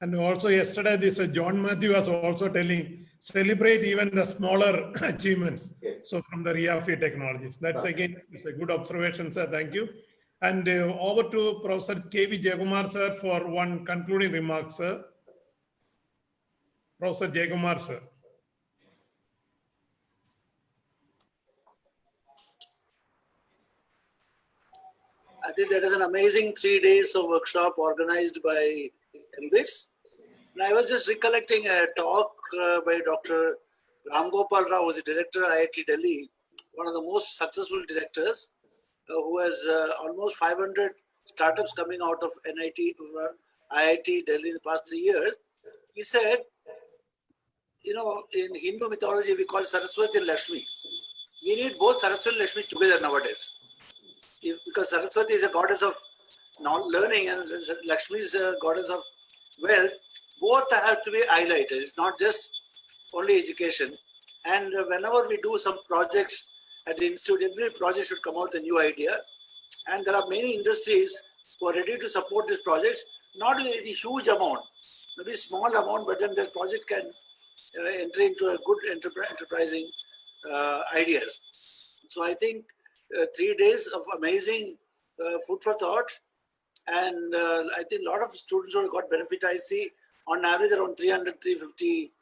And also yesterday, this John Matthew was also telling, celebrate even the smaller achievements. Yes. So from the RIAFI technologies. That's again, it's a good observation, sir. Thank you. And over to Professor K.V. Jayakumar, sir, for one concluding remark, sir. Professor Jayakumar, sir. I think that is an amazing 3 days of workshop organized by MBITS. And I was just recollecting a talk by Dr. Ram Gopal Rao, who is the director of IIT Delhi, one of the most successful directors, who has almost 500 startups coming out of IIT Delhi in the past 3 years. He said, in Hindu mythology, we call Saraswati and Lakshmi. We need both Saraswati and Lakshmi together nowadays. Because Saraswati is a goddess of learning and Lakshmi is a goddess of wealth, both have to be highlighted. It's not just only education. And whenever we do some projects at the institute, every project should come out with a new idea. And there are many industries who are ready to support these projects, not in a huge amount, maybe small amount, but then the project can enter into a good enterprising ideas. So I think 3 days of amazing food for thought, and I think a lot of students who got benefit. I see on average around 300, 350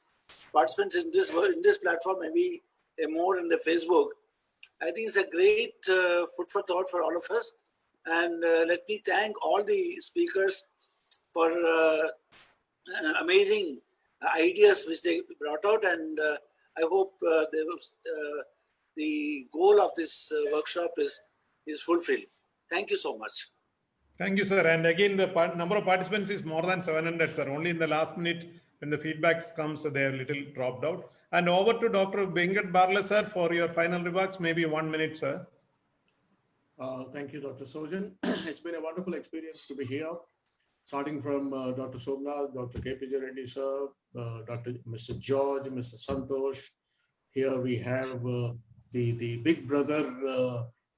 participants in this platform, maybe more in the Facebook. I think it's a great food for thought for all of us. And let me thank all the speakers for amazing ideas which they brought out, and I hope the goal of this workshop is fulfilled. Thank you so much. Thank you, sir. And again, the number of participants is more than 700, sir. Only in the last minute, when the feedbacks comes, they are little dropped out. And over to Dr. V.Barla, sir, for your final remarks, maybe 1 minute, sir. Thank you, Dr. Sojan. It's been a wonderful experience to be here, starting from Dr. Somnath, Dr. K.P. Reddy, sir, Mr. George, Mr. Santosh. Here we have the big brother,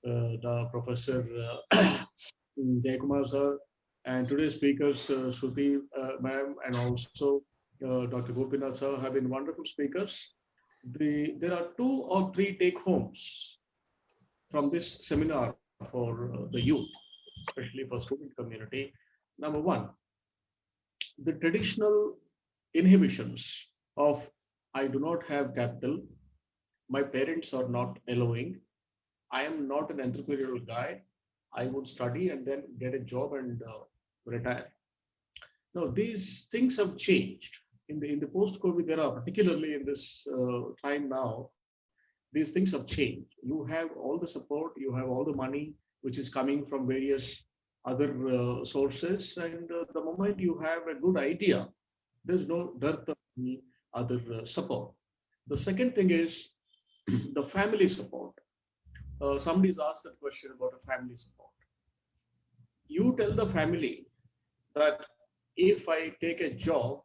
the Professor Jayakumar, sir, and today's speakers, Shruti ma'am, and also Dr. Gopinath, sir, have been wonderful speakers. There are 2 or 3 take-homes from this seminar for the youth, especially for student community. Number 1, the traditional inhibitions of I do not have capital, my parents are not allowing, I am not an entrepreneurial guy, I would study and then get a job and retire. Now, these things have changed. In the post-COVID era, particularly in this time now, these things have changed. You have all the support, you have all the money, which is coming from various other sources. And the moment you have a good idea, there's no dearth of any other support. The second thing is the family support. Somebody's asked that question about a family support. You tell the family that if I take a job,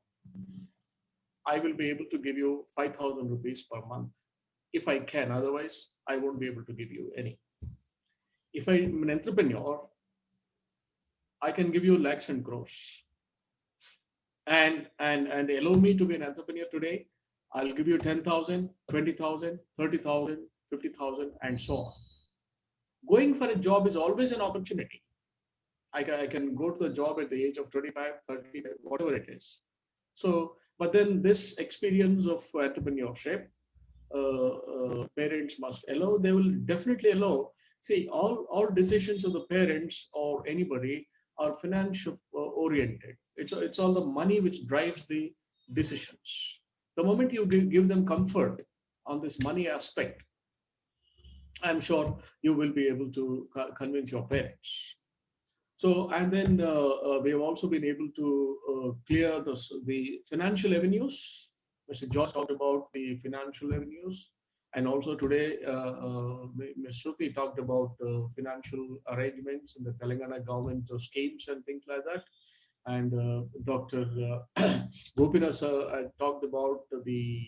I will be able to give you 5,000 rupees per month. If I can, otherwise I won't be able to give you any. If I'm an entrepreneur, I can give you lakhs and crores. And allow me to be an entrepreneur today, I'll give you 10,000, 20,000, 30,000, 50,000, and so on. Going for a job is always an opportunity. I can go to the job at the age of 25, 30, whatever it is. So, but then this experience of entrepreneurship, parents must allow, they will definitely allow. See, all decisions of the parents or anybody are financial oriented. It's all the money which drives the decisions. The moment you give them comfort on this money aspect, I'm sure you will be able to convince your parents. So, and then we have also been able to clear the financial avenues. Mr. George talked about the financial avenues. And also today, Ms. Shruti talked about financial arrangements in the Telangana government schemes and things like that. And Dr. Gopinath talked about the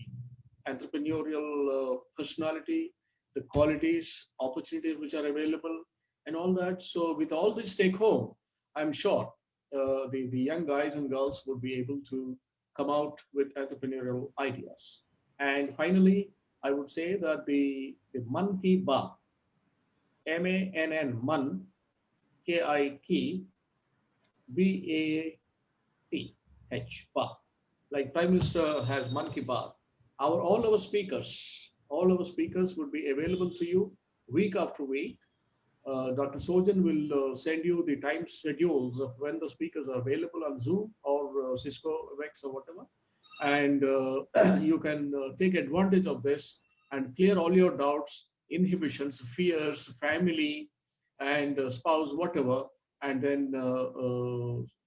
entrepreneurial personality, the qualities, opportunities which are available, and all that. So with all this take home, I'm sure the young guys and girls would be able to come out with entrepreneurial ideas. And finally, I would say that the Man Ki Baat, MANN, Man, KIK, BATH, Baat. Like Prime Minister has Man Ki Baat. All our speakers would be available to you week after week. Dr. Sojan will send you the time schedules of when the speakers are available on Zoom or Cisco WebEx or whatever. And you can take advantage of this and clear all your doubts, inhibitions, fears, family, and spouse, whatever, and then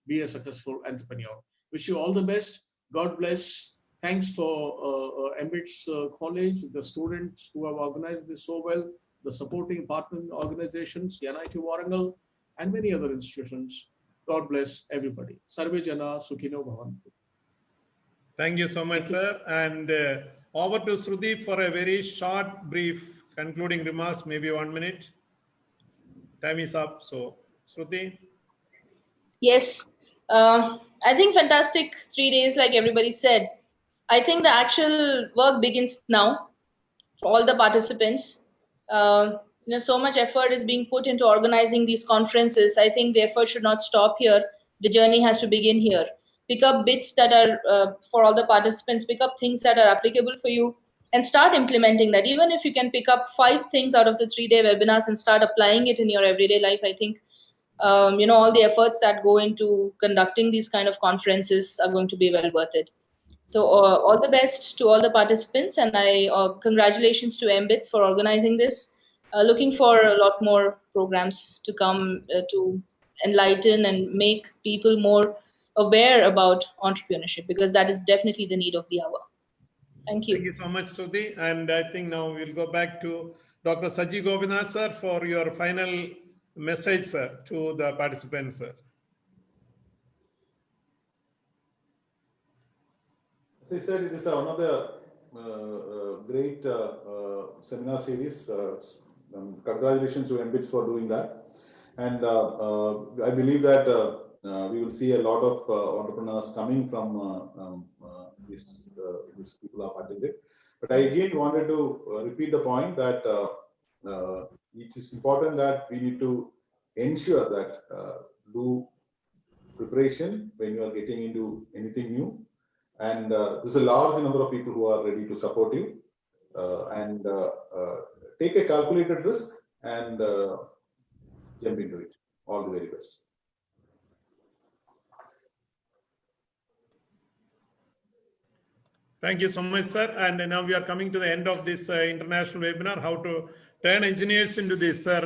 be a successful entrepreneur. Wish you all the best. God bless. Thanks for MBITS College, the students who have organized this so well, the supporting partner organizations, IIT Warangal, and many other institutions. God bless everybody. Sarve Jana Sukhino Bhavantu. Thank you so much, sir. And over to Shruti for a very short, brief concluding remarks, maybe 1 minute. Time is up. So, Shruti. Yes, I think fantastic 3 days, like everybody said. I think the actual work begins now for all the participants. So much effort is being put into organizing these conferences. I think the effort should not stop here. The journey has to begin here. Pick up bits that are for all the participants, pick up things that are applicable for you, and start implementing that. Even if you can pick up 5 things out of the 3-day webinars and start applying it in your everyday life, I think all the efforts that go into conducting these kind of conferences are going to be well worth it. So all the best to all the participants, and I congratulations to MBITS for organizing this. Looking for a lot more programs to come to enlighten and make people more aware about entrepreneurship, because that is definitely the need of the hour. Thank you. Thank you so much, Shruti. And I think now we'll go back to Dr. Saji Gopinath, sir, for your final message, sir, to the participants, sir. As I said, it is one of the great seminar series. Congratulations to MBITS for doing that. And I believe that we will see a lot of entrepreneurs coming from these people are participating. But I again wanted to repeat the point that it is important that we need to ensure that do preparation when you are getting into anything new. And there's a large number of people who are ready to support you and take a calculated risk and jump into it. All the very best. Thank you so much, sir. And now we are coming to the end of this international webinar, how to turn engineers into this, sir.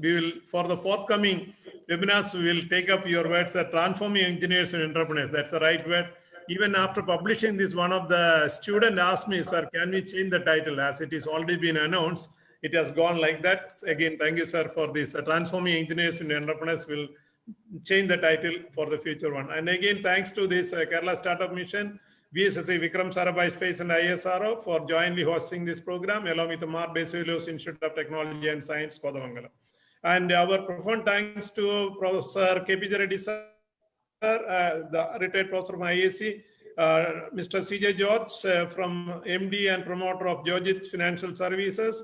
We will, for the forthcoming webinars, we will take up your words, transforming engineers into entrepreneurs. That's the right word. Even after publishing this, one of the students asked me, sir, can we change the title? As it is already been announced, it has gone like that. Again, thank you, sir, for this. Transforming engineers into entrepreneurs will change the title for the future one. And again, thanks to this Kerala Startup Mission, VSSC, Vikram, Sarabhai Space and ISRO for jointly hosting this program, along with the Baselios Institute of Technology and Science, Kothamangalam. And our profound thanks to Professor KP Reddy, sir, the retired professor from IIEDC, Mr. CJ George from MD and promoter of Georgette Financial Services,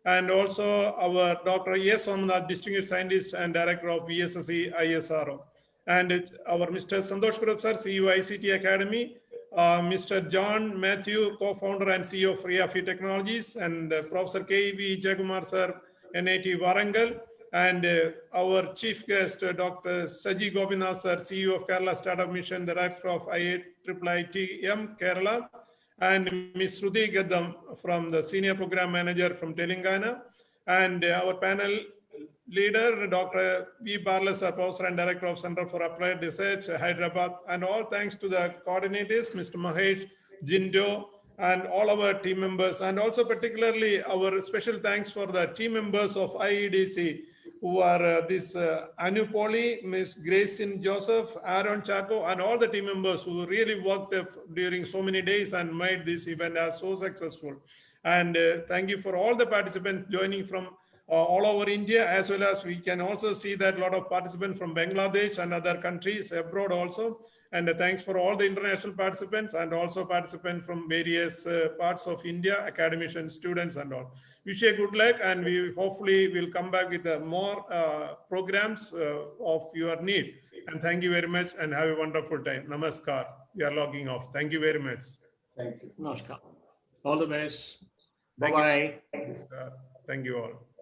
and also our Dr. S. Soman, distinguished scientist and director of VSSC ISRO. And our Mr. Santosh Kurup, sir, CEO ICT Academy, Mr. John Matthew, co-founder and CEO of Free Technologies, and Professor K.V. Jayakumar, sir, NIT Warangal, and our chief guest, Dr. Saji Gopinath, sir, CEO of Kerala Startup Mission, director of IIITM Kerala, and Ms. Shruti Gaddam from the senior program manager from Telangana, and our panel leader, Dr. V.Barla, sir, professor and director of Center for Applied Research, Hyderabad, and all thanks to the coordinators, Mr. Mahesh, Jindo, and all our team members, and also particularly our special thanks for the team members of IEDC, who are this Anu Poli, Ms. Grayson Joseph, Aaron Chaco, and all the team members who really worked during so many days and made this event as so successful. And thank you for all the participants joining from all over India, as well as we can also see that a lot of participants from Bangladesh and other countries abroad also. And thanks for all the international participants and also participants from various parts of India, academicians, students and all. Wish you good luck, and we hopefully will come back with more programs of your need. And thank you very much and have a wonderful time. Namaskar. We are logging off. Thank you very much. Thank you. Namaskar. All the best. Thank Bye-bye. you. Thank you all.